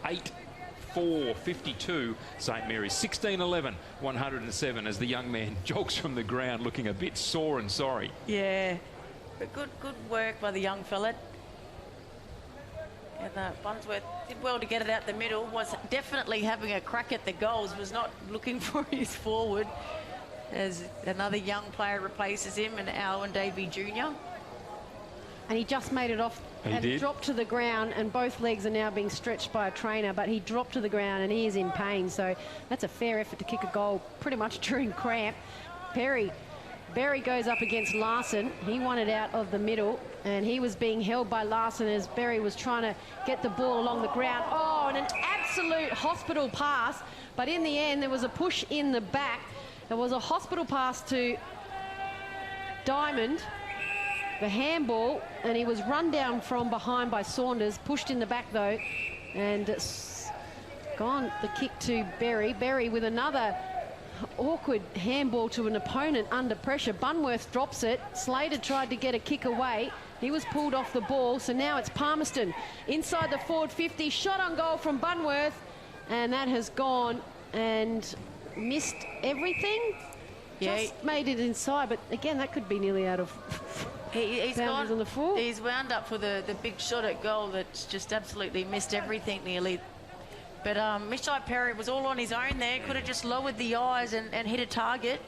8-4, 52. St Mary's 16-11, 107 as the young man jogs from the ground looking a bit sore and sorry. Yeah, but good work by the young fella. And Bunsworth did well to get it out the middle, was definitely having a crack at the goals, was not looking for his forward, as another young player replaces him, and Alwyn Davey Jr. And he just made it off and dropped to the ground, and both legs are now being stretched by a trainer, but he dropped to the ground and he is in pain, so that's a fair effort to kick a goal pretty much during cramp. Berry goes up against Larson. He won it out of the middle, and he was being held by Larson as Berry was trying to get the ball along the ground. Oh, and an absolute hospital pass, but in the end there was a push in the back. There was a hospital pass to Diamond, the handball, and he was run down from behind by Saunders, pushed in the back though, and it's gone the kick to Berry. Berry with another awkward handball to an opponent under pressure. Bunworth drops it. Slater tried to get a kick away. He was pulled off the ball, so now it's Palmerston inside the forward 50. Shot on goal from Bunworth, and that has gone and missed everything. Yeah, just made it inside, but again, that could be nearly out of he's boundaries on the floor. He's wound up for the big shot at goal that's just absolutely missed everything nearly. But Mishai Perry was all on his own there. Could have just lowered the eyes and hit a target.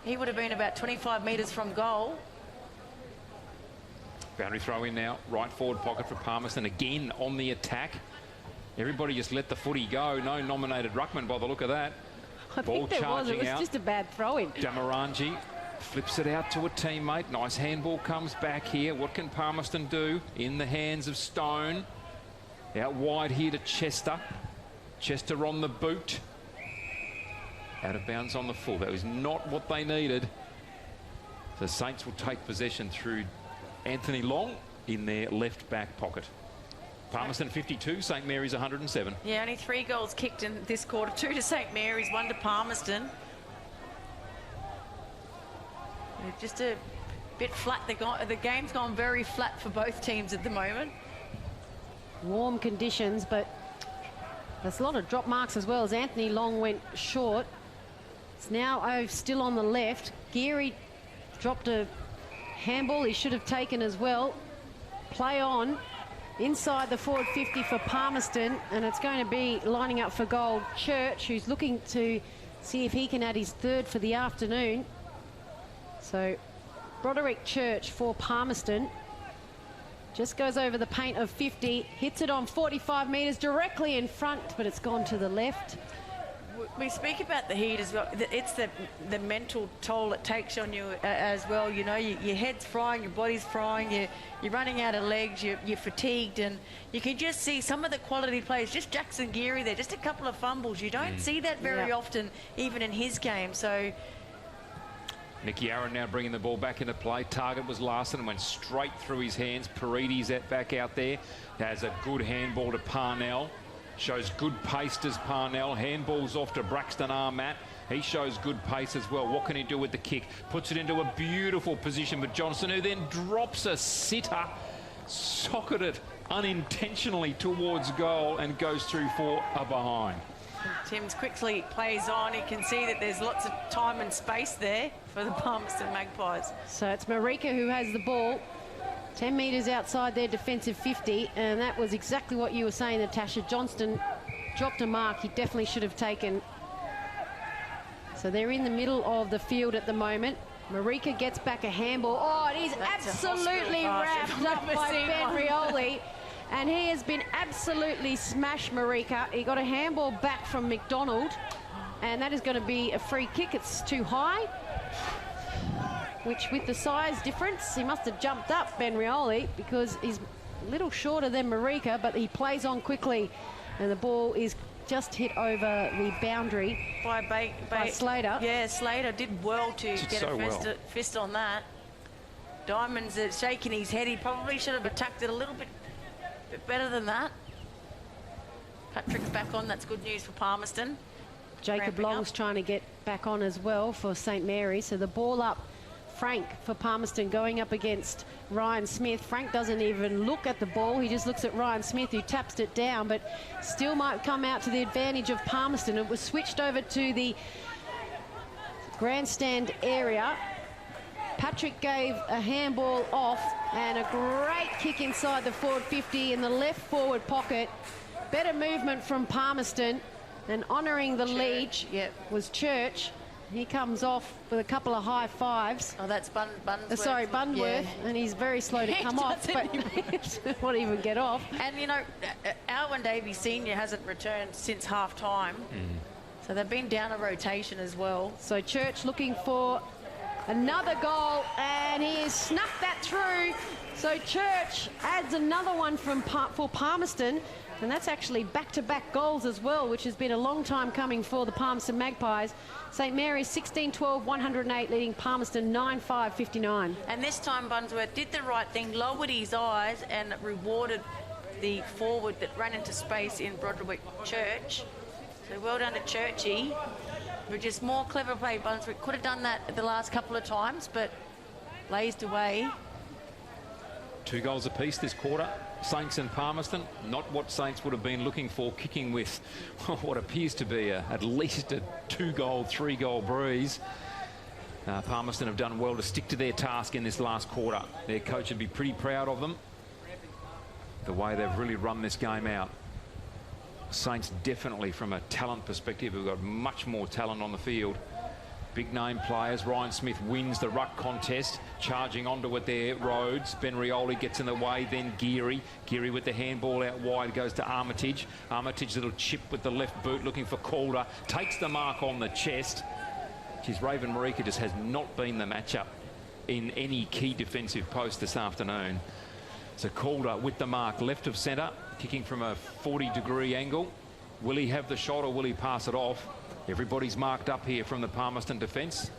He would have been about 25 metres from goal. Boundary throw in now. Right forward pocket for Palmerston. Again on the attack. Everybody just let the footy go. No nominated ruckman by the look of that. Ball charging out. It was just a bad throw-in. Damarangi flips it out to a teammate. Nice handball comes back here. What can Palmerston do? In the hands of Stone. Out wide here to Chester. Chester on the boot. Out of bounds on the full. That was not what they needed. The Saints will take possession through Anthony Long in their left back pocket. Palmerston 52, St Mary's 107. Yeah, only 3 goals kicked in this quarter. 2 to St Mary's, 1 to Palmerston. They're just a bit flat. The game's gone very flat for both teams at the moment. Warm conditions, but there's a lot of drop marks as well as Anthony Long went short. It's now still on the left. Geary dropped a handball he should have taken as well. Play on inside the forward 50 for Palmerston, and it's going to be lining up for goal Church, who's looking to see if he can add his 3rd for the afternoon. So Broderick Church for Palmerston. Just goes over the paint of 50, hits it on 45 metres directly in front, but it's gone to the left. We speak about the heat as well. It's the mental toll it takes on you as well. You know, your head's frying, your body's frying, you're running out of legs, you're fatigued, and you can just see some of the quality players. Just Jackson Geary there, just a couple of fumbles. You don't see that very often, even in his game. So Nicky Aaron now bringing the ball back into play. Target was Larson and went straight through his hands. Parides back out there. Has a good handball to Parnell. Shows good pace to Parnell. Handballs off to Braxton Armat. He shows good pace as well. What can he do with the kick? Puts it into a beautiful position for Johnson, who then drops a sitter. Socketed unintentionally towards goal and goes through for a behind. Timms quickly plays on. You can see that there's lots of time and space there for the Palmerston Magpies. So it's Marika who has the ball 10 metres outside their defensive 50, and that was exactly what you were saying, Natasha. Johnston dropped a mark he definitely should have taken. So they're in the middle of the field at the moment. Marika gets back a handball. Oh, it is absolutely wrapped up by Ben Rioli. And he has been absolutely smashed, Marika. He got a handball back from McDonald, and that is going to be a free kick. It's too high, which with the size difference, he must have jumped up, Ben Rioli, because he's a little shorter than Marika, but he plays on quickly, and the ball is just hit over the boundary by Slater. Yeah, Slater did well to get a fist on that. Diamond's shaking his head. He probably should have attacked it a little bit better than that. Patrick's back on. That's good news for Palmerston. Jacob Long's trying to get back on as well for St Mary's. So the ball up. Frank for Palmerston going up against Ryan Smith. Frank doesn't even look at the ball. He just looks at Ryan Smith, who taps it down, but still might come out to the advantage of Palmerston. It was switched over to the grandstand area. Patrick gave a handball off, and a great kick inside the forward 50 in the left forward pocket. Better movement from Palmerston, and honouring the lead was Church. He comes off with a couple of high fives. Oh, that's Bundworth. Sorry, Bundworth, and he's very slow to come off, but won't even get off. And, you know, Alwyn Davies Senior hasn't returned since half-time, so they've been down a rotation as well. So Church looking for another goal, and he has snuck that through. So Church adds another one for Palmerston, and that's actually back-to-back goals as well, which has been a long time coming for the Palmerston Magpies. St Mary's 16-12, 108, leading Palmerston 9-5-59. And this time Bundworth did the right thing, lowered his eyes and rewarded the forward that ran into space in Broderick Church. So well done to Churchy. But just more clever play. Bundworth could have done that the last couple of times, but blazed away. 2 goals apiece this quarter. Saints and Palmerston, not what Saints would have been looking for, kicking with what appears to be at least a 2-goal, 3-goal breeze. Palmerston have done well to stick to their task in this last quarter. Their coach would be pretty proud of them, the way they've really run this game out. Saints definitely, from a talent perspective, have got much more talent on the field. Big name players. Ryan Smith wins the ruck contest, charging onto it there. Rhodes. Ben Rioli gets in the way, then Geary. Geary with the handball out wide goes to Armitage. Armitage, little chip with the left boot, looking for Calder. Takes the mark on the chest. Geez, Raven Marika just has not been the matchup in any key defensive post this afternoon. So Calder with the mark, left of centre, kicking from a 40-degree angle. Will he have the shot or will he pass it off? Everybody's marked up here from the Palmerston defence.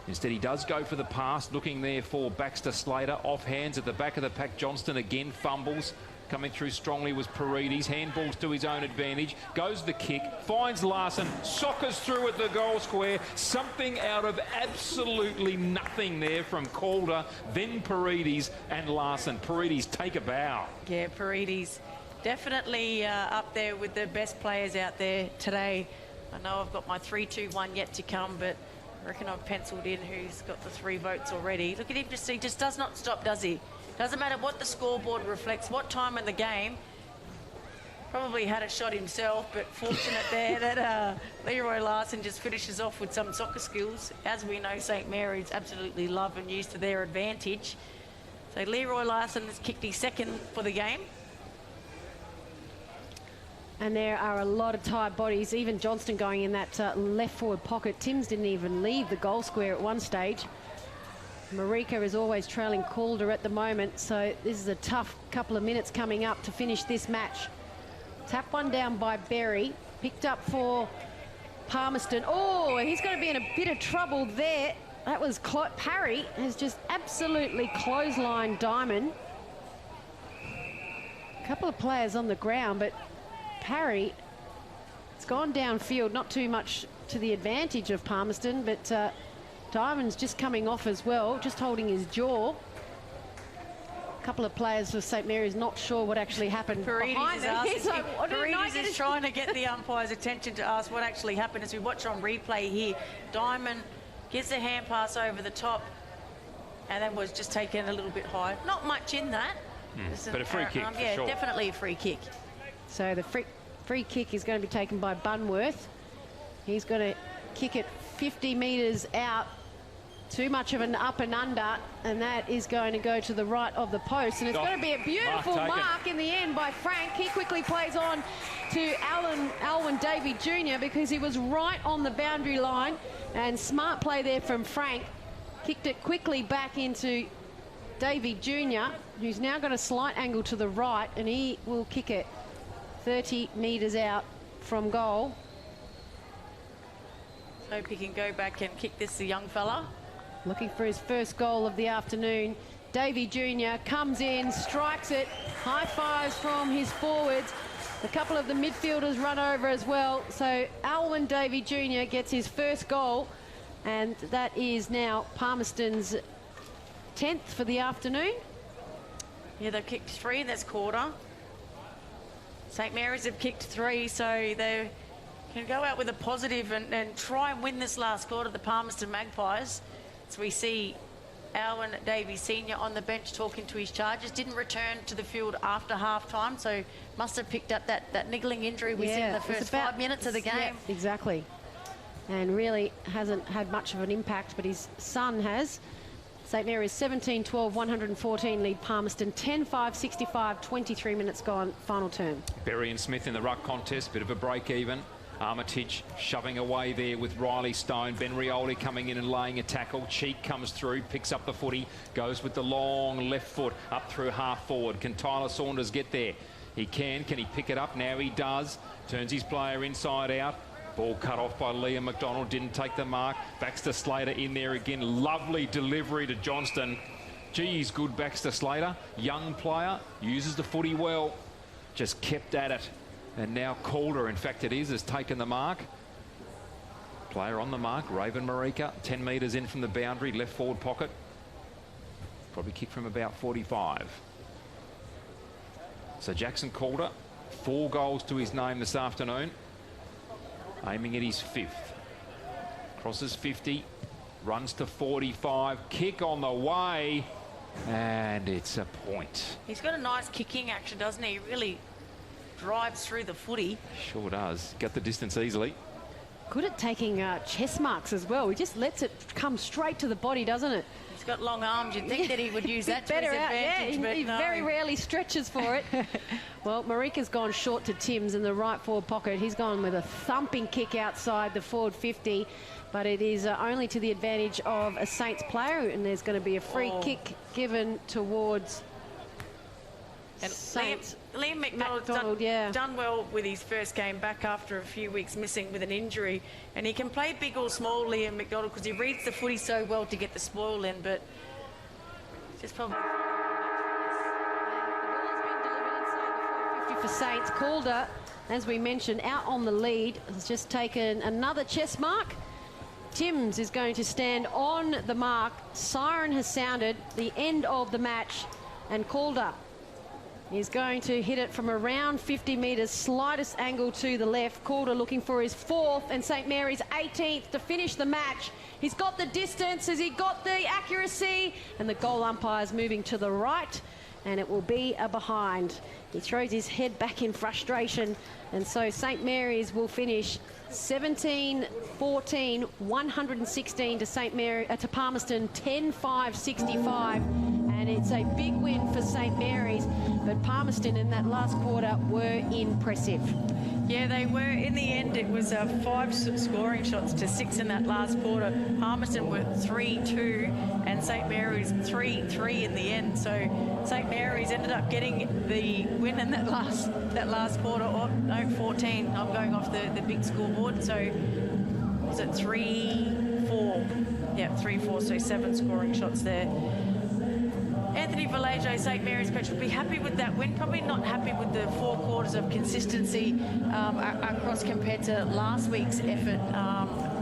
Instead, he does go for the pass, looking there for Baxter Slater. Off hands at the back of the pack. Johnston again fumbles. Coming through strongly was Paredes. Handballs to his own advantage. Goes the kick. Finds Larson. Soccers through at the goal square. Something out of absolutely nothing there from Calder. Then Paredes and Larson. Paredes, take a bow. Yeah, Paredes definitely up there with the best players out there today. I know I've got my 3-2-1 yet to come, but I reckon I've penciled in who's got the 3 votes already. Look at him, he just does not stop, does he? Doesn't matter what the scoreboard reflects, what time in the game. Probably had a shot himself, but fortunate there that Leroy Larson just finishes off with some soccer skills. As we know, St Mary's absolutely love and use to their advantage. So Leroy Larson has kicked his second for the game. And there are a lot of tired bodies, even Johnston going in that left forward pocket. Timms didn't even leave the goal square at one stage. Marika is always trailing Calder at the moment, so this is a tough couple of minutes coming up to finish this match. Tap one down by Berry, picked up for Palmerston. Oh, he's going to be in a bit of trouble there. That was Parry has just absolutely clotheslined Diamond. A couple of players on the ground, but Parry, it's gone downfield, not too much to the advantage of Palmerston, but Diamond's just coming off as well, just holding his jaw. A couple of players for St Mary's not sure what actually happened. Paredes is trying to get the umpire's attention to ask what actually happened. As we watch on replay here, Diamond gets a hand pass over the top and then was just taken a little bit high. Not much in that. But a free kick, yeah, sure. Definitely a free kick. So the free kick is going to be taken by Bunworth. He's going to kick it 50 metres out. Too much of an up and under, and that is going to go to the right of the post. And it's going to be a beautiful mark in the end by Frank. He quickly plays on to Alwyn Davey Jr. because he was right on the boundary line. And smart play there from Frank. Kicked it quickly back into Davey Jr., who's now got a slight angle to the right, and he will kick it 30 metres out from goal. Hope he can go back and kick this, the young fella. Looking for his first goal of the afternoon. Davey Jr. comes in, strikes it, high fives from his forwards. A couple of the midfielders run over as well. So Alwyn Davey Jr. gets his first goal, and that is now Palmerston's 10th for the afternoon. Yeah, they've kicked 3 in this quarter. St Mary's have kicked 3, so they can go out with a positive and try and win this last quarter, the Palmerston Magpies. So we see Alwyn Davey Sr. on the bench talking to his charges. Didn't return to the field after half-time, so must have picked up that niggling injury we see in the first 5 minutes of the game. Yeah, exactly. And really hasn't had much of an impact, but his son has. St Mary's 17-12, 114 lead Palmerston, 10-5, 65, 23 minutes gone, final term. Berry and Smith in the ruck contest, bit of a break even. Armitage shoving away there with Riley Stone. Ben Rioli coming in and laying a tackle. Cheek comes through, picks up the footy, goes with the long left foot up through half forward. Can Tyler Saunders get there? He can. Can he pick it up? Now he does. Turns his player inside out. Ball cut off by Liam McDonald. Didn't take the mark. Baxter Slater in there again. Lovely delivery to Johnston. Geez, good Baxter Slater. Young player. Uses the footy well. Just kept at it. And now Calder, in fact it is, has taken the mark. Player on the mark, Raven Marika, 10 metres in from the boundary, left forward pocket. Probably kicked from about 45. So Jackson Calder, 4 goals to his name this afternoon. Aiming at his 5th. Crosses 50, runs to 45, kick on the way, and it's a point. He's got a nice kicking action, doesn't he? Really drives through the footy. Sure does. Got the distance easily. Good at taking chest marks as well. He just lets it come straight to the body, doesn't it? He's got long arms. You'd think that he would use that to his advantage, but he no. very rarely stretches for it. Well, Marika's gone short to Timms in the right forward pocket. He's gone with a thumping kick outside the forward 50, but it is only to the advantage of a Saints player, and there's going to be a free kick given towards Saints. Liam McDonald's done well with his first game back after a few weeks missing with an injury, and he can play big or small, Liam McDonald, because he reads the footy so well to get the spoil in, but just probably... For Saints, Calder, as we mentioned, out on the lead, has just taken another chest mark. Timms is going to stand on the mark. Siren has sounded, the end of the match, and Calder is going to hit it from around 50 metres, slightest angle to the left. Calder looking for his 4th and St Mary's 18th to finish the match. He's got the distance, has he got the accuracy? And the goal umpire's moving to the right, and it will be a behind. He throws his head back in frustration, and so St Mary's will finish 17-14, 116 to to Palmerston, 10-5-65, and it's a big win for St Mary's, but Palmerston in that last quarter were impressive. Yeah, they were. In the end, it was 5 scoring shots to 6 in that last quarter. Palmerston were 3-2 and St Mary's 3-3 in the end. So St Mary's ended up getting the win in that last quarter. Oh, no, 14. I'm going off the big scoreboard. So was it 3-4? Yeah, 3-4. So 7 scoring shots there. Anthony Vallejo, St Mary's coach, will be happy with that win. Probably not happy with the 4 quarters of consistency across compared to last week's effort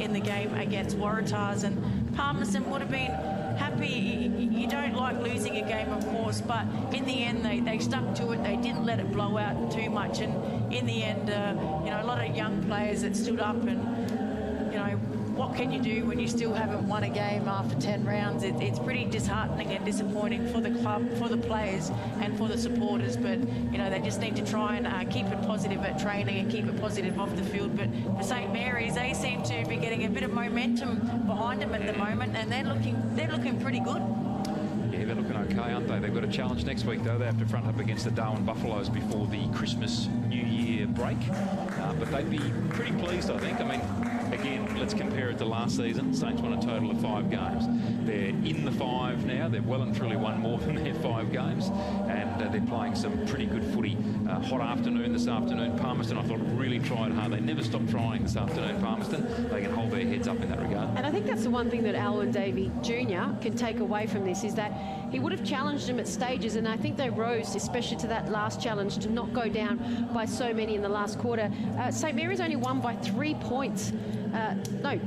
in the game against Waratahs. And Palmerston would have been happy. You don't like losing a game, of course, but in the end they stuck to it. They didn't let it blow out too much. And in the end, a lot of young players that stood up and, what can you do when you still haven't won a game after 10 rounds? It's pretty disheartening and disappointing for the club, for the players and for the supporters, but they just need to try and keep it positive at training and keep it positive off the field. But for St Mary's, they seem to be getting a bit of momentum behind them at the moment, and they're looking pretty good. Yeah, they're looking okay, aren't they? They've got a challenge next week, though. They have to front up against the Darwin Buffaloes before the Christmas New Year break. But they'd be pretty pleased, I think. I mean, again, let's compare it to last season. Saints won a total of 5 games. They're in the 5 now. They've well and truly won more than their 5 games. And they're playing some pretty good footy. Hot afternoon this afternoon. Palmerston, I thought, really tried hard. They never stopped trying this afternoon, Palmerston. They can hold their heads up in that regard. And I think that's the one thing that Alwyn Davey Jr. can take away from this, is that he would have challenged them at stages, and I think they rose, especially to that last challenge, to not go down by so many in the last quarter. St Mary's only won by 3 points.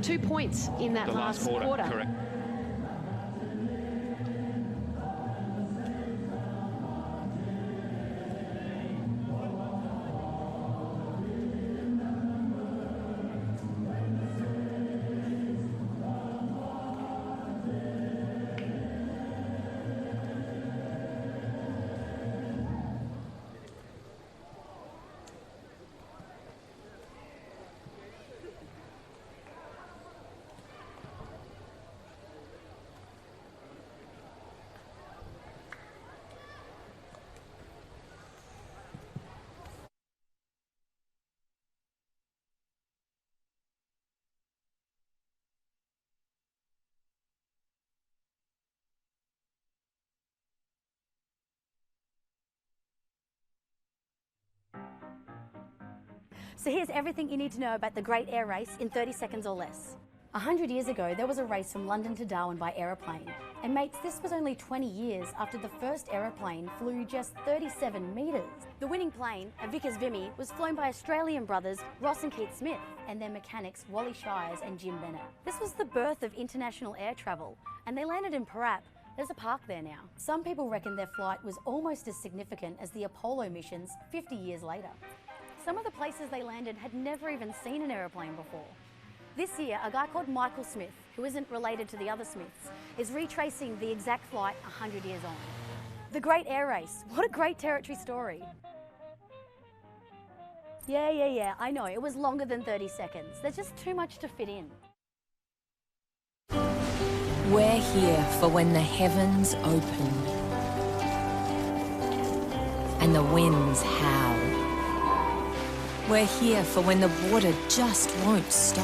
2 points in that last quarter. Correct. So here's everything you need to know about the Great Air Race in 30 seconds or less. 100 years ago, there was a race from London to Darwin by aeroplane. And mates, this was only 20 years after the first aeroplane flew just 37 metres. The winning plane, a Vickers Vimy, was flown by Australian brothers Ross and Keith Smith and their mechanics Wally Shires and Jim Bennett. This was the birth of international air travel, and they landed in Parap. There's a park there now. Some people reckon their flight was almost as significant as the Apollo missions 50 years later. Some of the places they landed had never even seen an aeroplane before. This year, a guy called Michael Smith, who isn't related to the other Smiths, is retracing the exact flight 100 years on. The Great Air Race, what a great territory story. Yeah. I know, it was longer than 30 seconds. There's just too much to fit in. We're here for when the heavens open and the winds howl. We're here for when the water just won't stop.